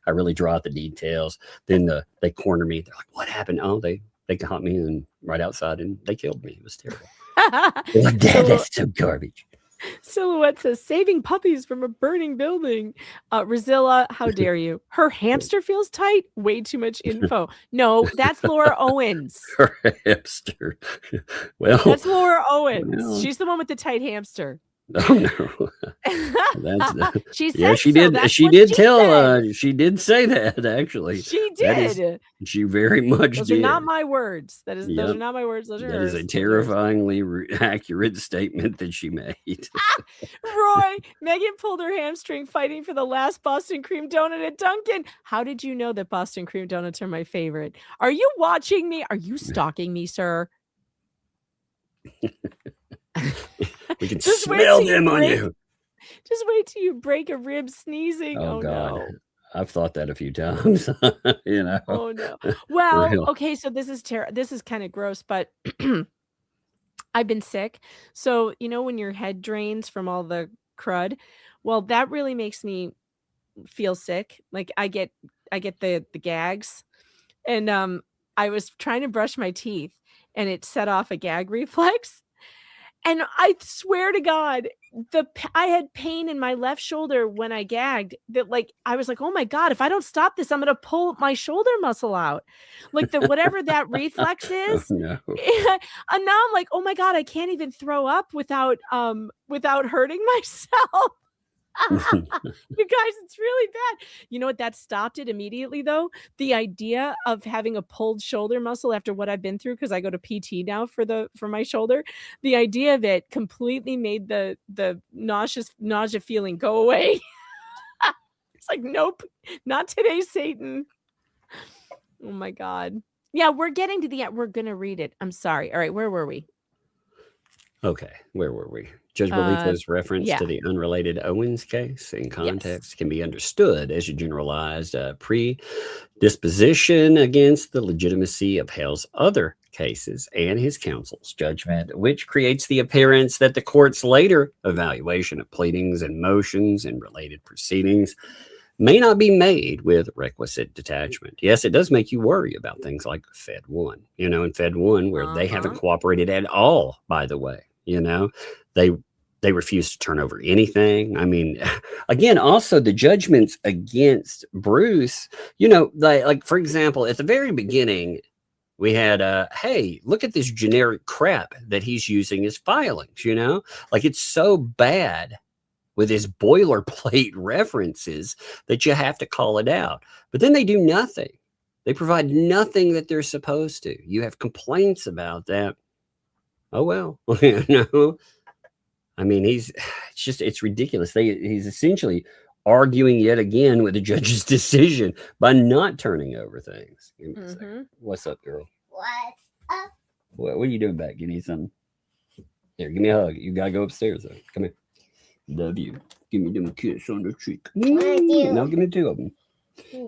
I really draw out the details. Then they corner me. They're like, what happened? Oh, they caught me and right outside and they killed me. It was terrible. They're like, Dad, that's so garbage. Silhouette says, saving puppies from a burning building. Rozilla, how dare you? Her hamster feels tight? Way too much info. No, that's Laura Owens. Her hamster. Well, that's Laura Owens. Well, she's the one with the tight hamster. Oh no. She said yeah, she so. did. She did tell. She did say that actually. She did. She very much those did. Those are not my words. Those are not my words. Those are hers. That is a terrifyingly accurate statement that she made. Roy, Megan pulled her hamstring fighting for the last Boston cream donut at Dunkin'. How did you know that Boston cream donuts are my favorite? Are you watching me? Are you stalking me, sir? We can smell them on you. Just wait till you break a rib sneezing. Oh God. No. I've thought that a few times. Oh no. Well, okay, so this is this is kind of gross, but I've been sick. So, when your head drains from all the crud, well, that really makes me feel sick. Like I get the gags. And I was trying to brush my teeth and it set off a gag reflex. And I swear to God, I had pain in my left shoulder when I gagged that, like, I was like, oh my God, if I don't stop this, I'm going to pull my shoulder muscle out. Like whatever that reflex is. Oh, no. And now I'm like, oh my God, I can't even throw up without hurting myself. You guys, it's really bad. You know what? That stopped it immediately, though. The idea of having a pulled shoulder muscle after what I've been through, because I go to PT now for my shoulder. The idea of it completely made the nausea feeling go away. It's like, nope, not today, Satan. Oh my God. Yeah, we're getting to the end. We're gonna read it. I'm sorry. All right, where were we? Okay, where were we? Judge Bolitho's reference to the unrelated Owens case in context can be understood as a generalized predisposition against the legitimacy of Hale's other cases and his counsel's judgment, which creates the appearance that the court's later evaluation of pleadings and motions and related proceedings may not be made with requisite detachment. Yes, it does make you worry about things like Fed 1, in Fed 1, where they haven't cooperated at all, by the way. They refuse to turn over anything. I mean, again, also the judgments against Bruce, like for example, at the very beginning, we had, hey, look at this generic crap that he's using as filings, like it's so bad with his boilerplate references that you have to call it out. But then they do nothing. They provide nothing that they're supposed to. You have complaints about that. Oh, well, I mean, it's ridiculous. He's essentially arguing yet again with the judge's decision by not turning over things. Give me a second. What's up, girl? What's up? What are you doing back? You need something? Here, give me a hug. You got to go upstairs, though. Come here. Love you. Give me them kiss on the cheek. No, give me 2 of them.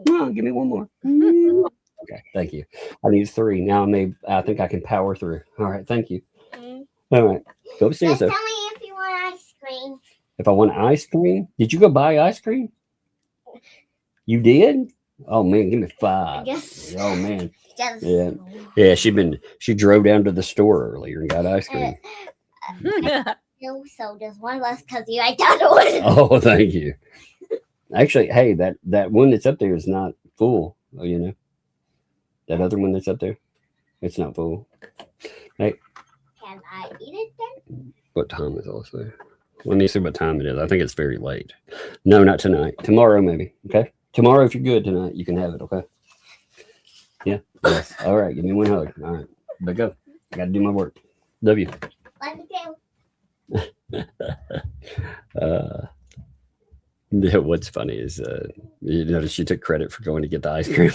No, give me 1 more. Okay, thank you. I need 3. Now I think I can power through. All right, thank you. All right, go upstairs. Just tell me if you want ice cream. If I want ice cream? Did you go buy ice cream? You did? Oh man, give me 5. Yes. Oh man. Yeah. She drove down to the store earlier and got ice cream. No sodas, one less because you ate the other one. Oh, thank you. Actually, hey, that one that's up there is not full. That other one that's up there, it's not full. Hey. Can I eat it then? What time is it? There? Let me see what time it is. I think it's very late. No, not tonight. Tomorrow, maybe. Okay. Tomorrow, if you're good tonight, you can have it. Okay. Yeah. Yes. All right. Give me 1 hug. All right. But go. I got to do my work. Love you. Love you too. What's funny is you notice she took credit for going to get the ice cream.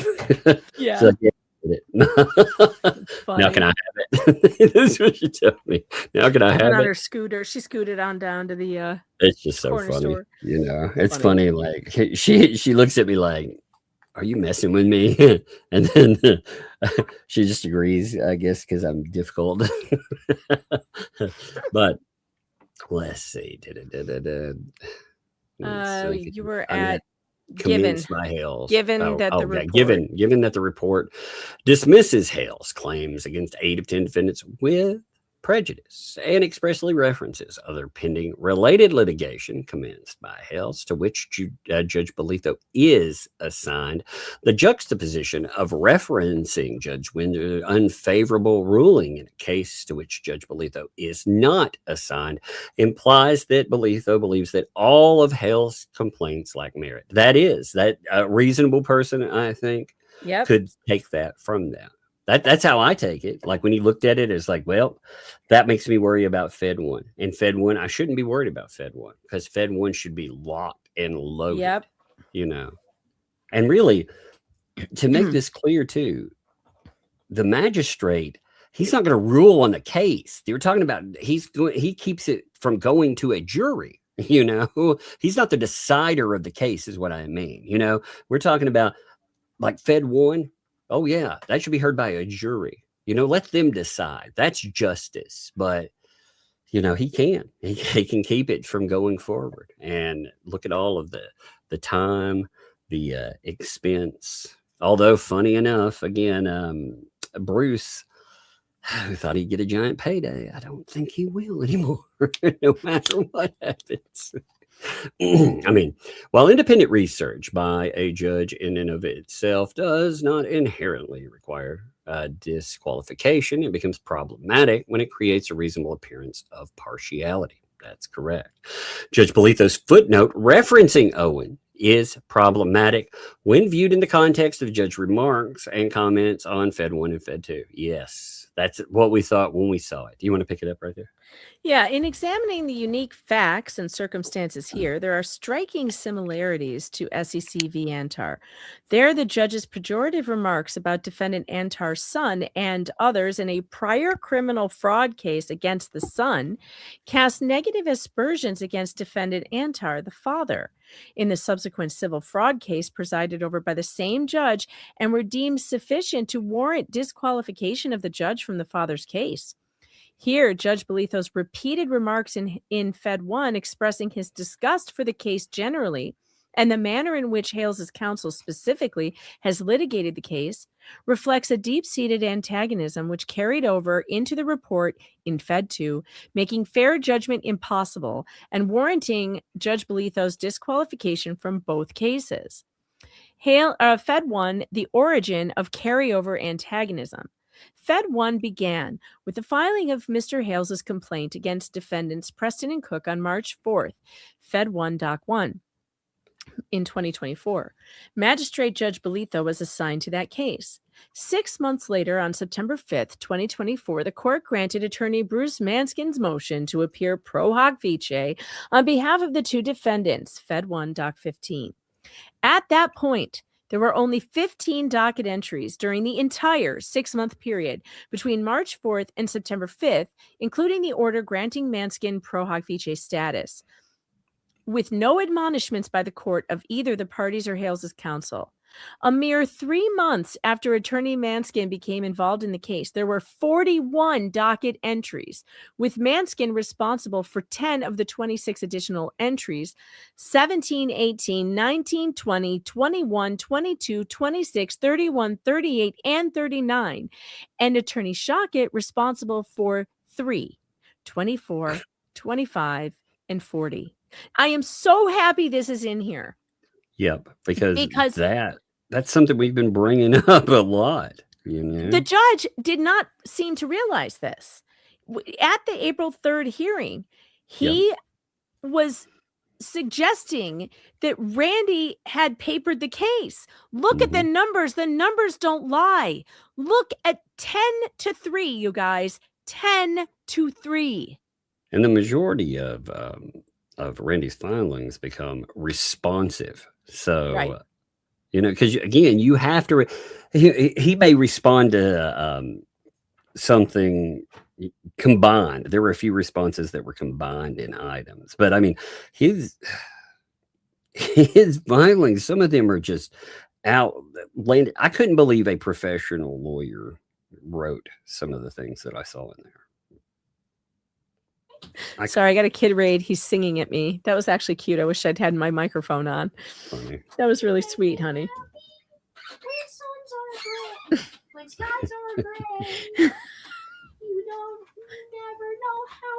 Yeah. So, now can I have it? This is what she told me. Now can I have on it? her scooter. She scooted on down to the it's just so funny. store. It's funny. Like she looks at me like, are you messing with me? And then she just agrees, I guess, because I'm difficult. But let's see. You were at given by Hales. Given that the report dismisses Hale's claims against 8 of 10 defendants with prejudice and expressly references other pending related litigation commenced by Hales to which Judge Bolitho is assigned. The juxtaposition of referencing Judge Winder's unfavorable ruling in a case to which Judge Bolitho is not assigned implies that Bolitho believes that all of Hale's complaints lack merit. That is, that a reasonable person, I think, could take that from them. That's how I take it. Like when he looked at it, it's like, well, that makes me worry about Fed 1. And Fed 1, I shouldn't be worried about Fed 1 because Fed 1 should be locked and loaded. And really, to make this clear too, the magistrate, he's not going to rule on the case. They were talking about he keeps it from going to a jury. He's not the decider of the case, is what I mean. We're talking about like Fed 1. Oh, yeah, that should be heard by a jury. Let them decide. That's justice. But, he can. He can keep it from going forward. And look at all of the time, the expense. Although, funny enough, again, Bruce, who thought he'd get a giant payday. I don't think he will anymore, no matter what happens. I mean, while independent research by a judge in and of itself does not inherently require disqualification, it becomes problematic when it creates a reasonable appearance of partiality. That's correct. Judge Bolitho's footnote referencing Owen is problematic when viewed in the context of judge remarks and comments on Fed 1 and Fed 2. Yes, that's what we thought when we saw it. Do you want to pick it up right there? Yeah, in examining the unique facts and circumstances here, there are striking similarities to SEC v. Antar. There, the judge's pejorative remarks about defendant Antar's son and others in a prior criminal fraud case against the son cast negative aspersions against defendant Antar, the father, in the subsequent civil fraud case presided over by the same judge, and were deemed sufficient to warrant disqualification of the judge from the father's case. Here, Judge Bolitho's repeated remarks in Fed 1 expressing his disgust for the case generally and the manner in which Hales' counsel specifically has litigated the case reflects a deep-seated antagonism which carried over into the report in Fed 2, making fair judgment impossible and warranting Judge Bolitho's disqualification from both cases. Fed 1, the origin of carryover antagonism. Fed 1 began with the filing of Mr. Hales' complaint against defendants Preston and Cook on March 4th, Fed 1 Doc 1, in 2024. Magistrate Judge Bolitho was assigned to that case. 6 months later, on September 5th, 2024, the court granted attorney Bruce Manskin's motion to appear pro hoc vice on behalf of the two defendants, Fed 1 Doc 15. At that point, there were only 15 docket entries during the entire 6-month period between March 4th and September 5th, including the order granting Manskin pro hoc vice status, with no admonishments by the court of either the parties or Hales' counsel. A mere 3 months after attorney Manskin became involved in the case, there were 41 docket entries, with Manskin responsible for 10 of the 26 additional entries, 17, 18, 19, 20, 21, 22, 26, 31, 38, and 39, and attorney Shockett responsible for 3, 24, 25, and 40. I am so happy this is in here. Yep, because that's something we've been bringing up a lot. You know? The judge did not seem to realize this. At the April 3rd hearing, he was suggesting that Randy had papered the case. Look at the numbers. The numbers don't lie. Look at 10-3, you guys. 10-3. And the majority of Randy's filings become responsive. So, right. You know, because again, you have to. He may respond to something combined. There were a few responses that were combined in items, but I mean, his filings, some of them are just outlandish. I couldn't believe a professional lawyer wrote some of the things that I saw in there. Sorry, I got a kid raid. He's singing at me. That was actually cute. I wish I'd had my microphone on. Funny. That was really sweet, honey. When skies are gray, you never know how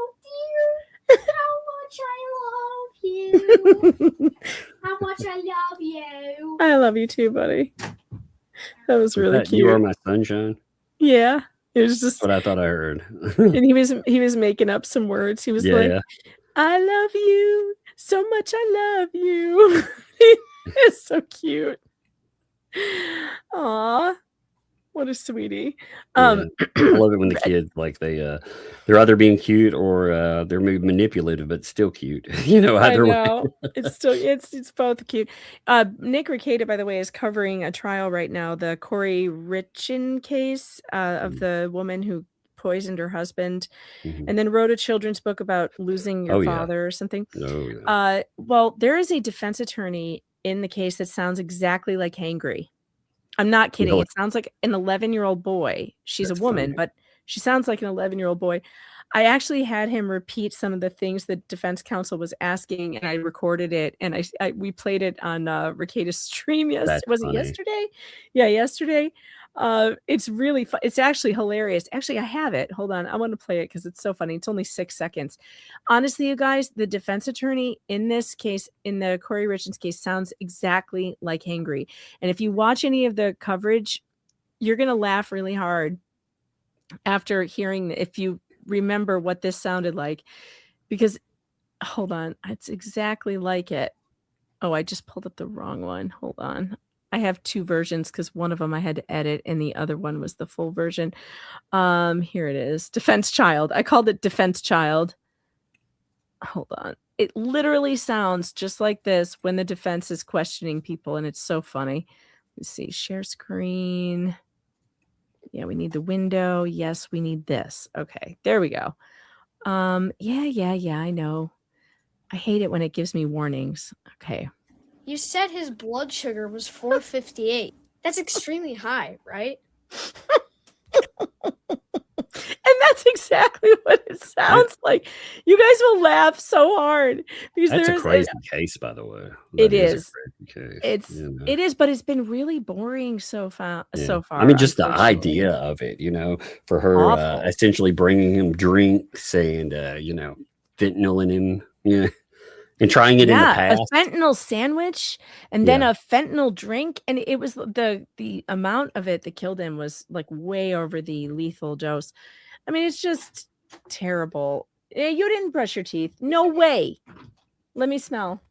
much I love you. How much I love you. I love you too, buddy. That was really cute. You are my sunshine. Yeah. It was just That's what I thought I heard. And he was making up some words. He was like, I love you so much. I love you. It's so cute. Aw, what a sweetie. I love it when the kids they're either being cute or they're manipulative, but still cute. You know, either way. It's still it's both cute. Nick Rekieta, by the way, is covering a trial right now, the Corey Richin case of the woman who poisoned her husband and then wrote a children's book about losing your father or something. Well, there is a defense attorney in the case that sounds exactly like Hangry. I'm not kidding. It sounds like an 11-year-old boy. She's a woman, but she sounds like an 11-year-old boy. I actually had him repeat some of the things that defense counsel was asking, and I recorded it, and we played it on Rekieta's stream. Was it yesterday? Yeah, yesterday. It's really fun. It's actually hilarious. Actually, I have it. Hold on. I want to play it because it's so funny. It's only 6 seconds. Honestly, you guys, the defense attorney in this case, in the Corey Richards case, sounds exactly like Hangry. And if you watch any of the coverage, you're going to laugh really hard after hearing, if you remember what this sounded like. Because, hold on, it's exactly like it. Oh, I just pulled up the wrong one. Hold on. I have 2 versions because one of them I had to edit and the other one was the full version. Here it is. Defense Child. I called it Defense Child. Hold on. It literally sounds just like this when the defense is questioning people, and it's so funny. Let's see. Share screen. Yeah, we need the window. Yes, we need this. Okay, there we go. Yeah, I know. I hate it when it gives me warnings. Okay. You said his blood sugar was 458. That's extremely high, right? And that's exactly what it sounds like. You guys will laugh so hard because That's a there's crazy case, by the way. It That is. a crazy case, It's you know? it is, but it's been really boring so far. Yeah. So far, I mean, just the unfortunately. idea of it, for her Awful. essentially bringing him drinks and, fentanyl in him, and trying it in the Yeah, a past. fentanyl sandwich and then Yeah. a fentanyl drink, and it was the amount of it that killed him was like way over the lethal dose. I mean, it's just terrible. You didn't brush your teeth. No way. Let me smell.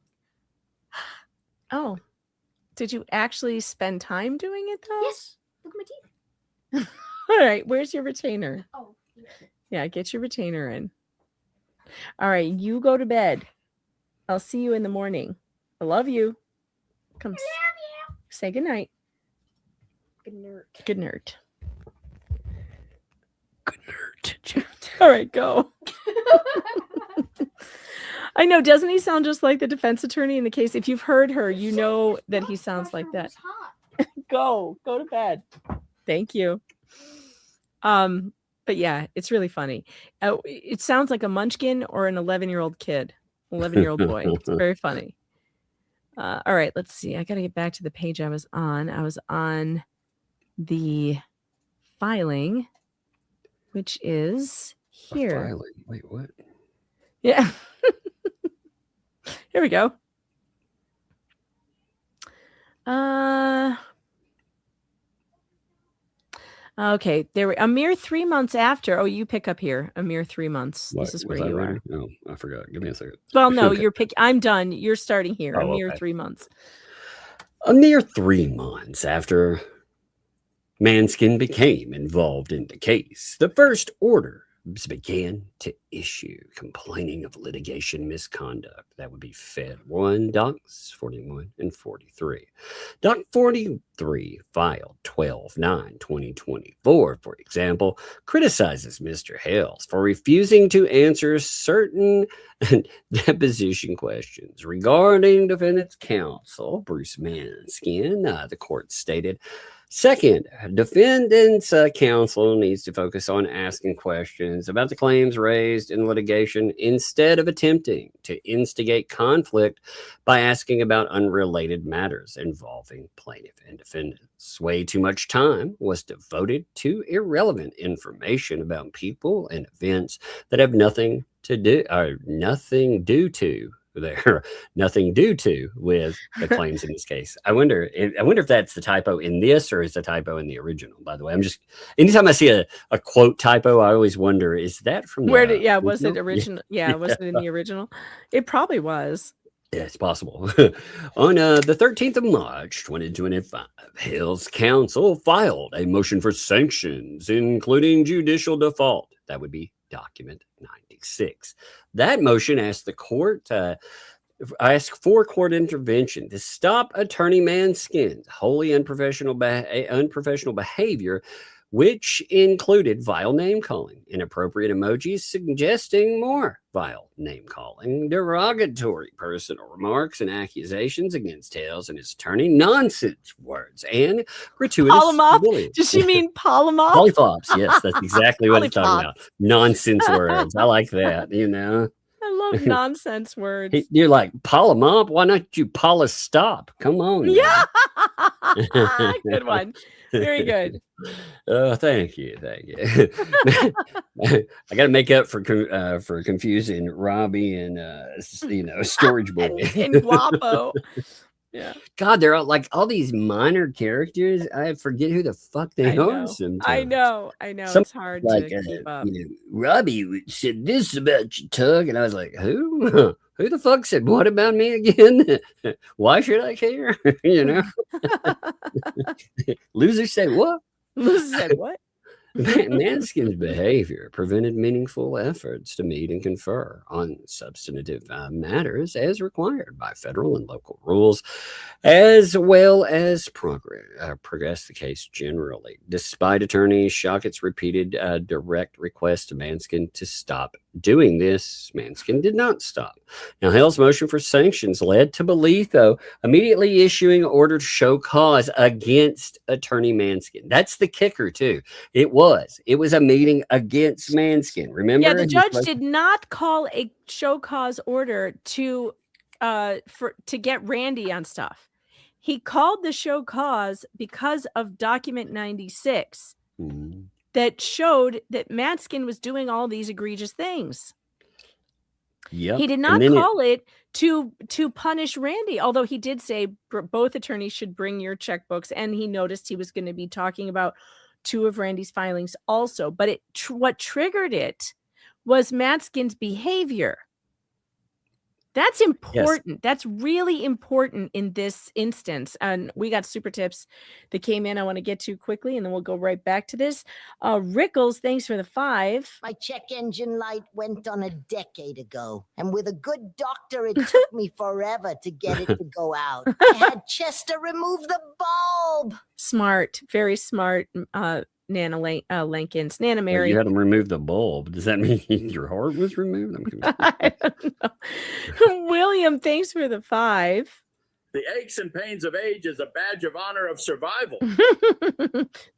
Oh, did you actually spend time doing it though? Yes. Look at my teeth. All right, where's your retainer? Oh. Yeah, get your retainer in. All right, you go to bed. I'll see you in the morning. I love you. Come say goodnight. Good nerd. Good nerd. Good nerd. All right, go. I know, doesn't he sound just like the defense attorney in the case? If you've heard her, you know that he sounds like that. Go to bed. Thank you. But yeah, it's really funny. It sounds like a munchkin or an 11-year-old kid, 11-year-old boy. It's very funny. All right, let's see. I got to get back to the page I was on. I was on the filing, which is here. Filing. Wait, what? Yeah. Here we go. Okay, a mere 3 months after. Oh, you pick up here. A mere 3 months. What, This is was where I you ready? are. Oh, I forgot. Give me a second. Well, no, Okay. I'm done. You're starting here. A Oh, mere okay. 3 months. A mere 3 months after Manskin became involved in the case, the first orders began to issue complaining of litigation misconduct. That would be Fed 1, Docs 41 and 43. Doc 43 filed 12/9/2024, for example, criticizes Mr. Hales for refusing to answer certain deposition questions regarding defendant's counsel, Bruce Manskin. The court stated, second, defendant's counsel needs to focus on asking questions about the claims raised in litigation instead of attempting to instigate conflict by asking about unrelated matters involving plaintiff and defendants. Way too much time was devoted to irrelevant information about people and events that have nothing due to with the claims in this case. I wonder if that's the typo in this or is the typo in the original. By the way, anytime I see a quote typo, I always wonder, is that from Was the it original? Yeah, was it in the original? It probably was. Yeah, it's possible. On the 13th of March, 2025, Hale's counsel filed a motion for sanctions, including judicial default. That would be document 96. That motion asked the court for court intervention to stop attorney Manskin's wholly unprofessional behavior, which included vile name calling, inappropriate emojis suggesting more vile name calling, derogatory personal remarks and accusations against Hales and his attorney, nonsense words, and gratuitous Polymorph? bullying. Does she mean polymorph? Polypops, yes, that's exactly what it's talking about. Nonsense words. I like that, I love nonsense words. You're like, Paula Mop, why not you Paula Stop? Come on. Yeah. Good one. Very good. Oh, thank you. I got to make up for confusing Robbie and Storage Boy and Guapo. Yeah. God, they're all these minor characters. I forget who the fuck they are sometimes. I know. It's hard to keep up. Robbie said this about you, Tug, and I was like, who? Who the fuck said what about me again? Why should I care? Loser said what? Loser said what? Manskin's behavior prevented meaningful efforts to meet and confer on substantive matters as required by federal and local rules, as well as progress the case generally. Despite Attorney Shockett's repeated direct request to Manskin to stop doing this, Manskin did not stop. Now, Hale's motion for sanctions led to Bolitho immediately issuing order to show cause against Attorney Manskin. That's the kicker, too. It was a meeting against Manskin. Remember? Yeah, the judge did not call a show cause order to get Randy on stuff. He called the show cause because of document 96 that showed that Manskin was doing all these egregious things. Yep. He did not call it to punish Randy, although he did say both attorneys should bring your checkbooks, and he noticed he was going to be talking about 2 of Randy's filings also. But what triggered it was Manskin's behavior. That's important. Yes. That's really important in this instance. And we got super tips that came in I want to get to quickly, and then we'll go right back to this. Rickles, thanks for the 5. My check engine light went on a decade ago, and with a good doctor, it took me forever to get it to go out. I had Chester remove the bulb. Smart, very smart. Nana Lankins, Nana Mary. You had them remove the bulb. Does that mean your heart was removed? I don't know. William, thanks for the 5. The aches and pains of age is a badge of honor of survival.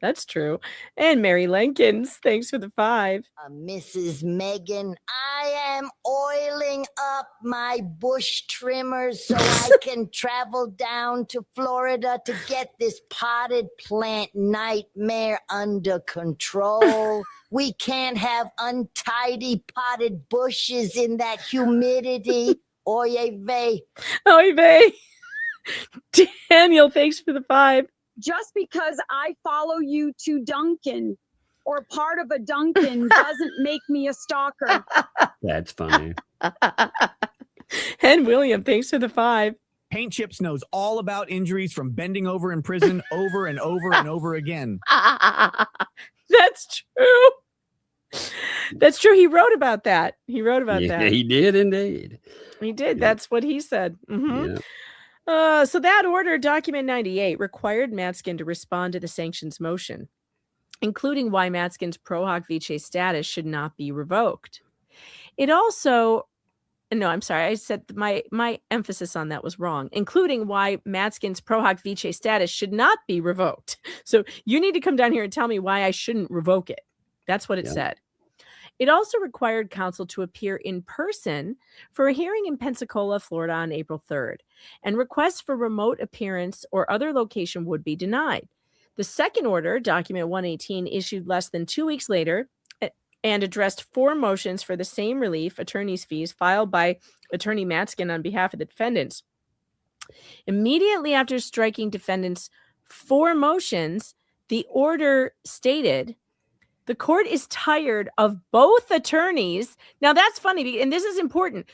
That's true. And Mary Lankins, thanks for the 5. Mrs. Megan, I am oiling up my bush trimmers so I can travel down to Florida to get this potted plant nightmare under control. We can't have untidy potted bushes in that humidity. Oye vey. Oye vey. Daniel, thanks for the 5. Just because I follow you to Duncan or part of a Duncan doesn't make me a stalker. That's funny. And William, thanks for the 5. Paint Chips knows all about injuries from bending over in prison over and over and over again. That's true. That's true. He wrote about that. That. He did indeed. He did. Yeah. That's what he said. Mm-hmm. Yeah. So that order, document 98, required Matskin to respond to the sanctions motion, including why Matskin's pro hoc vice status should not be revoked. It also, no, I'm sorry, I said my emphasis on that was wrong, including why Matskin's pro hoc vice status should not be revoked. So you need to come down here and tell me why I shouldn't revoke it. That's what it said. It also required counsel to appear in person for a hearing in Pensacola, Florida on April 3rd, and requests for remote appearance or other location would be denied. The second order, document 118, issued less than 2 weeks later and addressed 4 motions for the same relief, attorney's fees, filed by Attorney Matskin on behalf of the defendants. Immediately after striking defendants' 4 motions, the order stated, the court is tired of both attorneys. Now that's funny, and this is important.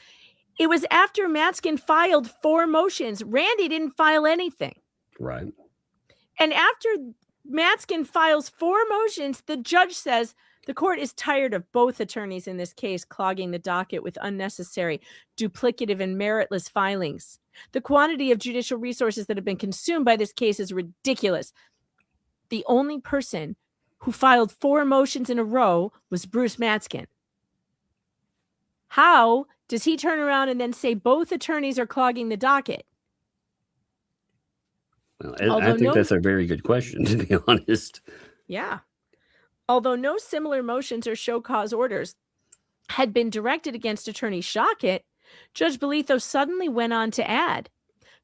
It was after Matskin filed 4 motions. Randy didn't file anything. Right. And after Matskin files 4 motions, the judge says the court is tired of both attorneys in this case clogging the docket with unnecessary, duplicative, and meritless filings. The quantity of judicial resources that have been consumed by this case is ridiculous. The only person who filed 4 motions in a row was Bruce Matskin. How does he turn around and then say both attorneys are clogging the docket? Well, I think that's a very good question, to be honest. Yeah. Although no similar motions or show cause orders had been directed against Attorney Shockett, Judge Bolitho suddenly went on to add,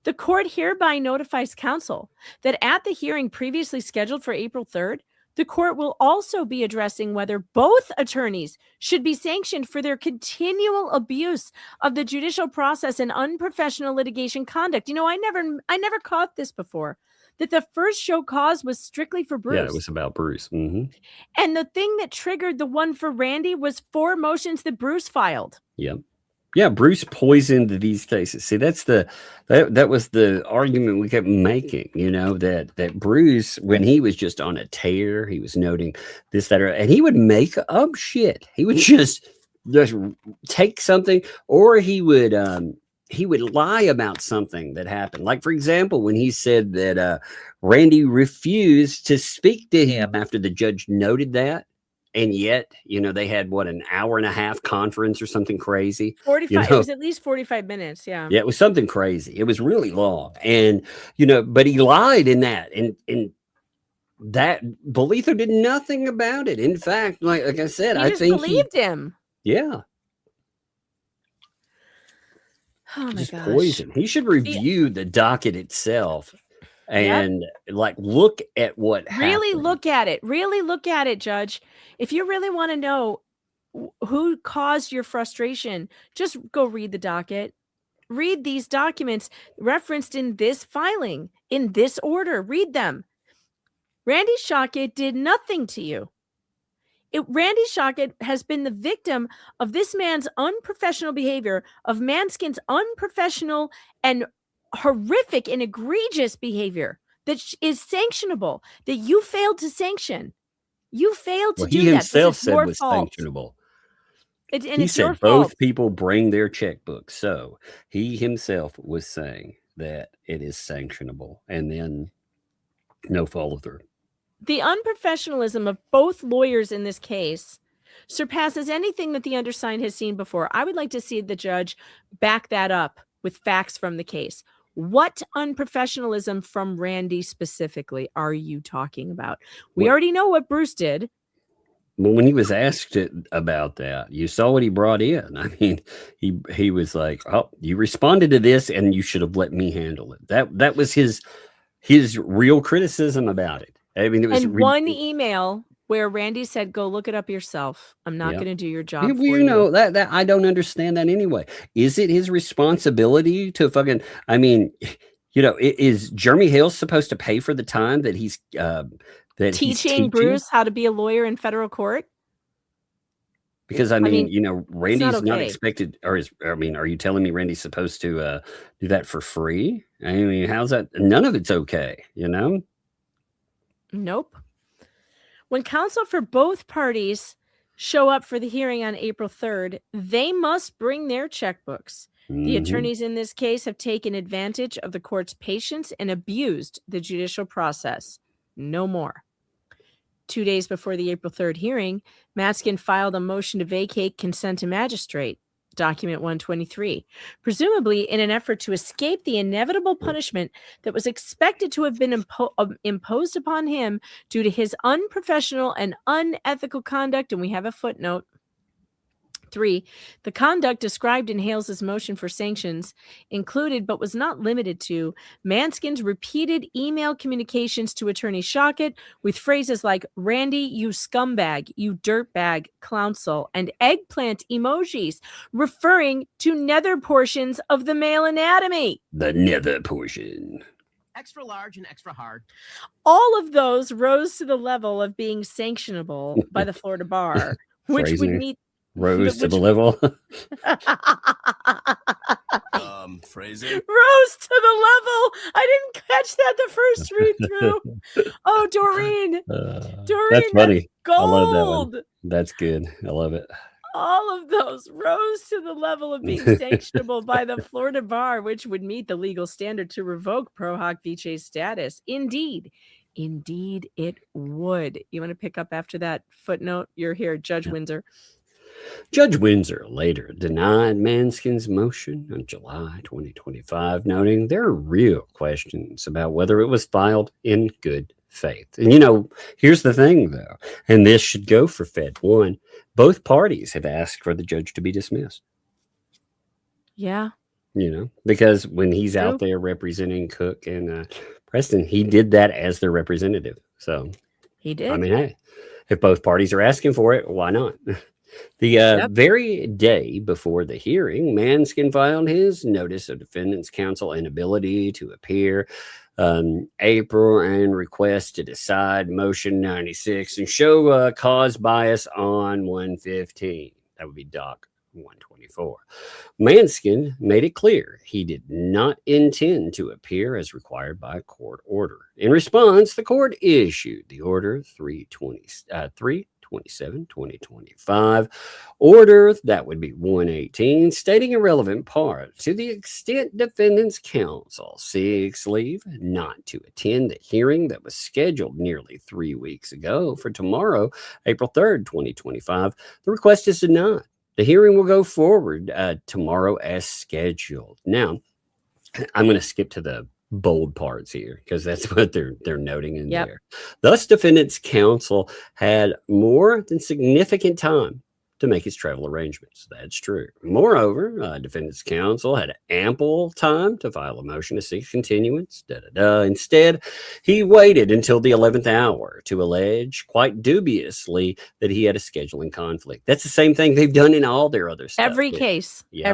the court hereby notifies counsel that at the hearing previously scheduled for April 3rd, the court will also be addressing whether both attorneys should be sanctioned for their continual abuse of the judicial process and unprofessional litigation conduct. You know, I never caught this before, that the first show cause was strictly for Bruce. Yeah, it was about Bruce. Mm-hmm. And the thing that triggered the one for Randy was 4 motions that Bruce filed. Yep. Yeah, Bruce poisoned these cases. See, that was the argument we kept making, you know, that Bruce, when he was just on a tear, he was noting this, that, and he would make up shit. He would just take something, or he would lie about something that happened. Like, for example, when he said that Randy refused to speak to him after the judge noted that. And yet, you know, they had an hour and a half conference or something crazy. 45. You know? It was at least 45 minutes. Yeah. Yeah, it was something crazy. It was really long. And, you know, but he lied in that. And that Bolitho did nothing about it. In fact, like I said, I think believed him. Yeah. Oh my just gosh. Poison. He should review the docket itself and look at what really happened. look at it. Really look at it, Judge. If you really want to know who caused your frustration, just go read the docket. Read these documents referenced in this filing, in this order. Read them. Randy Shockett did nothing to you. Randy Shockett has been the victim of this man's unprofessional behavior, of Manskin's unprofessional and horrific and egregious behavior that is sanctionable, that you failed to sanction. You failed to do that. He himself said was sanctionable. He said both people bring their checkbooks. So he himself was saying that it is sanctionable, and then no follow through. The unprofessionalism of both lawyers in this case surpasses anything that the undersigned has seen before. I would like to see the judge back that up with facts from the case. What unprofessionalism from Randy specifically are you talking about? We already know what Bruce did. Well, when he was asked about that, you saw what he brought in. I mean, he was like, "Oh, you responded to this, and you should have let me handle it." That was his real criticism about it. I mean, it was one email where Randy said, "Go look it up yourself. I'm not going to do your job." You know that I don't understand that anyway. Is it his responsibility to fucking? I mean, you know, is Jeremy Hale supposed to pay for the time that he's teaching Bruce how to be a lawyer in federal court? Because I mean, you know, Randy's not expected, are you telling me Randy's supposed to do that for free? I mean, how's that? None of it's okay, you know? Nope. When counsel for both parties show up for the hearing on April 3rd, they must bring their checkbooks. The attorneys in this case have taken advantage of the court's patience and abused the judicial process. No more. 2 days before the April 3rd hearing, Matskin filed a motion to vacate consent to magistrate, document 123, presumably in an effort to escape the inevitable punishment that was expected to have been imposed upon him due to his unprofessional and unethical conduct. And we have a footnote. 3, the conduct described in Hales' motion for sanctions included, but was not limited to, Manskin's repeated email communications to Attorney Shockett with phrases like "Randy, you scumbag, you dirtbag, clownsel," and eggplant emojis, referring to nether portions of the male anatomy. The nether portion. Extra large and extra hard. All of those rose to the level of being sanctionable by the Florida bar, which would meet rose to the level. Phrasing. Rose to the level. I didn't catch that the first read through. Oh, Doreen. Doreen, that's funny. Gold. I love that one. That's good. I love it. All of those rose to the level of being sanctionable by the Florida bar, which would meet the legal standard to revoke Pro Hoc Vice status. Indeed it would. You want to pick up after that footnote? You're here, Judge Windsor. Judge Windsor later denied Manskin's motion on July 2025, noting there are real questions about whether it was filed in good faith. And here's the thing though, and this should go for Fed 1. Both parties have asked for the judge to be dismissed. Yeah. Because when he's True. out there representing Cook and Preston, he did that as their representative. So he did. I mean, hey, if both parties are asking for it, why not? The very day before the hearing, Manskin filed his notice of defendant's counsel inability to appear April and request to decide motion 96 and show cause bias on 115. That would be Doc 124. Manskin made it clear he did not intend to appear as required by court order. In response, the court issued the order 327-2025, order that would be 118, stating a relevant part. To the extent defendant's counsel seeks leave not to attend the hearing that was scheduled nearly 3 weeks ago for tomorrow, April 3rd, 2025, the request is denied. The hearing will go forward tomorrow as scheduled. Now, I'm going to skip to the bold parts here because that's what they're noting in there. Thus, defendant's counsel had more than significant time to make his travel arrangements. That's true. Moreover, defendant's counsel had ample time to file a motion to seek continuance. Instead, he waited until the 11th hour to allege quite dubiously that he had a scheduling conflict. That's the same thing they've done in all their other stuff. Every case. Yeah.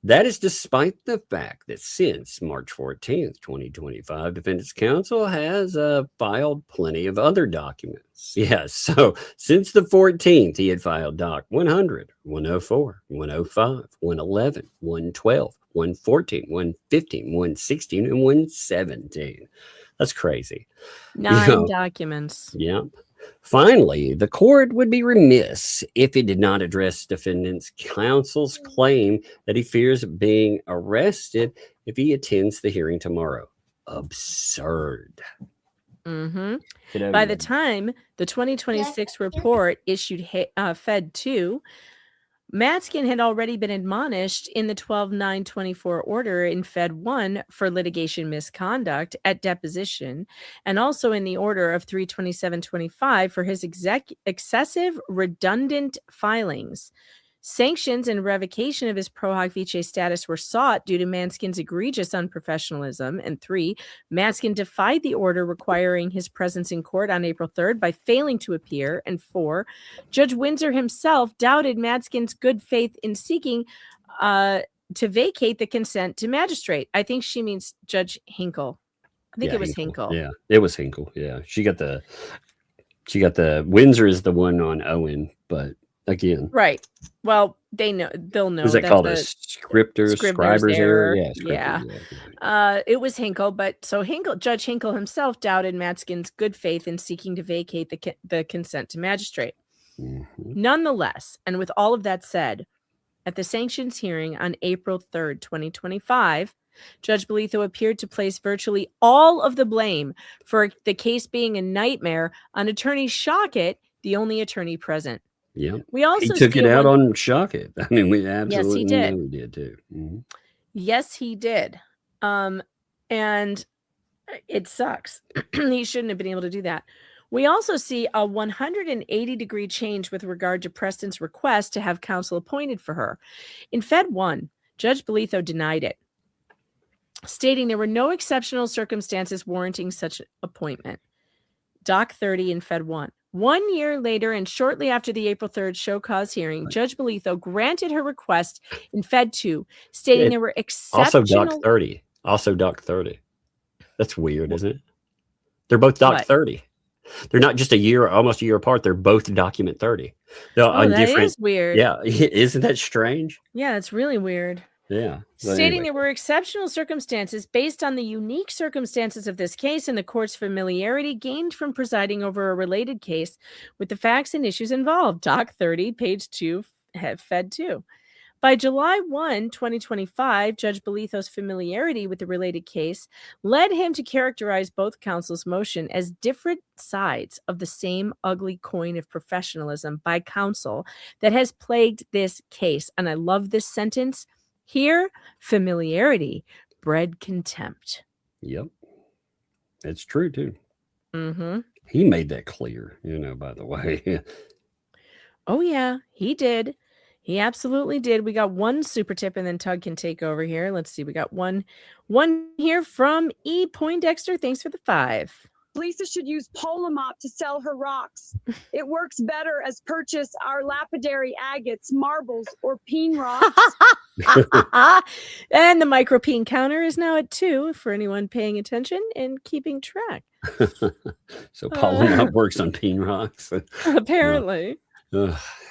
That is despite the fact that since March 14th, 2025, defendant's counsel has filed plenty of other documents. Yes, so since the 14th, he had filed Doc 100, 104, 105, 111, 112, 114, 115, 116, and 117. That's crazy. 9 documents. Yeah. Finally, the court would be remiss if it did not address defendant's counsel's claim that he fears being arrested if he attends the hearing tomorrow. Absurd. Mm-hmm. By the time the 2026 report issued Fed 2, Matskin had already been admonished in the 12/9/24 order in Fed 1 for litigation misconduct at deposition, and also in the order of 3/27/25 for his excessive redundant filings. Sanctions and revocation of his pro hoc vice status were sought due to Manskin's egregious unprofessionalism. And 3, Manskin defied the order requiring his presence in court on April 3rd by failing to appear. And 4, Judge Windsor himself doubted Manskin's good faith in seeking to vacate the consent to magistrate. I think she means Judge Hinkle. I think it was Hinkle. Yeah, it was Hinkle. Yeah, she got the Windsor is the one on Owen, but again, right. Well, they'll know. Is that called a scriber's error? Yeah. It was Hinkle, but so Judge Hinkle himself doubted Matskin's good faith in seeking to vacate the consent to magistrate. Nonetheless, and with all of that said, at the sanctions hearing on April 3rd, 2025, Judge Bolitho appeared to place virtually all of the blame for the case being a nightmare on attorney Shockett, the only attorney present. Yeah, we also he took it out on Shockett. I mean, we absolutely did. Know he did too. Mm-hmm. Yes, he did. And it sucks. He shouldn't have been able to do that. We also see a 180-degree change with regard to Preston's request to have counsel appointed for her. In Fed 1, Judge Bolitho denied it, stating there were no exceptional circumstances warranting such appointment. Doc 30 in Fed 1. 1 year later, and shortly after the April 3rd show cause hearing, Judge Bolitho granted her request in Fed 2, stating there were exceptional... Also Doc 30. That's weird, isn't it? They're both Doc 30. They're not just almost a year apart. They're both document 30. That is weird. Yeah. Isn't that strange? Yeah, it's really weird. Yeah. Stating there were exceptional circumstances based on the unique circumstances of this case and the court's familiarity gained from presiding over a related case with the facts and issues involved. Doc 30, page 2, Fed 2. By July 1, 2025, Judge Bolitho's familiarity with the related case led him to characterize both counsel's motion as different sides of the same ugly coin of professionalism by counsel that has plagued this case. And I love this sentence. Here, familiarity bred contempt. Yep. It's true too. Mm-hmm. He made that clear, by the way. Oh, yeah, he did. He absolutely did. We got one super tip, and then Tug can take over here. Let's see. We got one here from E. Poindexter. Thanks for the 5. Lisa should use Polamop to sell her rocks. It works better as purchase our lapidary agates, marbles, or peen rocks. And the micropene counter is now at 2 for anyone paying attention and keeping track. So Polymer works on peen rocks. Apparently.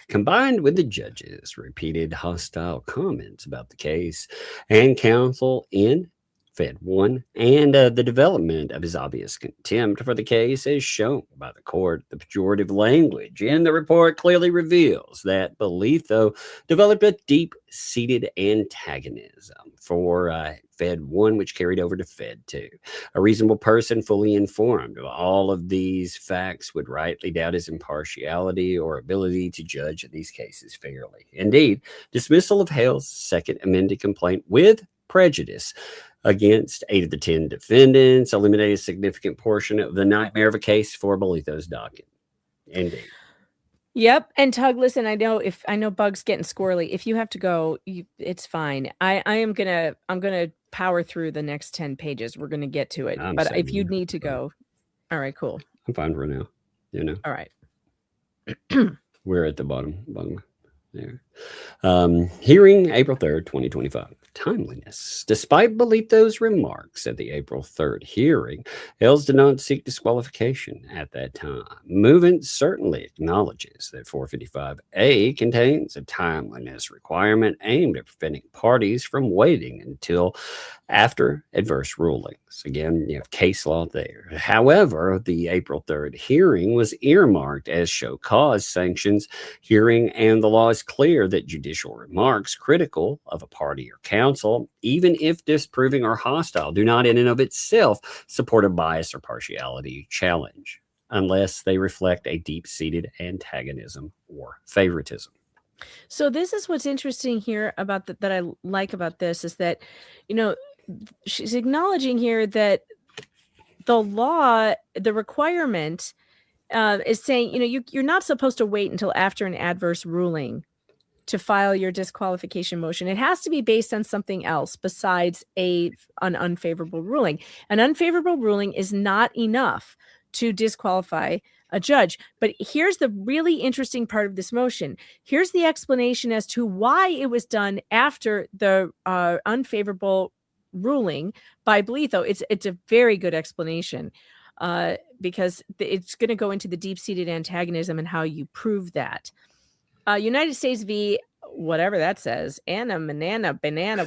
Combined with the judge's repeated hostile comments about the case and counsel in Fed 1 and the development of his obvious contempt for the case as shown by the court, the pejorative language in the report clearly reveals that Bolitho developed a deep-seated antagonism for Fed 1, which carried over to Fed 2. A reasonable person fully informed of all of these facts would rightly doubt his impartiality or ability to judge these cases fairly. Indeed, dismissal of Hale's second amended complaint with prejudice against 8 of the 10 defendants eliminated a significant portion of the nightmare of a case for Bolitho's docket. Indeed. Yep. And Tug, listen, I know Bug's getting squirrely. If you have to go, it's fine. I'm gonna power through the next 10 pages. We're gonna get to it. But if you need to go, all right, cool. I'm fine for now. All right. We're at the bottom there. Hearing April 3rd, 2025. Timeliness. Despite Bolitho's remarks at the April 3rd hearing, Hales did not seek disqualification at that time. Movement certainly acknowledges that 455A contains a timeliness requirement aimed at preventing parties from waiting until after adverse rulings. Again, you have case law there. However, the April 3rd hearing was earmarked as show cause sanctions hearing, and the law is clear that judicial remarks critical of a party or counsel, even if disproving or hostile, do not in and of itself support a bias or partiality challenge, unless they reflect a deep-seated antagonism or favoritism. So this is what's interesting here about that I like about this is that, she's acknowledging here that the law, the requirement is saying, you're not supposed to wait until after an adverse ruling to file your disqualification motion. It has to be based on something else besides an unfavorable ruling. An unfavorable ruling is not enough to disqualify a judge. But here's the really interesting part of this motion. Here's the explanation as to why it was done after the unfavorable ruling by Bolitho. It's a very good explanation because it's going to go into the deep-seated antagonism and how you prove that. United States v. whatever that says, Anna, banana,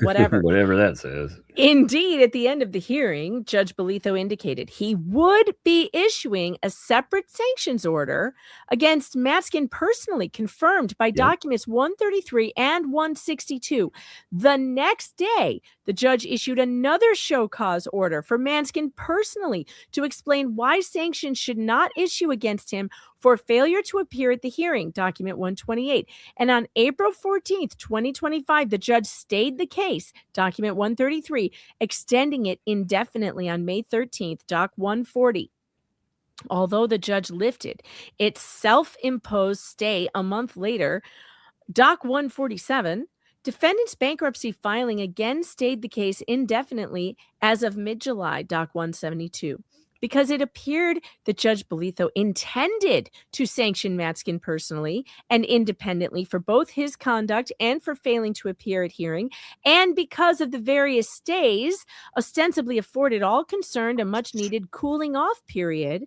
whatever. Whatever that says. Indeed, at the end of the hearing, Judge Bolitho indicated he would be issuing a separate sanctions order against Matskin personally, confirmed by documents 133 and 162. The next day, the judge issued another show cause order for Matskin personally to explain why sanctions should not issue against him for failure to appear at the hearing, document 128. And on April 14th, 2025, the judge stayed the case, document 133, extending it indefinitely on May 13th, doc 140. Although the judge lifted its self-imposed stay a month later, doc 147, defendant's bankruptcy filing again stayed the case indefinitely as of mid-July, doc 172. Because it appeared that Judge Bolitho intended to sanction Matskin personally and independently for both his conduct and for failing to appear at hearing, and because of the various stays ostensibly afforded all concerned a much-needed cooling-off period,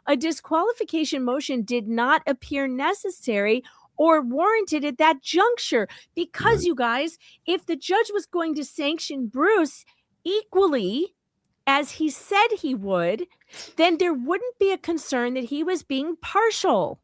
a disqualification motion did not appear necessary or warranted at that juncture. Because, you guys, if the judge was going to sanction Bruce equally as he said he would, then there wouldn't be a concern that he was being partial,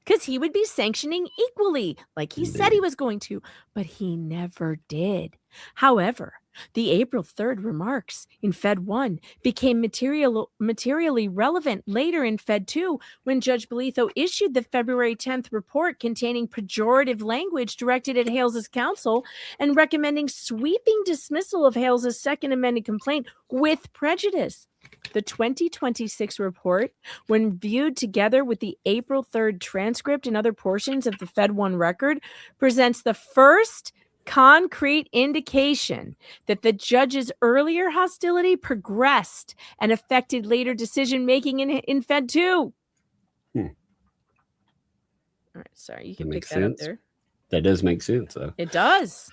because he would be sanctioning equally like he said he was going to, but he never did. However, the April 3rd remarks in Fed 1 became materially relevant later in Fed 2 when Judge Bolitho issued the February 10th report containing pejorative language directed at Hales' counsel and recommending sweeping dismissal of Hales' second amended complaint with prejudice. The 2026 report, when viewed together with the April 3rd transcript and other portions of the Fed 1 record, presents the first concrete indication that the judge's earlier hostility progressed and affected later decision making in Fed 2. All right, sorry, you can pick that up there. That does make sense, though. It does.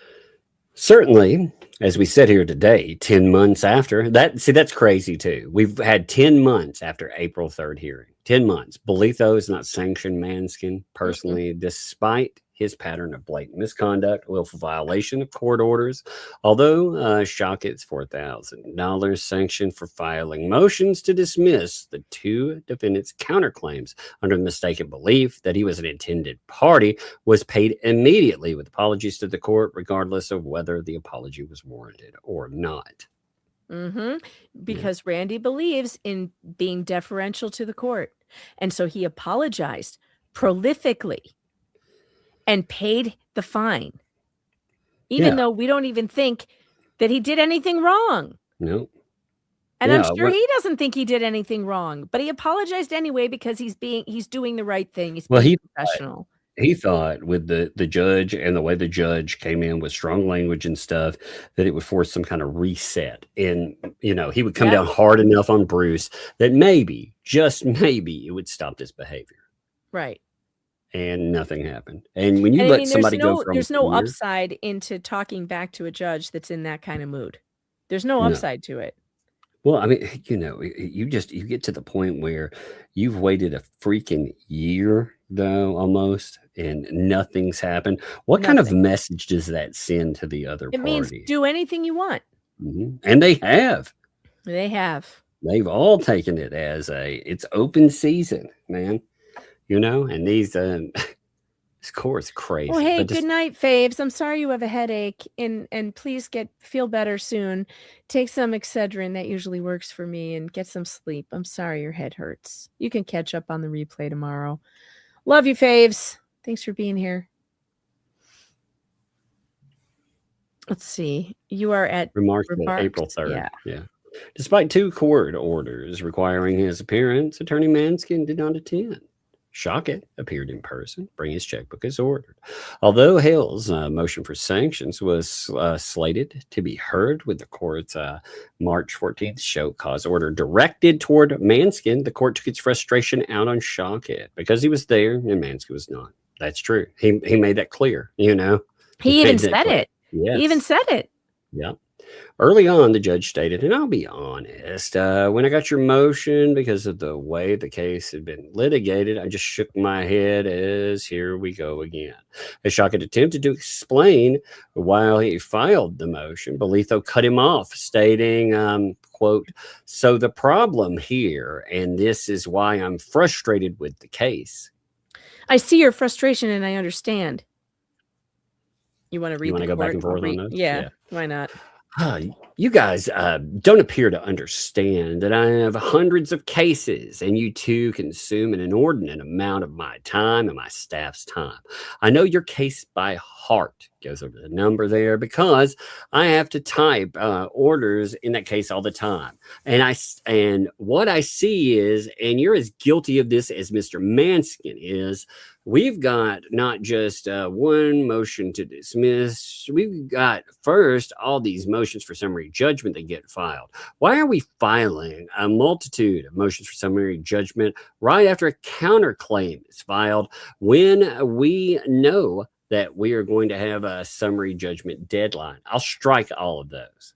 Certainly, as we sit here today, 10 months after that, see, that's crazy too. We've had 10 months after April 3rd hearing. 10 months. Bolitho is not sanctioned Manskin personally, despite his pattern of blatant misconduct, willful violation of court orders. Although Shockett's $4,000 sanction for filing motions to dismiss the two defendants' counterclaims under the mistaken belief that he was an intended party was paid immediately with apologies to the court, regardless of whether the apology was warranted or not. Because Randy believes in being deferential to the court. And so he apologized prolifically and paid the fine, even though we don't even think that he did anything wrong. No. And I'm sure he doesn't think he did anything wrong, but he apologized anyway because he's doing the right thing. He's being professional. He thought with the judge and the way the judge came in with strong language and stuff that it would force some kind of reset. And, you know, he would come down hard enough on Bruce that maybe, just maybe, it would stop this behavior. Right. And nothing happened. And when you let somebody go from there's no upside into talking back to a judge that's in that kind of mood. There's no upside to it. Well, I mean, you know, you get to the point where you've waited a freaking year, though, almost, and nothing's happened. What kind of message does that send to the other party? It means do anything you want. And they have. They have. They've all taken it as it's open season, man. You know, and these this court's crazy. Well, hey, good night, Faves. I'm sorry you have a headache, and please feel better soon. Take some Excedrin, that usually works for me, and get some sleep. I'm sorry your head hurts. You can catch up on the replay tomorrow. Love you, Faves. Thanks for being here. Let's see. You are at Remarkable April 3rd. Yeah. Despite two court orders requiring his appearance, Attorney Manskin did not attend. Shockett appeared in person, bring his checkbook as ordered. Although Hale's motion for sanctions was slated to be heard with the court's March 14th show cause order directed toward Manskin, the court took its frustration out on Shockett because he was there and Manskin was not. That's true. He made that clear, you know. He even said it. Yes. He even said it. Yeah. Early on, the judge stated, and I'll be honest, when I got your motion, because of the way the case had been litigated, I just shook my head as here we go again. As Shockett attempted to explain while he filed the motion, Bolitho cut him off, stating, quote, "So the problem here, and this is why I'm frustrated with the case." I see your frustration and I understand. You want to read? You want to go back and forth on those? Yeah, why not? You guys don't appear to understand that I have hundreds of cases and you two consume an inordinate amount of my time and my staff's time. I know your case by heart, goes over the number there, because I have to type orders in that case all the time. And what I see is, and you're as guilty of this as Mr. Manskin is, we've got not just one motion to dismiss. We've got first all these motions for summary judgment that get filed. Why are we filing a multitude of motions for summary judgment right after a counterclaim is filed when we know that we are going to have a summary judgment deadline? I'll strike all of those.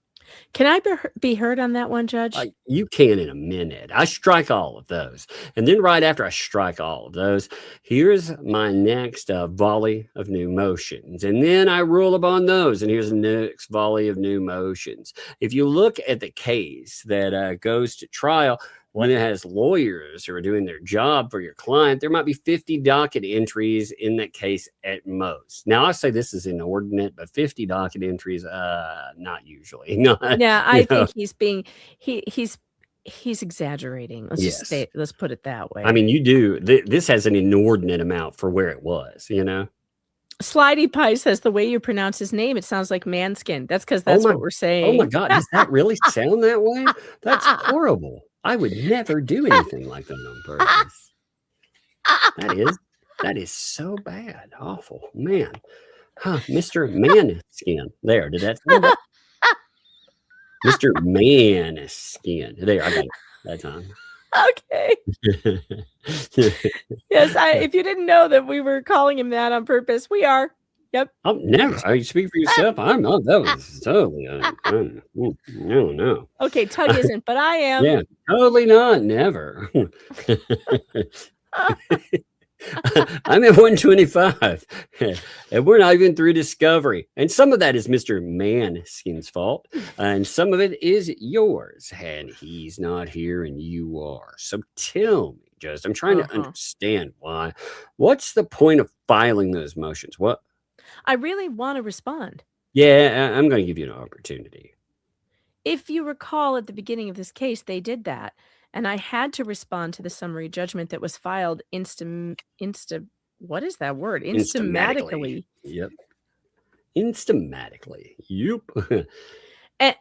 Can I be heard on that one, Judge? You can in a minute. I strike all of those. And then right after I strike all of those, here's my next volley of new motions. And then I rule upon those. And here's the next volley of new motions. If you look at the case that goes to trial, when it has lawyers who are doing their job for your client, there might be 50 docket entries in that case at most. Now, I say this is inordinate, but 50 docket entries, not usually. Yeah, I think he's being he's exaggerating. Let's put it that way. I mean, you do. This has an inordinate amount for where it was, you know. Slidey Pie says the way you pronounce his name, it sounds like Manskin. That's because that's what we're saying. Oh my God, does that really sound that way? That's horrible. I would never do anything like that on purpose. That is so bad. Awful. Man. Huh, Mr. Manskin. There, did that sound right? Mr. Manskin. There, I got it that time. Okay. Yes, if you didn't know that we were calling him that on purpose, we are. Yep. Oh, never. I speak for yourself. I'm not. That was totally. No. Okay, Tug isn't, but I am. Yeah, totally not. Never. I'm at 125, and we're not even through discovery. And some of that is Mr. Manskin's fault, and some of it is yours. And he's not here, and you are. So tell me, Just, I'm trying to understand why. What's the point of filing those motions? What? I really want to respond. Yeah, I'm going to give you an opportunity. If you recall, at the beginning of this case, they did that. And I had to respond to the summary judgment that was filed what is that word? Instamatically. Yep. Instamatically. Yep. And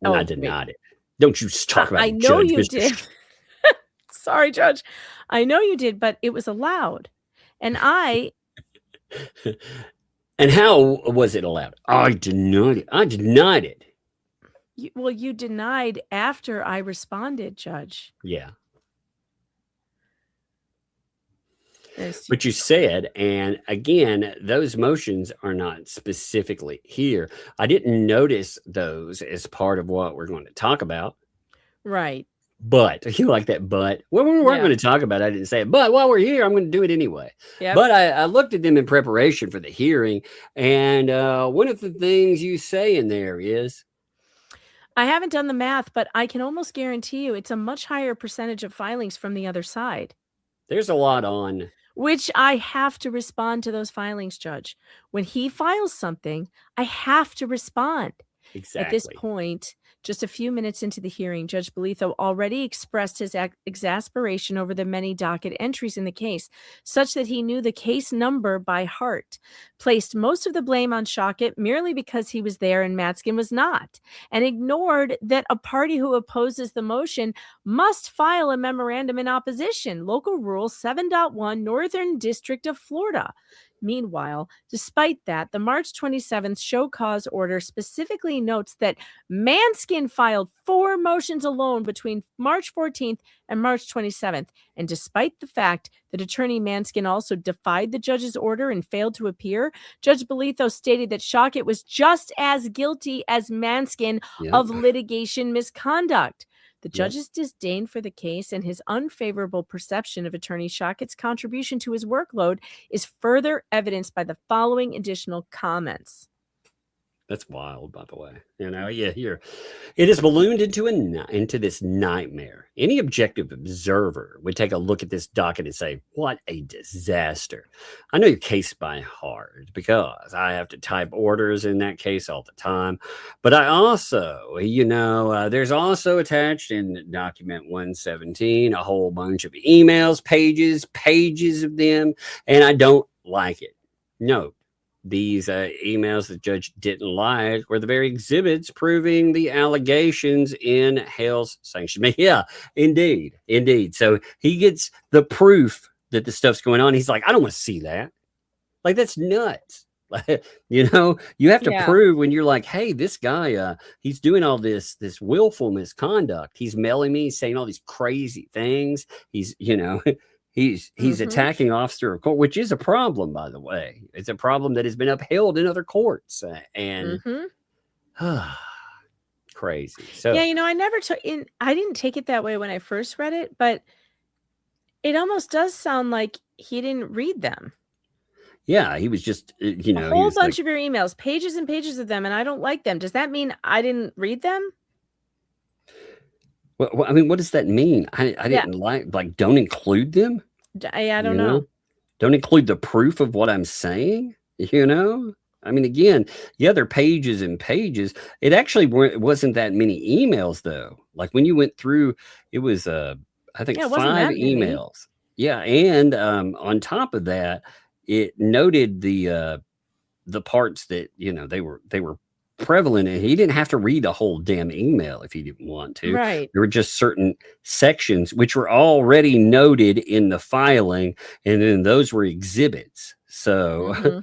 I denied it. Don't you talk about it, I know Judge, you Mr. did. Sorry, Judge. I know you did, but it was allowed. And And how was it allowed? I denied it. I denied it. You denied after I responded, Judge. Yeah. But you said, and again, those motions are not specifically here. I didn't notice those as part of what we're going to talk about. Right. But you like that, but well, we weren't going to talk about it. I didn't say it, but while we're here, I'm going to do it anyway. Yep. But I looked at them in preparation for the hearing. And one of the things you say in there is, I haven't done the math, but I can almost guarantee you it's a much higher percentage of filings from the other side. There's a lot on. Which I have to respond to those filings, Judge. When he files something, I have to respond. Exactly. At this point, just a few minutes into the hearing, Judge Bolitho already expressed his exasperation over the many docket entries in the case, such that he knew the case number by heart, placed most of the blame on Shockett merely because he was there and Matskin was not, and ignored that a party who opposes the motion must file a memorandum in opposition, Local Rule 7.1, Northern District of Florida. Meanwhile, despite that, the March 27th show cause order specifically notes that Manskin filed 4 motions alone between March 14th and March 27th. And despite the fact that attorney Manskin also defied the judge's order and failed to appear, Judge Bolitho stated that Shockett was just as guilty as Manskin of litigation misconduct. The judge's disdain for the case and his unfavorable perception of attorney Shockett's contribution to his workload is further evidenced by the following additional comments. That's wild, by the way. Here. It is ballooned into this nightmare. Any objective observer would take a look at this docket and say, what a disaster. I know your case by heart because I have to type orders in that case all the time. But I also, there's also attached in document 117 a whole bunch of emails, pages of them, and I don't like it. No. These emails the judge didn't like were the very exhibits proving the allegations in Hale's sanction. Yeah, indeed. So he gets the proof that the stuff's going on. He's like, I don't want to see that. Like, that's nuts. You have to prove when you're like, hey, this guy, he's doing all this willful misconduct. He's mailing me, saying all these crazy things. He's, He's attacking officer of court, which is a problem, by the way. It's a problem that has been upheld in other courts, and crazy. So I didn't take it that way when I first read it, but it almost does sound like he didn't read them. Yeah, he was just a whole bunch of your emails, pages and pages of them, and I don't like them. Does that mean I didn't read them? Well, I mean, what does that mean? I didn't like don't include them. I don't know. Don't include the proof of what I'm saying. I mean, again, they're pages and pages. It actually wasn't that many emails though. Like when you went through, it was I think 5 emails. Yeah, and on top of that, it noted the parts that they were prevalent, and he didn't have to read the whole damn email if he didn't want to. Right. There were just certain sections which were already noted in the filing, and then those were exhibits. So,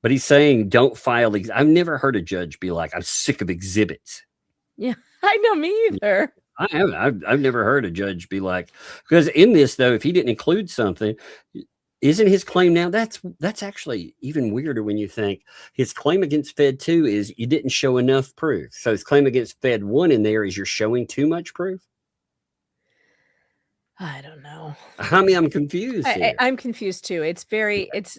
but he's saying don't file. I've never heard a judge be like, I'm sick of exhibits. Yeah, I know, me either. I haven't. I've never heard a judge be like, because in this though, if he didn't include something, isn't his claim now? That's actually even weirder when you think his claim against Fed 2 is you didn't show enough proof. So his claim against Fed 1 in there is you're showing too much proof. I don't know. I mean, I'm confused. I'm confused too. It's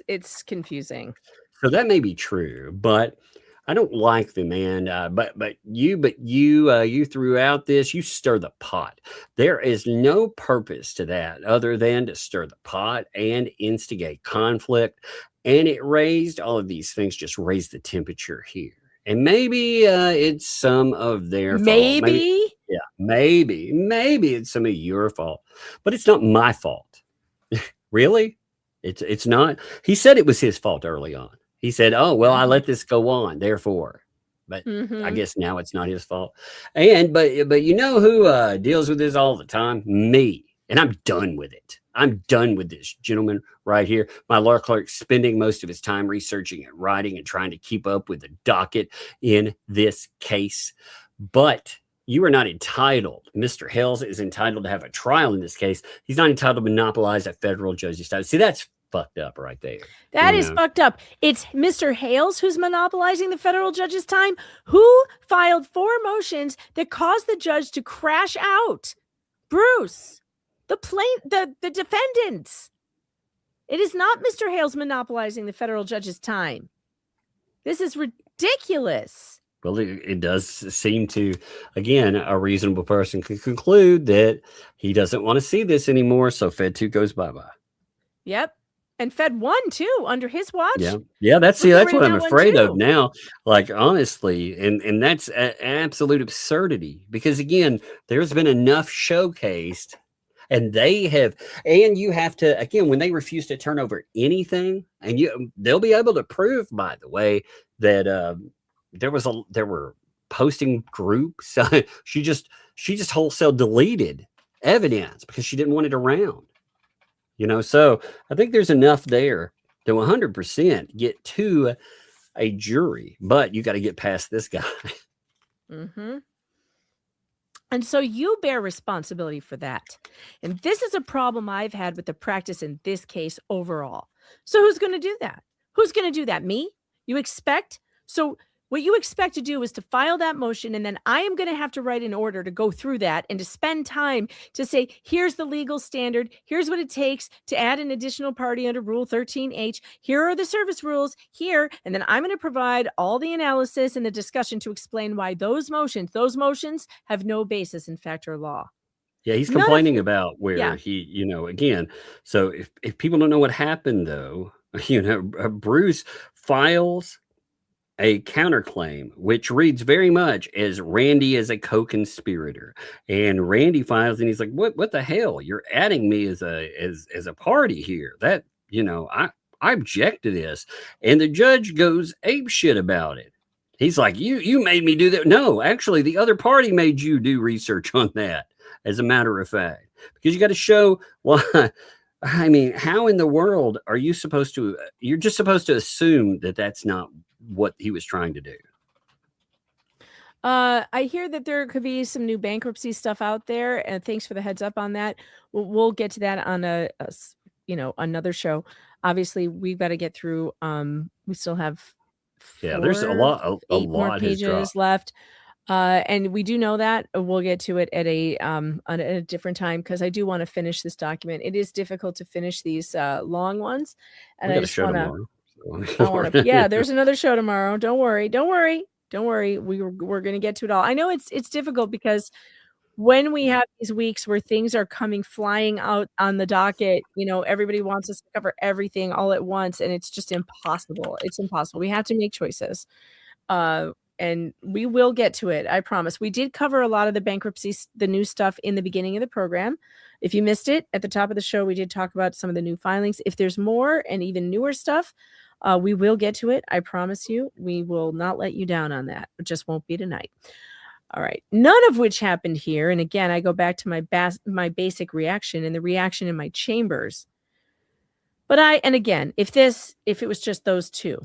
it's confusing. So that may be true, but I don't like the man. But you throughout this, you stir the pot. There is no purpose to that other than to stir the pot and instigate conflict. And it raised all of these things, just raised the temperature here. And maybe it's some of their fault. Maybe it's some of your fault, but it's not my fault. Really? It's not. He said it was his fault early on. He said, oh, well, I let this go on, therefore. But I guess now it's not his fault. But you know who deals with this all the time? Me. And I'm done with it. I'm done with this gentleman right here. My law clerk spending most of his time researching and writing and trying to keep up with the docket in this case. But you are not entitled. Mr. Hales is entitled to have a trial in this case. He's not entitled to monopolize a federal judge's time. See, that's fucked up right there. That is fucked up. It's Mr. Hales who's monopolizing the federal judge's time, who filed 4 motions that caused the judge to crash out. Bruce, the defendants. It is not Mr. Hales monopolizing the federal judge's time. This is ridiculous. Well, it does seem to, again, a reasonable person could conclude that he doesn't want to see this anymore. So Fed 2 goes bye-bye. Yep. And Fed 1 too, under his watch. Yeah. That's what I'm afraid of now. Like, honestly, and that's absolute absurdity, because again, there's been enough showcased, and you have to, again, when they refuse to turn over anything, and they'll be able to prove, by the way, that there were posting groups. she just wholesale deleted evidence because she didn't want it around. So I think there's enough there to 100% get to a jury, but you got to get past this guy. And so you bear responsibility for that. And this is a problem I've had with the practice in this case overall. So who's going to do that? Who's going to do that? Me? You expect? So what you expect to do is to file that motion, and then I am going to have to write an order to go through that and to spend time to say, here's the legal standard. Here's what it takes to add an additional party under Rule 13H. Here are the service rules here. And then I'm going to provide all the analysis and the discussion to explain why those motions have no basis in fact or law. Yeah, he's complaining about where he, again, so if people don't know what happened, though, Bruce files a counterclaim, which reads very much as Randy as a co-conspirator, and Randy files, and he's like, "What the hell? You're adding me as a party here? That I object to this." And the judge goes apeshit about it. He's like, "You made me do that." No, actually, the other party made you do research on that. As a matter of fact, because you got to show why. I mean, how in the world are you supposed to? You're just supposed to assume that that's not what he was trying to do. I hear that there could be some new bankruptcy stuff out there, and thanks for the heads up on that. We'll get to that on another show. Obviously, we've got to get through. We still have there's a lot more pages left. And we do know that we'll get to it at a different time, because I do want to finish this document. It is difficult to finish these long ones, and I just want to. Yeah, there's another show tomorrow. Don't worry. We're going to get to it all. I know it's difficult because when we have these weeks where things are coming flying out on the docket, everybody wants us to cover everything all at once, and it's just impossible. It's impossible. We have to make choices. And we will get to it. I promise. We did cover a lot of the bankruptcy, the new stuff in the beginning of the program. If you missed it at the top of the show, we did talk about some of the new filings. If there's more and even newer stuff, We will get to it. I promise you. We will not let you down on that. It just won't be tonight. All right. None of which happened here. And again, I go back to my basic reaction and the reaction in my chambers. But again, if it was just those two,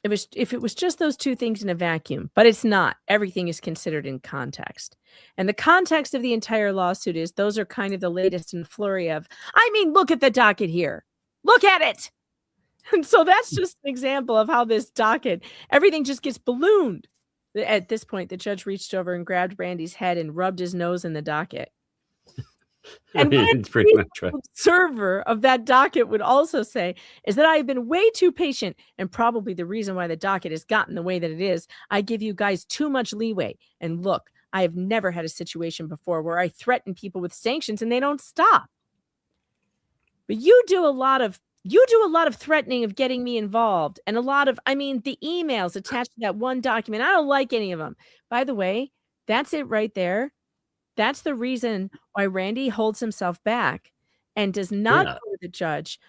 if it was just those two things in a vacuum, but it's not. Everything is considered in context. And the context of the entire lawsuit is those are kind of the latest in flurry of, I mean, look at the docket here. Look at it. And so that's just an example of how this docket, everything just gets ballooned. At this point, the judge reached over and grabbed Randy's head and rubbed his nose in the docket. And what It's pretty much right. the observer of that docket would also say is that I have been way too patient, and probably the reason why the docket has gotten the way that it is. I give you guys too much leeway. And look, I have never had a situation before where I threaten people with sanctions and they don't stop. But you do a lot of threatening of getting me involved, and the emails attached to that one document. I don't like any of them. By the way, that's it right there. That's the reason why Randy holds himself back and does not go to the judge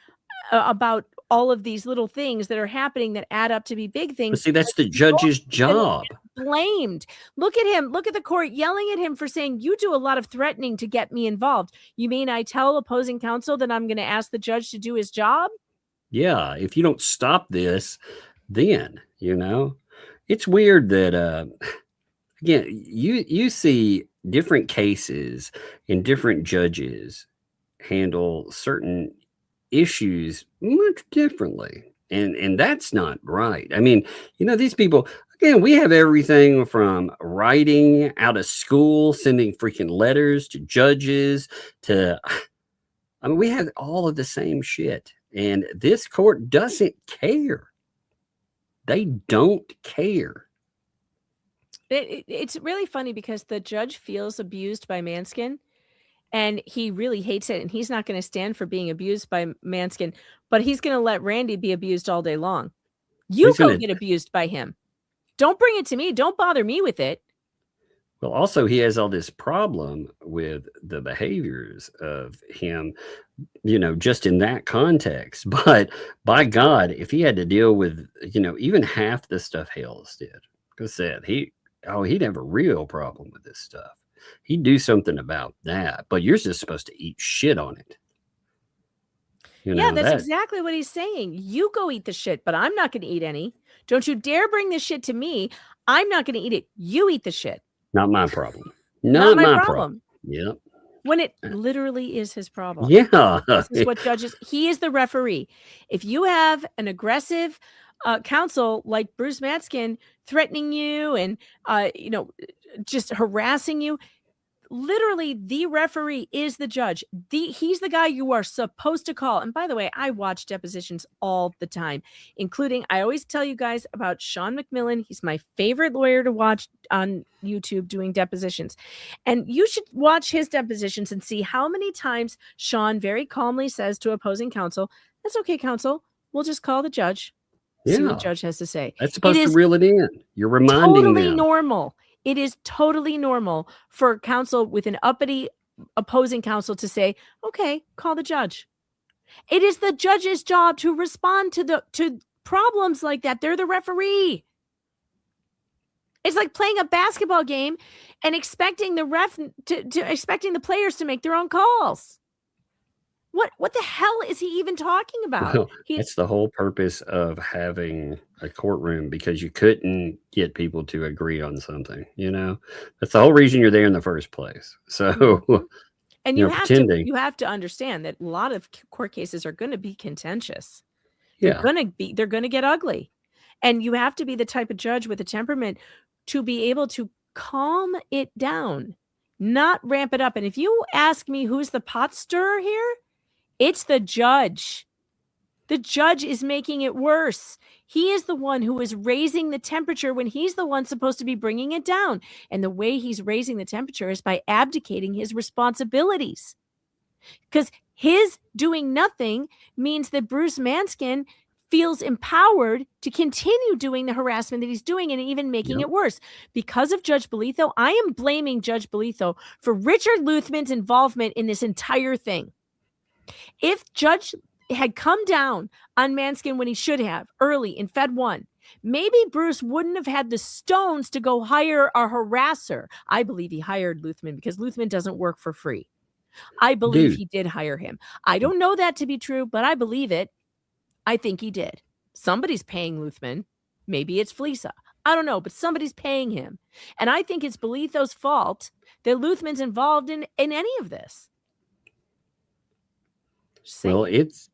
about all of these little things that are happening that add up to be big things. But see, that's the judge's job. Blamed. Look at him. Look at the court yelling at him for saying, you do a lot of threatening to get me involved. You mean I tell opposing counsel that I'm going to ask the judge to do his job? Yeah. If you don't stop this, then, it's weird that, again, you see different cases and different judges handle certain issues much differently. And that's not right. I mean, these people, again, we have everything from writing out of school, sending freaking letters to judges we have all of the same shit. And this court doesn't care. They don't care. It's really funny because the judge feels abused by Manskin and he really hates it. And he's not going to stand for being abused by Manskin, but he's going to let Randy be abused all day long. You go get abused by him. Don't bring it to me. Don't bother me with it. Well, also, he has all this problem with the behaviors of him, just in that context. But by God, if he had to deal with, even half the stuff Hales did, like I said, he'd have a real problem with this stuff. He'd do something about that. But you're just supposed to eat shit on it. That's exactly what he's saying. You go eat the shit, but I'm not going to eat any. Don't you dare bring this shit to me. I'm not going to eat it. You eat the shit. Not my problem. Not my problem. Yep. When it literally is his problem. Yeah. This is what judges, he is the referee. If you have an aggressive counsel like Bruce Matskin threatening you and, just harassing you, literally the referee is the judge. He's the guy you are supposed to call. And by the way, I watch depositions all the time, including, I always tell you guys about Sean McMillan. He's my favorite lawyer to watch on YouTube doing depositions. And you should watch his depositions and see how many times Sean very calmly says to opposing counsel, that's okay, counsel. We'll just call the judge. See what the judge has to say. That's supposed to reel it in. You're reminding them. Totally normal. It is totally normal for counsel with an uppity opposing counsel to say, okay, call the judge. It is the judge's job to respond to problems like that. They're the referee. It's like playing a basketball game and expecting the ref expecting the players to make their own calls. What the hell is he even talking about? Well, that's the whole purpose of having a courtroom, because you couldn't get people to agree on something. That's the whole reason you're there in the first place. So, and you have to understand that a lot of court cases are going to be contentious. They're going to get ugly, and you have to be the type of judge with a temperament to be able to calm it down, not ramp it up. And if you ask me who's the pot stirrer here, it's the judge. The judge is making it worse. He is the one who is raising the temperature when he's the one supposed to be bringing it down. And the way he's raising the temperature is by abdicating his responsibilities. Because his doing nothing means that Bruce Manskin feels empowered to continue doing the harassment that he's doing and even making it worse. Because of Judge Bolitho, I am blaming Judge Bolitho for Richard Luthman's involvement in this entire thing. If Judge had come down on Manskin when he should have early in Fed 1, maybe Bruce wouldn't have had the stones to go hire a harasser. I believe he hired Luthman because Luthman doesn't work for free. I believe he did hire him. I don't know that to be true, but I believe it. I think he did. Somebody's paying Luthman. Maybe it's Fleesa. I don't know, but somebody's paying him. And I think it's Bolitho's fault that Luthman's involved in any of this. Well, it's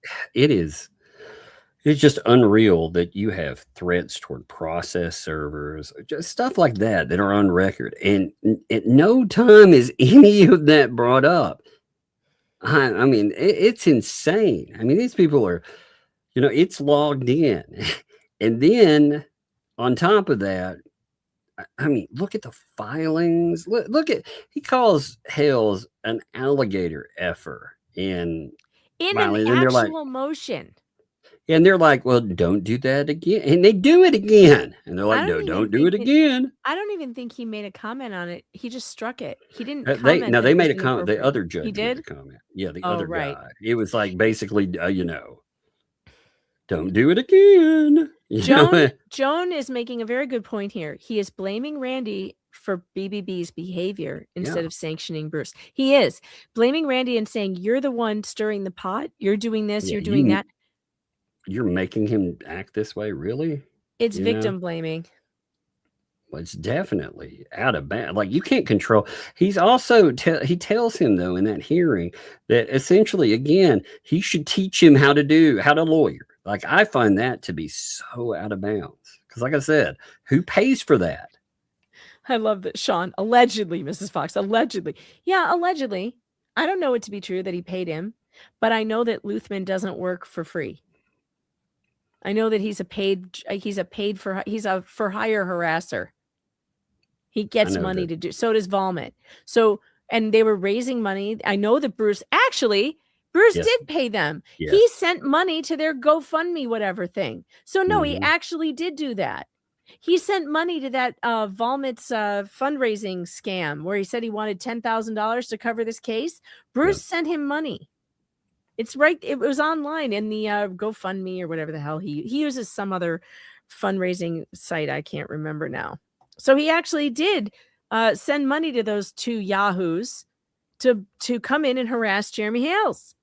just unreal that you have threats toward process servers, just stuff like that are on record. And at no time is any of that brought up. I mean, it's insane. I mean, these people are, it's logged in. And then on top of that, I mean, look at the filings. Look at, he calls Hales an alligator effer. In an actual motion. And they're like, well, don't do that again. And they do it again. And they're like, no, don't do it again. I don't even think he made a comment on it. He just struck it. He didn't comment. They made a comment. The other judge made a comment. Yeah, the other guy. It was like basically, don't do it again. Joan is making a very good point here. He is blaming Randy for BBB's behavior instead of sanctioning Bruce. He is blaming Randy and saying, you're the one stirring the pot. You're doing this. You're doing that. You're making him act this way, really? It's victim blaming. Well, it's definitely out of bounds. Like, you can't control. He's also he tells him though in that hearing that essentially, again, he should teach him how to lawyer. Like, I find that to be so out of bounds because, like I said, who pays for that? I love that, Sean. Allegedly, Mrs. Fox. Allegedly, yeah, allegedly. I don't know it to be true that he paid him, but I know that Luthman doesn't work for free. I know that he's a for hire harasser. He gets money to do. So does Volmet. So, and they were raising money. I know that Bruce did pay them. Yes. He sent money to their GoFundMe, whatever thing. So no, he actually did do that. He sent money to that Volmet's fundraising scam where he said he wanted $10,000 to cover this case. Bruce sent him money. It's right. It was online in the GoFundMe or whatever the hell he uses, some other fundraising site. I can't remember now. So he actually did send money to those two yahoos to come in and harass Jeremy Hales.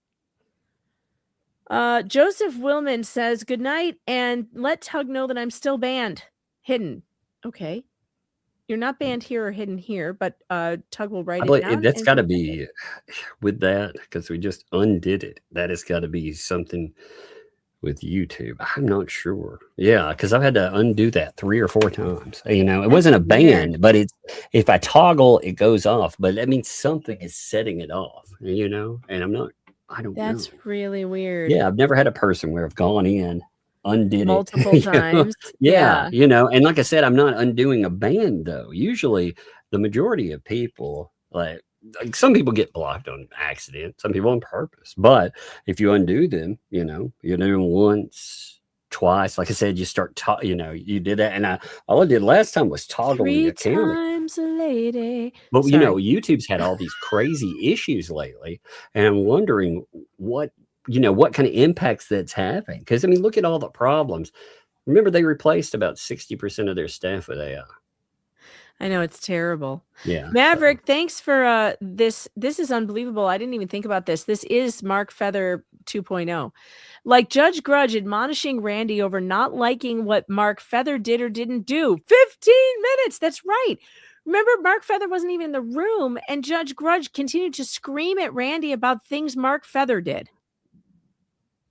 Joseph Willman says, good night, and let Tug know that I'm still banned. Hidden. Okay. You're not banned here or hidden here, but Tug will write it down. That's got to be with that because we just undid it. That has got to be something with YouTube. I'm not sure. Yeah, because I've had to undo that 3 or 4 times. It wasn't a ban, but it's if I toggle, it goes off. But that means something is setting it off. And I don't know. That's really weird. Yeah, I've never had a person where I've gone in, undid multiple times. Yeah, and like I said, I'm not undoing a ban though. Usually the majority of people, like some people get blocked on accident, some people on purpose, but if you undo them, you do them once, twice, like I said, you start you did that, and all I did last time was toggle the account. 3 times a lady. But YouTube's had all these crazy issues lately, and I'm wondering what kind of impacts that's having. Because, look at all the problems. Remember, they replaced about 60% of their staff with AI. I know, it's terrible. Yeah. Maverick, thanks for this. This is unbelievable. I didn't even think about this. This is Mark Feather 2.0. Like Judge Grudge admonishing Randy over not liking what Mark Feather did or didn't do. 15 minutes. That's right. Remember, Mark Feather wasn't even in the room, and Judge Grudge continued to scream at Randy about things Mark Feather did.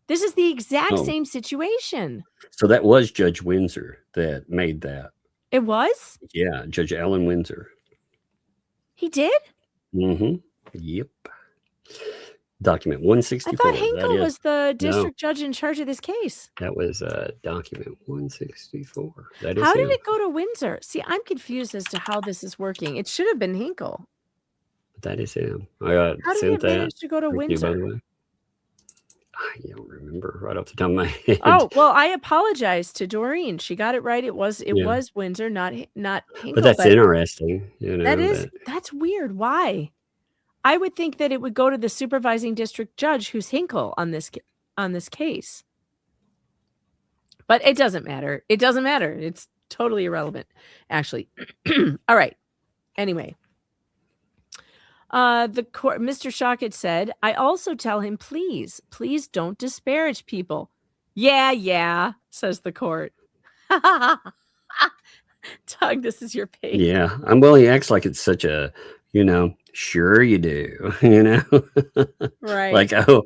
This is the exact same situation. So that was Judge Windsor that made that. It was? Yeah, Judge Alan Windsor. He did? Mm-hmm. Yep. Document 164. I thought Hinkle was the district judge in charge of this case. That was document 164. That is how did it go to Windsor? See, I'm confused as to how this is working. It should have been Hinkle. That is him. I got how sent did it manage to go to Windsor? I don't remember right off the top of my head. Oh, well, I apologize to Doreen. She got it right. It was Windsor, not Hinkle. But that's interesting. That's weird. Why? I would think that it would go to the supervising district judge who's Hinkle on this on this case. But it doesn't matter. It doesn't matter. It's totally irrelevant, actually. All right. Anyway, the court, Mr. Shockett said, I also tell him, please don't disparage people. Yeah, says the court. Tug, this is your page. Yeah. Well, he acts like it's such a, sure you do, Right. Like, oh,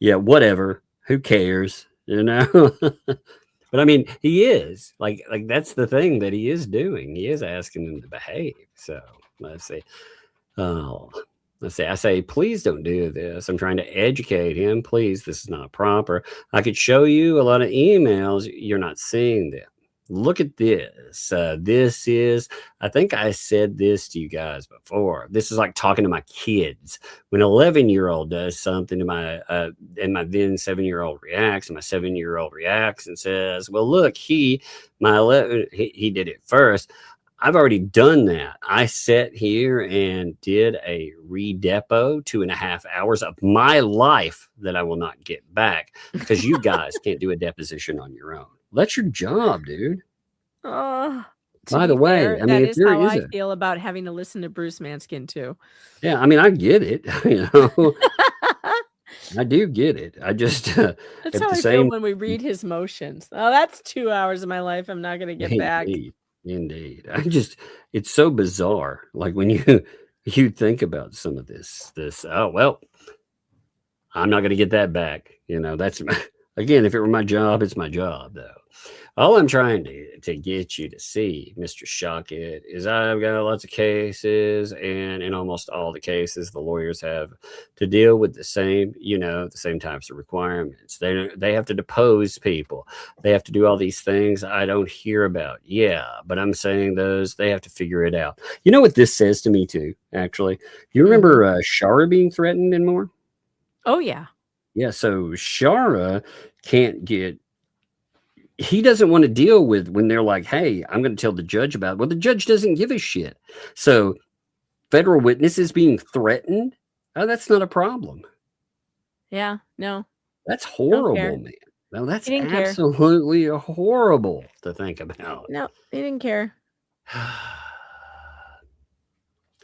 yeah, whatever. Who cares, But I mean, he is like that's the thing that he is doing. He is asking them to behave. So let's see. I say, please don't do this. I'm trying to educate him. Please, this is not proper. I could show you a lot of emails. You're not seeing them. Look at this. This is, I think I said this to you guys before. This is like talking to my kids. When an 11-year-old does something to my, and my then 7-year-old reacts, and my 7-year-old reacts and says, well, look, he did it first. I've already done that. I sat here and did a redepo 2.5 hours of my life that I will not get back because you guys can't do a deposition on your own. That's your job, dude. By the way, fair, I mean, that if there how is I feel about having to listen to Bruce Manskin too. yeah, I mean, I get it. I do get it. I just That's how I feel when we read his motions. Oh, that's 2 hours of my life I'm not going to get back. Indeed. It's so bizarre. Like when you think about some of this, oh, well, I'm not going to get that back. That's, again, if it were my job, it's my job, though. All I'm trying to get you to see, Mr. Shockett, is I've got lots of cases, and in almost all the cases, the lawyers have to deal with the same types of requirements. They have to depose people. They have to do all these things I don't hear about. Yeah, but I'm saying they have to figure it out. You know what this says to me, too, actually? You remember Shara being threatened and more? Oh, yeah. Yeah, so Shara can't get... He doesn't want to deal with when they're like, hey, I'm going to tell the judge about it. Well, the judge doesn't give a shit. So federal witnesses being threatened, that's not a problem. Yeah, no. That's horrible, man. No, that's absolutely horrible to think about. No, he didn't care.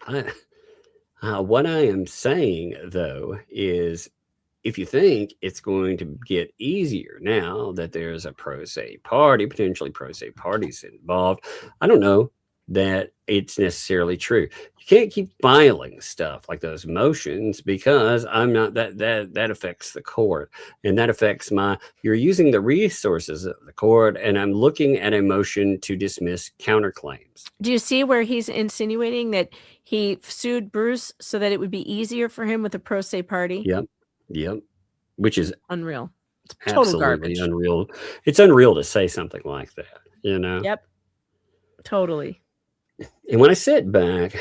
What I am saying, though, is if you think it's going to get easier now that there's a pro se party, potentially pro se parties involved, I don't know that it's necessarily true. You can't keep filing stuff like those motions because I'm not that affects the court, and that affects you're using the resources of the court, and I'm looking at a motion to dismiss counterclaims. Do you see where he's insinuating that he sued Bruce so that it would be easier for him with a pro se party? Yep. Which is unreal. It's total garbage. Unreal. It's unreal to say something like that, Yep. Totally. And when I sit back,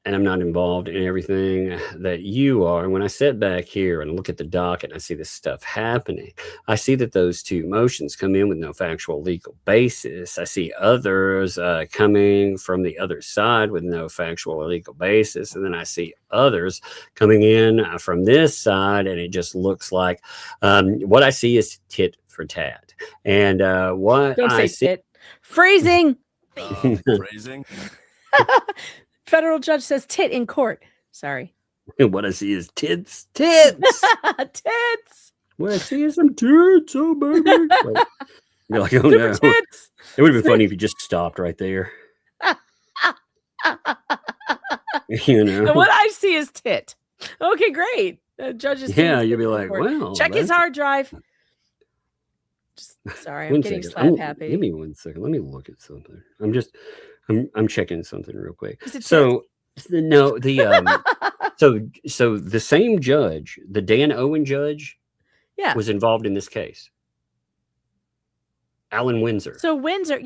and I'm not involved in everything that you are, when I sit back here and look at the docket and I see this stuff happening, I see that those two motions come in with no factual legal basis. I see others coming from the other side with no factual or legal basis. And then I see others coming in from this side, and it just looks like what I see is tit for tat. And what Don't I say see... tit. Phrasing. Phrasing. Federal judge says tit in court. Sorry. What I see is tits. Tits. What I see is some tits. Oh, baby. You're like, oh, no. Tits. It would have been funny if you just stopped right there. And what I see is tit. Okay, great. Judge is you'd be like, well. Check his hard drive. Sorry, I'm getting slap happy. Give me 1 second. Let me look at something. I'm checking something real quick. So so the same judge, the Dan Owen judge, was involved in this case. Alan Windsor. So Windsor,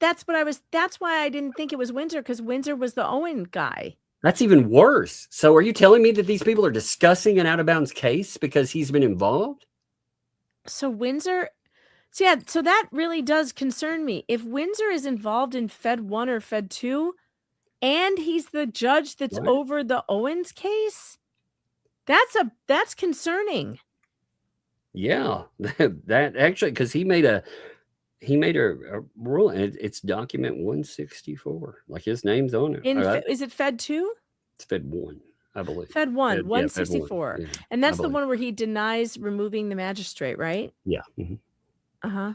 that's why I didn't think it was Windsor, because Windsor was the Owen guy. That's even worse. So are you telling me that these people are discussing an out of bounds case because he's been involved? So Windsor. So that really does concern me. If Windsor is involved in Fed 1 or Fed 2, and he's the judge that's over the Owens case, that's concerning. Yeah, that actually, because he made a rule, and it's document 164. Like his name's on it. Is it Fed 2? It's Fed 1, I believe. Fed 1, Fed 164. yeah, And that's I the believe. one where he denies removing the magistrate, right? Yeah. Mhm. Uh-huh.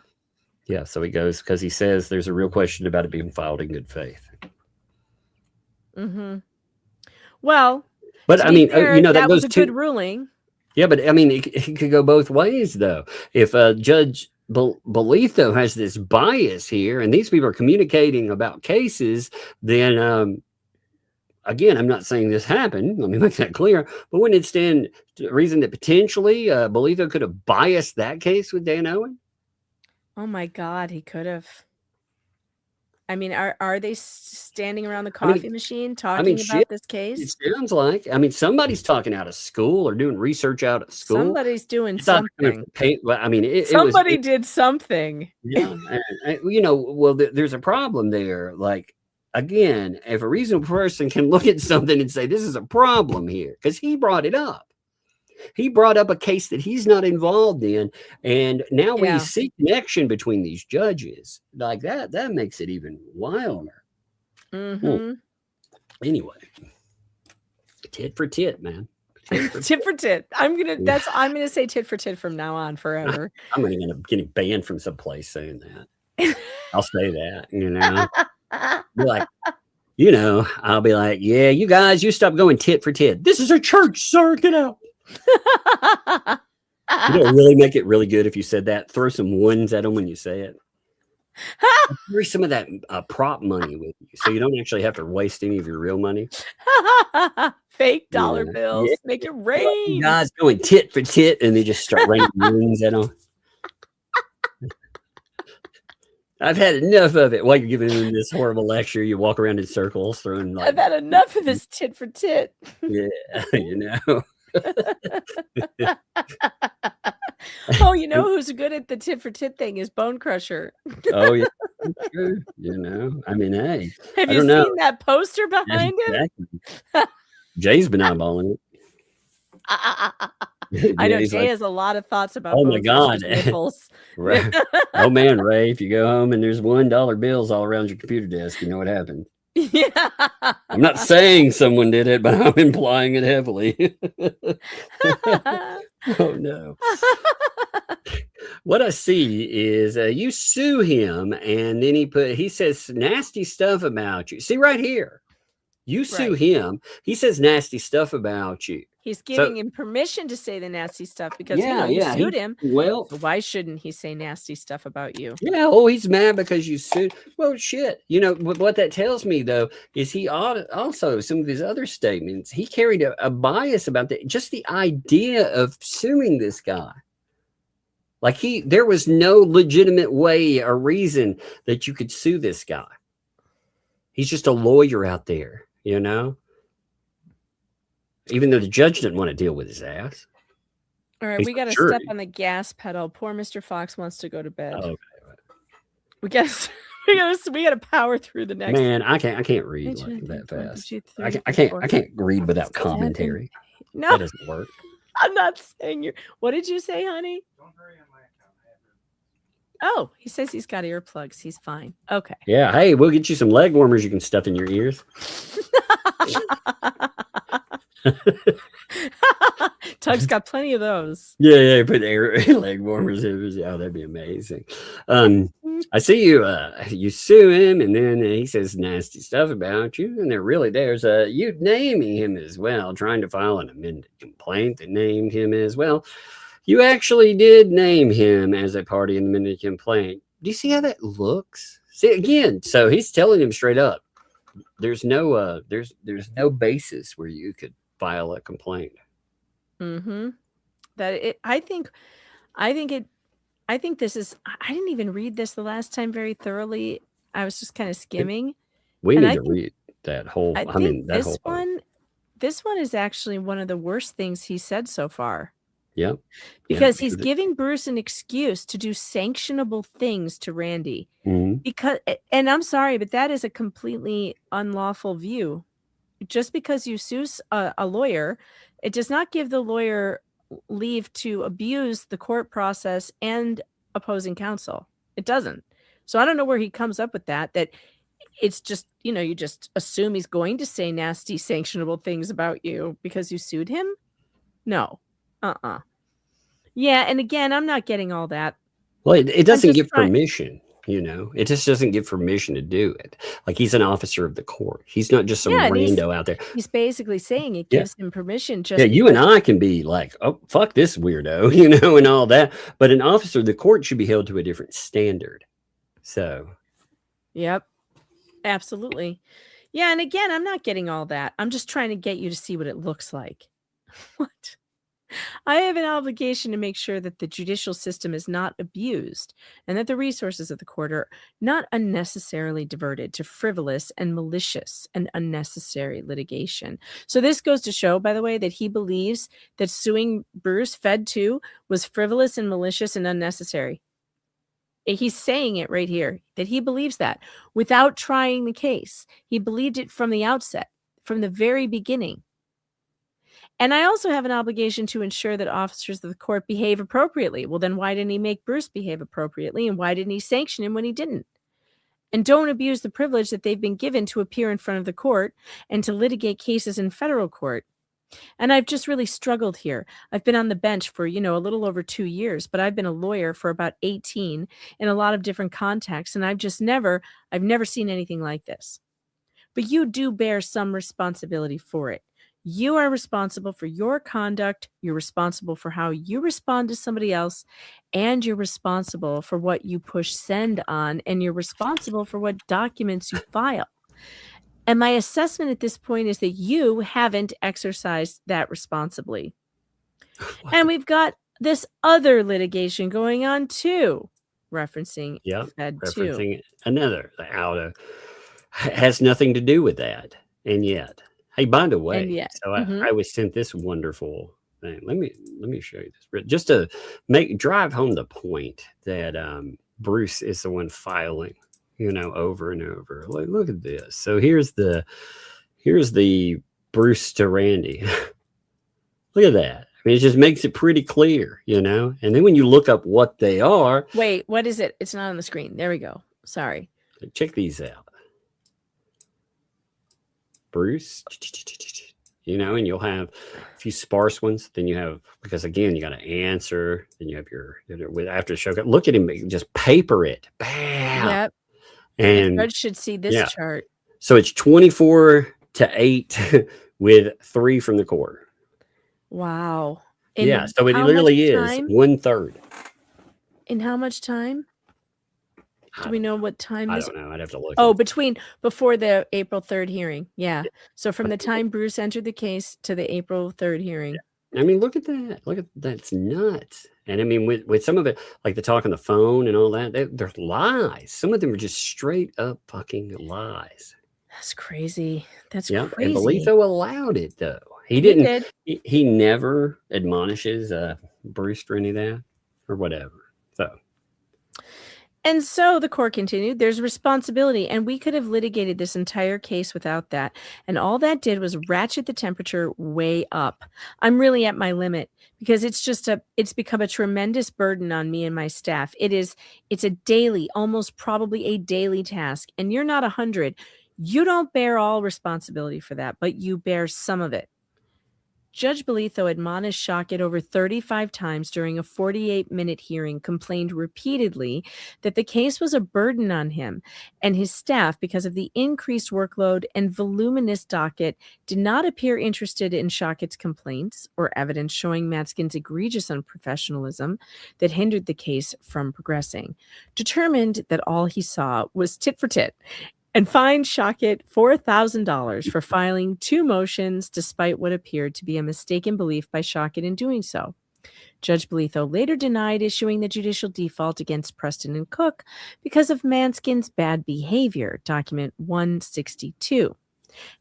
Yeah, so he goes, because he says there's a real question about it being filed in good faith. Mm-hmm. Well, But to I be mean, fair, you know, that that goes was a to good ruling. Yeah, but I mean, it could go both ways, though. If Judge Bolitho has this bias here, and these people are communicating about cases, then again, I'm not saying this happened. Let me make that clear. But wouldn't it stand to reason that potentially Bolitho could have biased that case with Dan Owen? Oh my God, he could have. I mean, are they standing around the coffee machine talking about this case? It sounds like. I mean, somebody's talking out of school or doing research out of school. Somebody's doing It's not something. Well, I mean, Somebody did something. Yeah, you know, well, there's a problem there. Like, again, if a reasonable person can look at something and say, this is a problem here, because he brought it up. He brought up a case that he's not involved in. And now we see connection between these judges. Like that makes it even wilder. Mm-hmm. Anyway, tit for tit, man. Tit for tit. I'm gonna say tit for tit from now on forever. I'm gonna end up getting banned from some place saying that. I'll say that, you know. Be like, you know, I'll be like, yeah, you guys, you stop going tit for tit. This is a church, sir. Get out. You know, really make it really good if you said that. Throw some ones at them when you say it. Carry some of that prop money with you, so you don't actually have to waste any of your real money. Fake dollar bills. Yeah. Make it rain. You guys going tit for tit, and they just start raining ones at them. I've had enough of it. While you're giving them this horrible lecture, you walk around in circles throwing like. I've had enough of this tit for tit. Yeah, you know. Oh, you know who's good at the tit for tit thing is Bone Crusher. Oh yeah, true. You know, I mean, hey, Have I you don't seen know. that poster behind him? Exactly. Jay's been eyeballing it. I know Jay's Jay like, has a lot of thoughts about. oh my Bone God. Crusher's nipples. Right. Oh man, Ray, if you go home and there's $1 bills all around your computer desk, you know what happened. Yeah. I'm not saying someone did it, but I'm implying it heavily. Oh no. What I see is you sue him, and then he says nasty stuff about you. See right here, you sue him. He says nasty stuff about you. He's giving him permission to say the nasty stuff because you sued him. Well, so why shouldn't he say nasty stuff about you? yeah. Oh, he's mad because you sued. Well, shit. You know what that tells me though is he also some of his other statements. He carried a bias about just the idea of suing this guy. Like there was no legitimate way or reason that you could sue this guy. He's just a lawyer out there, you know. Even though the judge didn't want to deal with his ass. All right, He's we got to sure. step on the gas pedal. Poor Mr. Fox wants to go to bed. Okay. We got to power through the next. Man, I can't read like that fast. I can't read without commentary. No, that doesn't work. I'm not saying you. What did you say, honey? Don't hurry on my account. Oh, he says he's got earplugs. He's fine. Okay. Yeah. Hey, we'll get you some leg warmers you can stuff in your ears. Tug's got plenty of those. Yeah, put leg warmers in his. Oh, that'd be amazing. I see you sue him, and then he says nasty stuff about you, and there's you naming him as well, trying to file an amended complaint that named him as well. You actually did name him as a party in the amended complaint. Do you see how that looks? See again. So he's telling him straight up, there's no basis where you could file a complaint. Mm-hmm. I think this is. I didn't even read this the last time very thoroughly. I was just kind of skimming. We need to read that whole. This one is actually one of the worst things he said so far. Yep. Because he's giving Bruce an excuse to do sanctionable things to Randy. Mm-hmm. And I'm sorry, but that is a completely unlawful view. Just because you sue a lawyer, it does not give the lawyer leave to abuse the court process and opposing counsel. It doesn't. So I don't know where he comes up with that it's just, you just assume he's going to say nasty, sanctionable things about you because you sued him. No. Yeah. And again, I'm not getting all that. Well, it doesn't give permission, It just doesn't give permission to do it. Like, he's an officer of the court. He's not just some rando out there. He's basically saying it gives him permission. You and I can be like, oh, fuck this weirdo, and all that. But an officer of the court should be held to a different standard. So. Yep. Absolutely. Yeah. And again, I'm not getting all that. I'm just trying to get you to see what it looks like. What? I have an obligation to make sure that the judicial system is not abused and that the resources of the court are not unnecessarily diverted to frivolous and malicious and unnecessary litigation. So this goes to show, by the way, that he believes that suing Bruce Fed 2 was frivolous and malicious and unnecessary. He's saying it right here, that he believes that without trying the case. He believed it from the outset, from the very beginning. And I also have an obligation to ensure that officers of the court behave appropriately. Well, then why didn't he make Bruce behave appropriately? And why didn't he sanction him when he didn't? And don't abuse the privilege that they've been given to appear in front of the court and to litigate cases in federal court. And I've just really struggled here. I've been on the bench for, a little over 2 years, but I've been a lawyer for about 18 in a lot of different contexts. And I've never seen anything like this. But you do bear some responsibility for it. You are responsible for your conduct. You're responsible for how you respond to somebody else. And you're responsible for what you push send on. And you're responsible for what documents you file. And my assessment at this point is that you haven't exercised that responsibly. And we've got this other litigation going on too, referencing Fed 2. Referencing another has nothing to do with that. And yet, hey, by the way, I was sent this wonderful thing. Let me show you this, just to drive home the point that Bruce is the one filing, over and over. Look at this. So here's the Bruce to Randy. Look at that. I mean, it just makes it pretty clear, And then when you look up what they are. Wait, what is it? It's not on the screen. There we go. Sorry. Check these out. Bruce, and you'll have a few sparse ones. Then you have, because again, you got to answer. Then you have your, after the show. Look at him, just paper it. Bam. Yep. And the judge should see this chart. So it's 24-8 with 3 from the court. Wow. So it literally is 1/3. In how much time? Do we know what time? I don't know. I'd have to look. Oh, before the April 3rd hearing. Yeah. So from the time Bruce entered the case to the April 3rd hearing. I mean, look at that. That's nuts. And I mean, with some of it, like the talk on the phone and all that, they're lies. Some of them are just straight up fucking lies. That's crazy. That's crazy. And Bolitho allowed it, though. He didn't. He never admonishes Bruce for any of that or whatever. And so the court continued, there's responsibility, and we could have litigated this entire case without that. And all that did was ratchet the temperature way up. I'm really at my limit because it's become a tremendous burden on me and my staff. It's a daily, almost probably a daily task. And you're not 100. You don't bear all responsibility for that, but you bear some of it. Judge Bolitho admonished Shockett over 35 times during a 48-minute hearing, complained repeatedly that the case was a burden on him and his staff because of the increased workload and voluminous docket, did not appear interested in Shockett's complaints or evidence showing Matskin's egregious unprofessionalism that hindered the case from progressing, determined that all he saw was tit for tit, and fined Shockett $4,000 for filing 2 motions despite what appeared to be a mistaken belief by Shockett in doing so. Judge Bolitho later denied issuing the judicial default against Preston and Cook because of Manskin's bad behavior, document 162.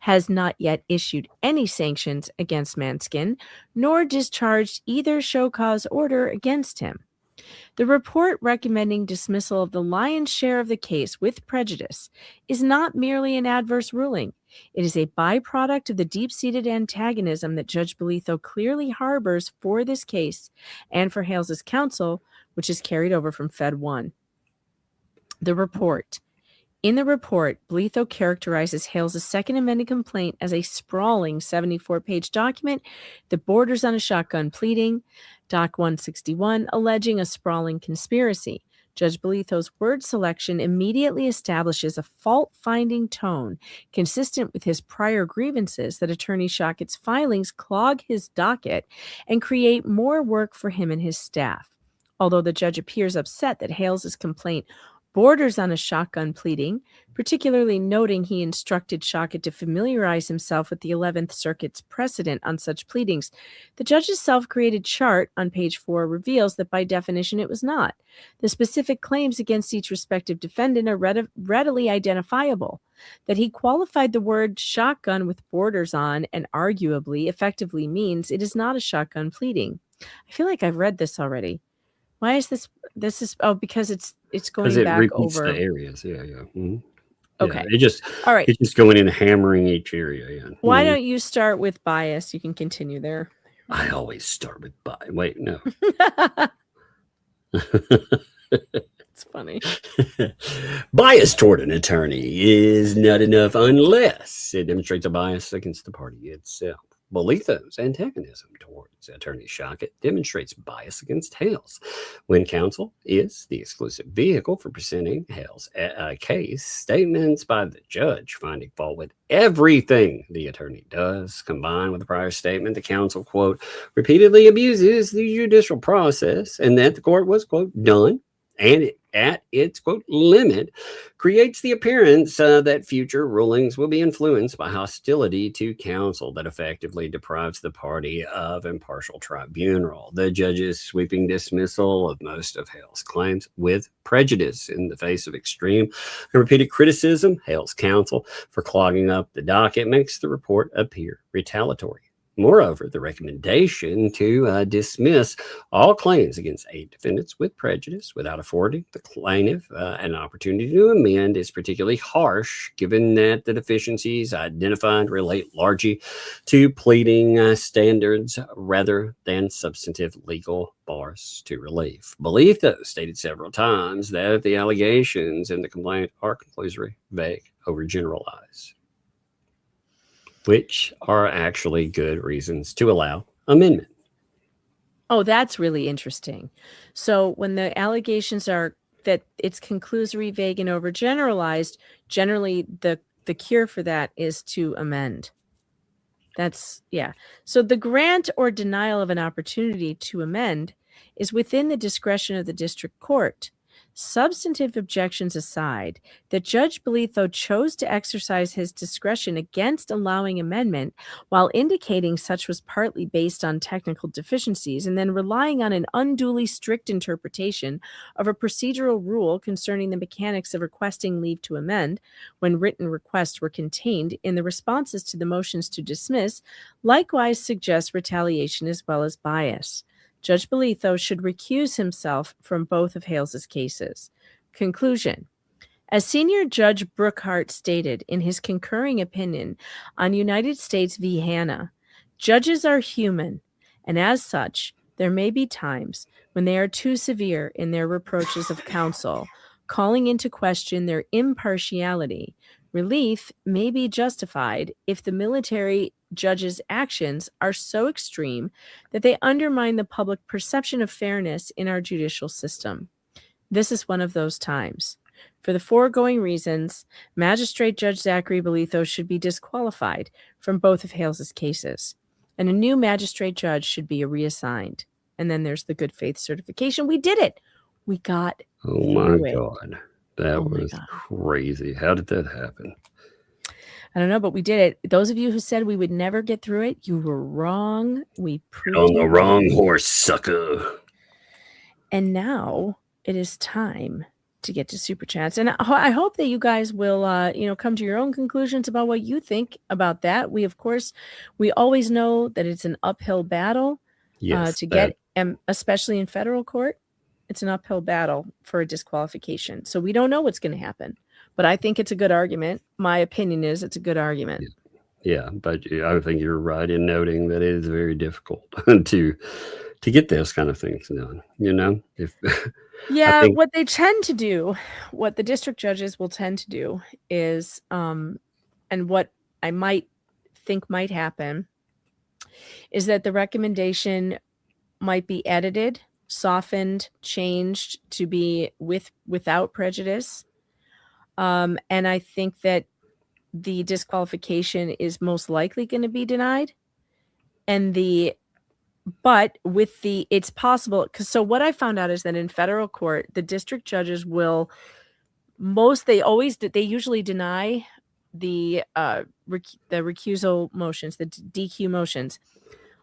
Has not yet issued any sanctions against Manskin, nor discharged either show cause order against him. The report recommending dismissal of the lion's share of the case with prejudice is not merely an adverse ruling. It is a byproduct of the deep-seated antagonism that Judge Bolitho clearly harbors for this case and for Hales' counsel, which is carried over from Fed 1. The report. In the report, Bolitho characterizes Hales' second amended complaint as a sprawling 74-page document that borders on a shotgun pleading, Doc 161, alleging a sprawling conspiracy. Judge Bolitho's word selection immediately establishes a fault-finding tone consistent with his prior grievances that Attorney Shockett's filings clog his docket and create more work for him and his staff. Although the judge appears upset that Hales' complaint borders on a shotgun pleading, particularly noting he instructed Shockett to familiarize himself with the 11th Circuit's precedent on such pleadings, the judge's self-created chart on page 4 reveals that by definition it was not. The specific claims against each respective defendant are readily identifiable. That he qualified the word shotgun with borders on and arguably effectively means it is not a shotgun pleading. I feel like I've read this already. Why is this? This is because it's going Because it back repeats over the areas. Yeah. Mhm. Okay. Yeah, it just All right. It's just going in and hammering each area. Yeah. Why don't you start with bias? You can continue there. I always start with bias. Wait, no. It's funny. Bias toward an attorney is not enough unless it demonstrates a bias against the party itself. Bolitho's antagonism towards Attorney Shockett demonstrates bias against Hales. When counsel is the exclusive vehicle for presenting Hales' case, statements by the judge finding fault with everything the attorney does, combined with the prior statement the counsel, quote, repeatedly abuses the judicial process and that the court was, quote, done and at its, quote, limit, creates the appearance that future rulings will be influenced by hostility to counsel that effectively deprives the party of impartial tribunal. The judge's sweeping dismissal of most of Hale's claims with prejudice in the face of extreme and repeated criticism, Hale's counsel, for clogging up the docket makes the report appear retaliatory. Moreover, the recommendation to dismiss all claims against 8 defendants with prejudice without affording the plaintiff an opportunity to amend is particularly harsh, given that the deficiencies identified relate largely to pleading standards rather than substantive legal bars to relief. Bolitho stated several times that the allegations in the complaint are conclusory, vague, overgeneralized, which are actually good reasons to allow amendment. Oh, that's really interesting. So when the allegations are that it's conclusory, vague, and overgeneralized, generally the cure for that is to amend. That's, yeah. So the grant or denial of an opportunity to amend is within the discretion of the district court. Substantive objections aside, that Judge Bolitho chose to exercise his discretion against allowing amendment while indicating such was partly based on technical deficiencies and then relying on an unduly strict interpretation of a procedural rule concerning the mechanics of requesting leave to amend when written requests were contained in the responses to the motions to dismiss, likewise suggests retaliation as well as bias. Judge Bolitho should recuse himself from both of Hales' cases. Conclusion. As Senior Judge Brookhart stated in his concurring opinion on United States v. Hanna, judges are human, and as such, there may be times when they are too severe in their reproaches of counsel, calling into question their impartiality. Relief may be justified if the military judge's actions are so extreme that they undermine the public perception of fairness in our judicial system. This is one of those times. For the foregoing reasons, Magistrate Judge Zachary Bolitho should be disqualified from both of Hales' cases, and a new magistrate judge should be reassigned. And then there's the good faith certification. We did it. We got Oh my through it. God. That was crazy. How did that happen? I don't know, but we did it. Those of you who said we would never get through it, you were wrong. We proved On the it wrong horse, sucker. And now it is time to get to Super Chats. And I hope that you guys will, come to your own conclusions about what you think about that. We always know that it's an uphill battle Yes, to get, especially in federal court. It's an uphill battle for a disqualification. So we don't know what's going to happen. But I think it's a good argument. My opinion is it's a good argument. Yeah, but I think you're right in noting that it is very difficult to get those kind of things done. If Yeah, what they tend to do, what the district judges will tend to do is, and what I might think might happen, is that the recommendation might be edited, softened, changed to be without prejudice. And I think that the disqualification is most likely going to be denied. But it's possible, because so what I found out is that in federal court, the district judges will they usually deny the recusal motions, the DQ motions,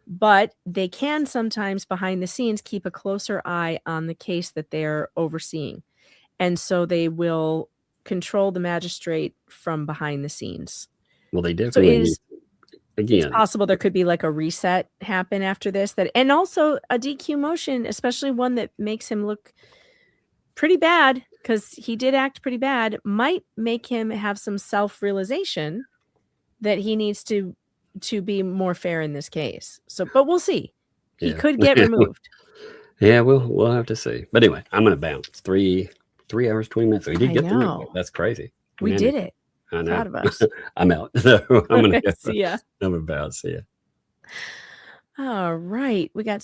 but they can sometimes behind the scenes keep a closer eye on the case that they're overseeing. And so they will control the magistrate from behind the scenes. Well, they definitely It's possible there could be like a reset happen after this, and also a DQ motion, especially one that makes him look pretty bad, because he did act pretty bad, might make him have some self-realization that he needs to be more fair in this case. So, but we'll see. He could get removed. Yeah, we'll have to see. But anyway, I'm going to bounce 3 hours, 20 minutes. We did get through it. That's crazy. We did it. I know. Proud of us. I'm out. So I'm going to go. See ya. I'm about. See ya. All right. We got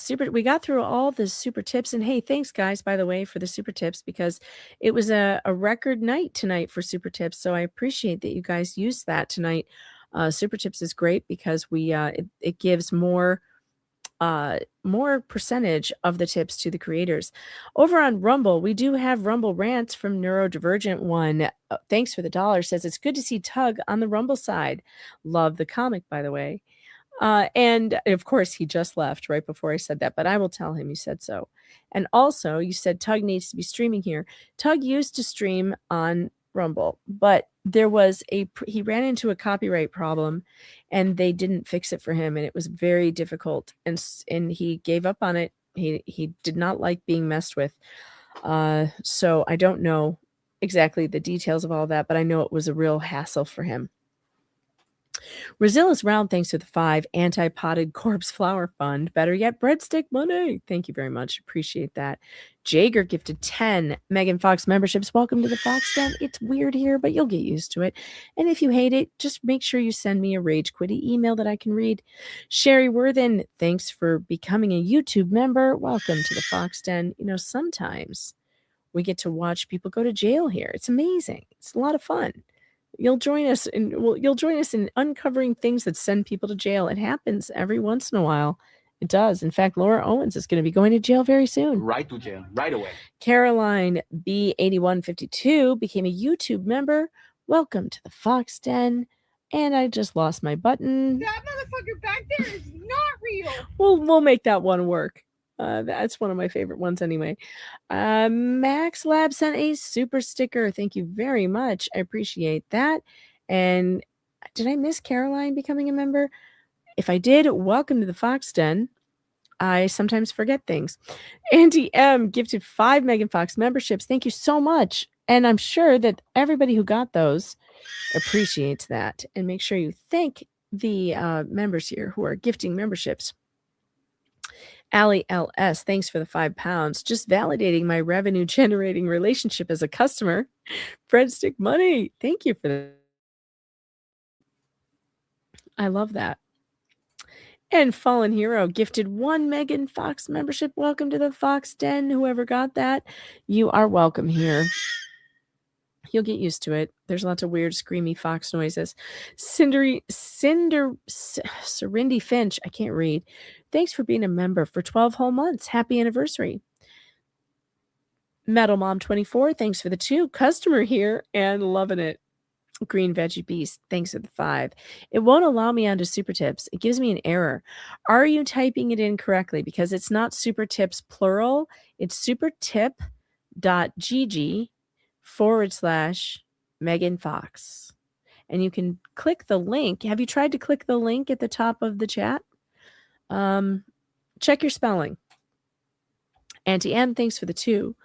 through all the super tips. And hey, thanks guys, by the way, for the super tips, because it was a record night tonight for super tips. So I appreciate that you guys used that tonight. Super tips is great because it gives more percentage of the tips to the creators. Over on Rumble, we do have Rumble rants from Neurodivergent One. Thanks for the $1. Says it's good to see Tug on the Rumble side. Love the comic, by the way. And of course, he just left right before I said that, but I will tell him you said so. And also, you said Tug needs to be streaming here. Tug used to stream on Rumble, but there was he ran into a copyright problem and they didn't fix it for him, and it was very difficult, and he gave up on it. He did not like being messed with. So I don't know exactly the details of all that, but I know it was a real hassle for him. Razilla's Round, thanks to the 5. Anti-potted corpse flower fund. Better yet, breadstick money. Thank you very much. Appreciate that. Jager gifted 10 Megan Fox memberships. Welcome to the Fox Den. It's weird here, but you'll get used to it. And if you hate it, just make sure you send me a Rage Quitty email that I can read. Sherry Worthen, thanks for becoming a YouTube member. Welcome to the Fox Den. Sometimes we get to watch people go to jail here. It's amazing. It's a lot of fun. You'll join us in uncovering things that send people to jail. It happens every once in a while. It does. In fact, Laura Owens is going to be going to jail very soon. Right to jail, right away. Caroline B8152 became a YouTube member. Welcome to the Fox Den. And I just lost my button. That motherfucker back there is not real. We'll make that one work. That's one of my favorite ones anyway. Max Lab sent a super sticker. Thank you very much. I appreciate that. And did I miss Caroline becoming a member? If I did, welcome to the Fox Den. I sometimes forget things. Andy M gifted 5 Megan Fox memberships. Thank you so much. And I'm sure that everybody who got those appreciates that. And make sure you thank the members here who are gifting memberships. Allie LS, thanks for the £5. Just validating my revenue generating relationship as a customer. Breadstick money. Thank you for that. I love that. And Fallen Hero gifted 1 Megan Fox membership. Welcome to the Fox Den. Whoever got that, you are welcome here. You'll get used to it. There's lots of weird screamy fox noises. Serindy Finch, I can't read. Thanks for being a member for 12 whole months. Happy anniversary. Metal Mom 24, thanks for the 2. Customer here and loving it. Green Veggie Beast, thanks for the 5. It won't allow me onto Super Tips. It gives me an error. Are you typing it in correctly? Because it's not Super Tips plural. It's supertip.gg/Megan Fox. And you can click the link. Have you tried to click the link at the top of the chat? Check your spelling. Auntie M, thanks for the 2.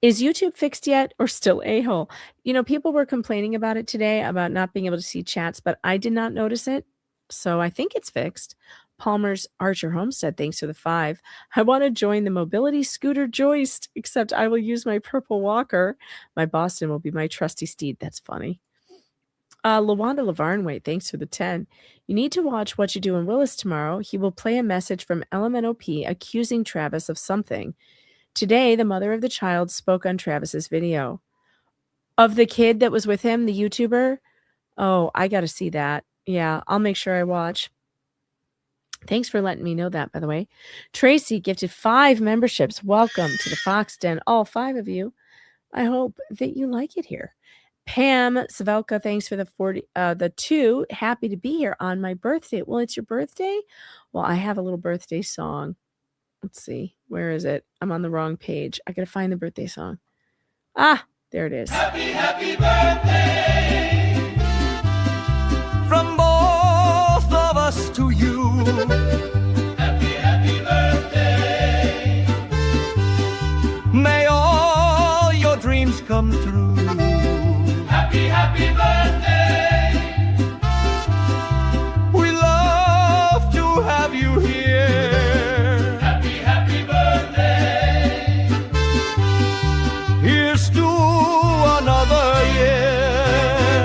Is YouTube fixed yet or still a-hole? People were complaining about it today about not being able to see chats, but I did not notice it. So I think it's fixed. Palmer's Archer Homestead, thanks for the 5. I want to join the mobility scooter joist, except I will use my purple walker. My Boston will be my trusty steed. That's funny. Lawanda Lavarnway, thanks for the 10. You need to watch What You Do in Willis tomorrow. He will play a message from LMNOP accusing Travis of something. Today, the mother of the child spoke on Travis's video. Of the kid that was with him, the YouTuber? Oh, I got to see that. Yeah, I'll make sure I watch. Thanks for letting me know that, by the way. Tracy gifted 5 memberships. Welcome to the Fox Den, all 5 of you. I hope that you like it here. Pam Savelka, thanks for the 2. Happy to be here on my birthday. Well, it's your birthday? Well, I have a little birthday song. Let's see. Where is it? I'm on the wrong page. I got to find the birthday song. Ah, there it is. Happy, happy birthday from both of us to you. Happy, happy birthday. May all your dreams come true. Happy, happy birthday. We love to have you here. Here's to another year.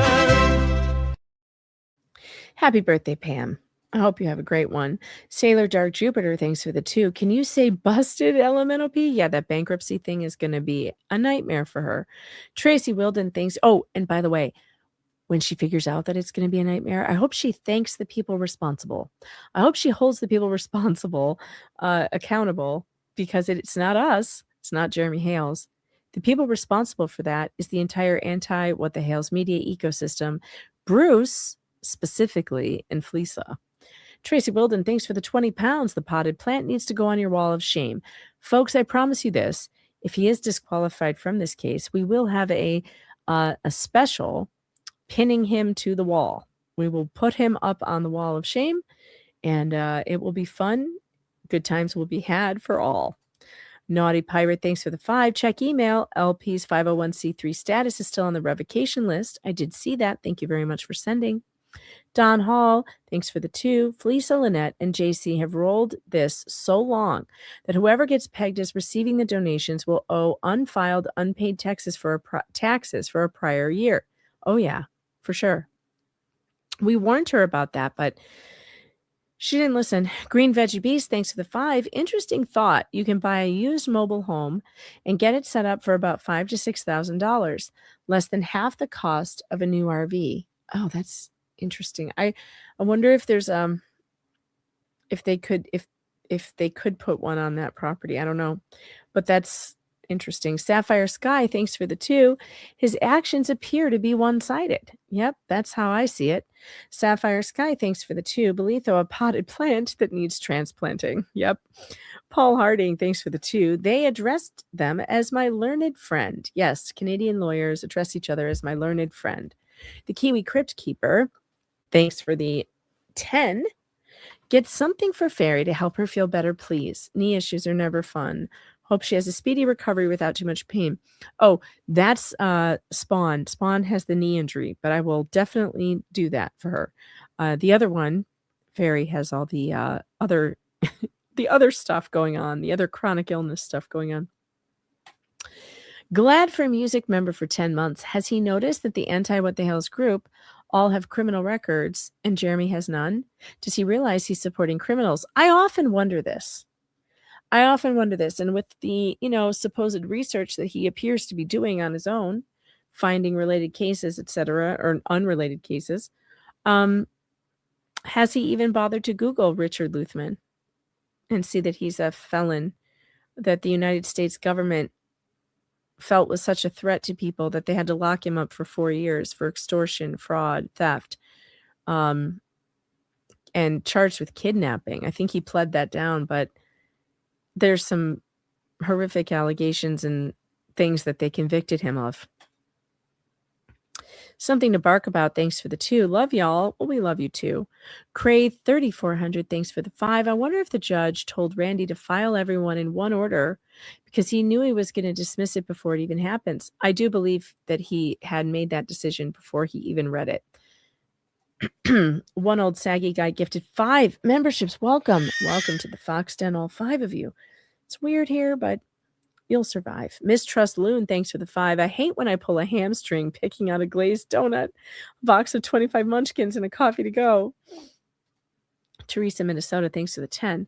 Happy birthday, Pam. I hope you have a great one. Sailor Dark Jupiter, thanks for the 2. Can you say busted LMNOP? Yeah, that bankruptcy thing is going to be a nightmare for her. Tracy Wilden, thanks. Oh, and by the way, when she figures out that it's going to be a nightmare, I hope she thanks the people responsible. I hope she holds the people responsible accountable, because it's not us. It's not Jeremy Hales. The people responsible for that is the entire What the Hales media ecosystem, Bruce specifically, and Fleesa. Tracy Wilden, thanks for the 20 pounds. The potted plant needs to go on your wall of shame. Folks, I promise you this. If he is disqualified from this case, we will have a special pinning him to the wall. We will put him up on the wall of shame, and it will be fun. Good times will be had for all. Naughty Pirate, thanks for the 5. Check email. LP's 501c3 status is still on the revocation list. I did see that. Thank you very much for sending. Don Hall, thanks for the 2. Fleesa, Lynette, and JC have rolled this so long that whoever gets pegged as receiving the donations will owe unfiled, unpaid taxes for a prior year. Oh, yeah, for sure. We warned her about that, but she didn't listen. Green Veggie Beast, thanks for the 5. Interesting thought. You can buy a used mobile home and get it set up for about $5,000 to $6,000, less than half the cost of a new RV. Oh, that's interesting. I wonder if there's if they could put one on that property. I don't know, but that's interesting. Sapphire Sky, thanks for the 2. His actions appear to be one-sided. Yep, that's how I see it. Sapphire Sky, thanks for the 2. Bolitho, a potted plant that needs transplanting. Yep. Paul Harding, thanks for the 2. They addressed them as my learned friend. Yes, Canadian lawyers address each other as my learned friend. The Kiwi Crypt Keeper, thanks for the 10. Get something for Fairy to help her feel better, please. Knee issues are never fun. Hope she has a speedy recovery without too much pain. Oh, that's Spawn. Spawn has the knee injury, but I will definitely do that for her. The other one, Fairy, has all the other the other stuff going on, the other chronic illness stuff going on. Glad for Music member for 10 months. Has he noticed that the What the Hales group all have criminal records and Jeremy has none? Does he realize he's supporting criminals? I often wonder this. And with the, supposed research that he appears to be doing on his own, finding related cases, etc., or unrelated cases, has he even bothered to Google Richard Luthman and see that he's a felon that the United States government felt was such a threat to people that they had to lock him up for 4 years for extortion, fraud, theft, and charged with kidnapping. I think he pled that down, but there's some horrific allegations and things that they convicted him of. Something to bark about. Thanks for the 2. Love y'all. Well, we love you too. Cray 3400. Thanks for the 5. I wonder if the judge told Randy to file everyone in one order because he knew he was going to dismiss it before it even happens. I do believe that he had made that decision before he even read it. One old saggy guy gifted 5 memberships. Welcome to the Fox Den, all 5 of you. It's weird here, but you'll survive. Mistrust Loon, thanks for the 5. I hate when I pull a hamstring picking out a glazed donut, a box of 25 munchkins, and a coffee to go. Teresa, Minnesota, thanks for the 10.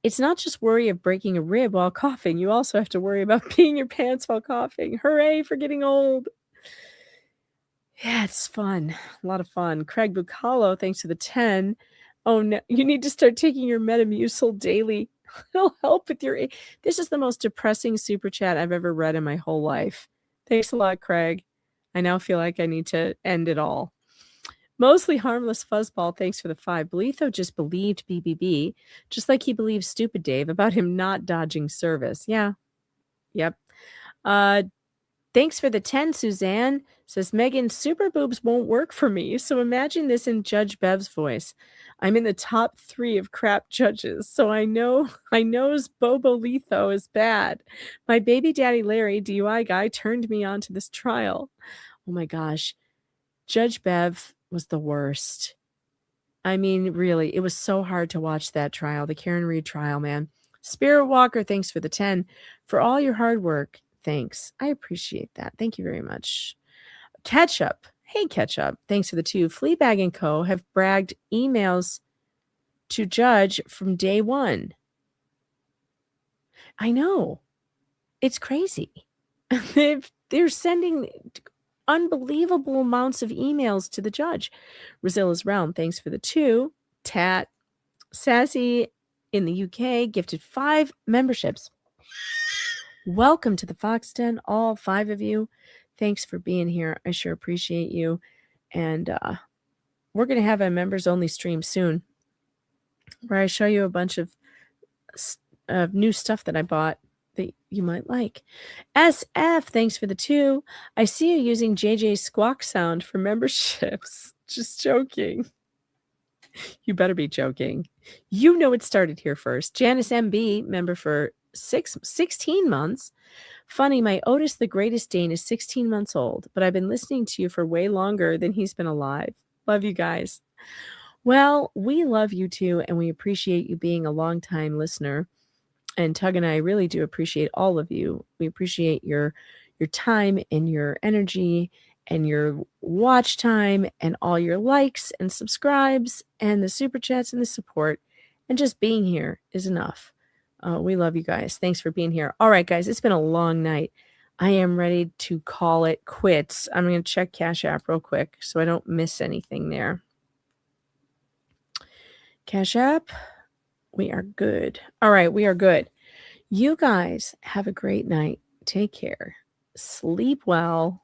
It's not just worry of breaking a rib while coughing. You also have to worry about peeing your pants while coughing. Hooray for getting old. Yeah, it's fun. A lot of fun. Craig Bucalo, thanks for the 10. Oh, no, you need to start taking your Metamucil daily. It'll help with your... This is the most depressing super chat I've ever read in my whole life. Thanks a lot, Craig. I now feel like I need to end it all. Mostly Harmless Fuzzball, thanks for the 5. Bolitho just believed BBB, just like he believes Stupid Dave about him not dodging service. Yeah. Yep. Thanks for the 10, Suzanne. Says, Megan, super boobs won't work for me, so imagine this in Judge Bev's voice. I'm in the top 3 of crap judges, so I know Bobo Letho is bad. My baby daddy Larry, DUI guy, turned me on to this trial. Oh my gosh. Judge Bev was the worst. I mean, really, it was so hard to watch that trial, the Karen Reed trial, man. Spirit Walker, thanks for the 10. For all your hard work, thanks. I appreciate that. Thank you very much. Ketchup. Hey, Ketchup. Thanks for the 2. Fleabag and Co. have bragged emails to Judge from day 1. I know. It's crazy. They're sending unbelievable amounts of emails to the judge. Rosilla's Realm. Thanks for the 2. Tat. Sassy in the UK gifted 5 memberships. Welcome to the Fox Den, all 5 of you. Thanks for being here. I sure appreciate you. And we're going to have a members only stream soon where I show you a bunch of new stuff that I bought that you might like. SF, thanks for the 2. I see you using JJ's squawk sound for memberships. Just joking. You better be joking. You know it started here first. Janice MB, member for 16 months. Funny, my Otis the Greatest Dane is 16 months old, but I've been listening to you for way longer than he's been alive. Love you guys. Well, we love you too, and we appreciate you being a longtime listener. And Tug and I really do appreciate all of you. We appreciate your time and your energy and your watch time and all your likes and subscribes and the super chats and the support. And just being here is enough. We love you guys. Thanks for being here. All right, guys, it's been a long night. I am ready to call it quits. I'm going to check Cash App real quick so I don't miss anything there. Cash App, we are good. All right, we are good. You guys have a great night. Take care. Sleep well.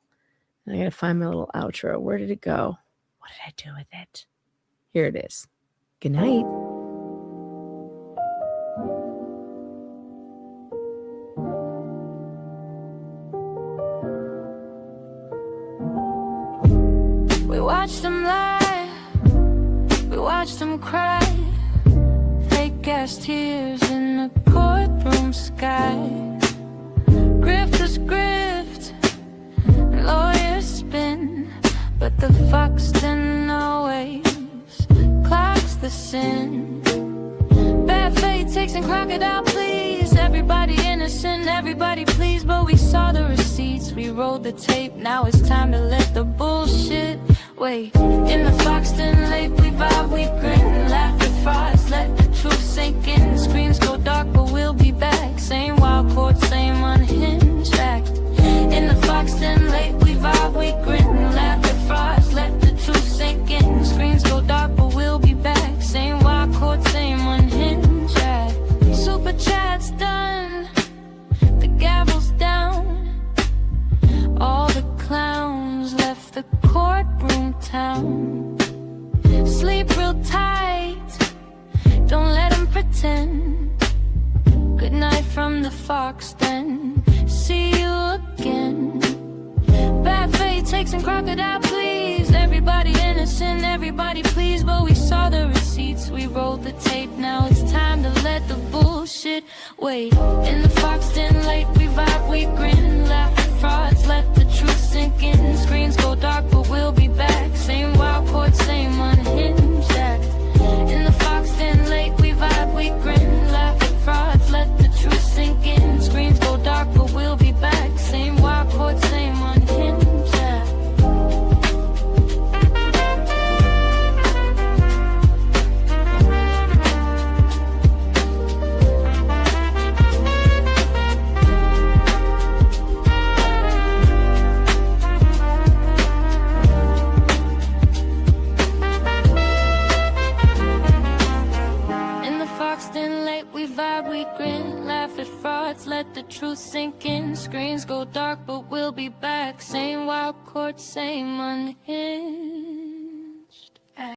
I got to find my little outro. Where did it go? What did I do with it? Here it is. Good night. We watched them lie, we watched them cry, fake ass tears in the courtroom sky. Grifters grift, lawyers spin, but the Fox Den always clocks the sin. Bad fate takes and crocodile please. Everybody innocent, everybody please, but we saw the receipts, we rolled the tape. Now it's time to let the bullshit wait. In the Fox Den lake, we vibe, we grin and laugh at frauds. Let the truth sink in. Screens go dark, but we'll be back. Same wild court, same unhinged act. In the Fox Den lake, we vibe, we grin and laugh at frauds. Let the truth sink in. Screens go dark, but we'll be back. Same wild court, same unhinged act. Super chat's done, the gavel's down. All the clowns left the courtroom town. Sleep real tight, don't let them pretend. Good night from the Fox Den, see you again. Bad fate takes snakes and crocodile, please. Everybody innocent, everybody please. But we saw the receipts, we rolled the tape. Now it's time to let the bullshit wait. In the Fox Den late, we vibe, we grin. Laugh at frauds, let the truth sink in. Screens go dark, but we'll be back. Same wild court, same unhinged act. In the Fox Den late, we vibe, we grin. Laugh at frauds, let the truth sink in. Screens go dark, but we'll be back. Same wild court, same unhinged act. We vibe, we grin, laugh at frauds, let the truth sink in. Screens go dark, but we'll be back. Same wild court, same unhinged.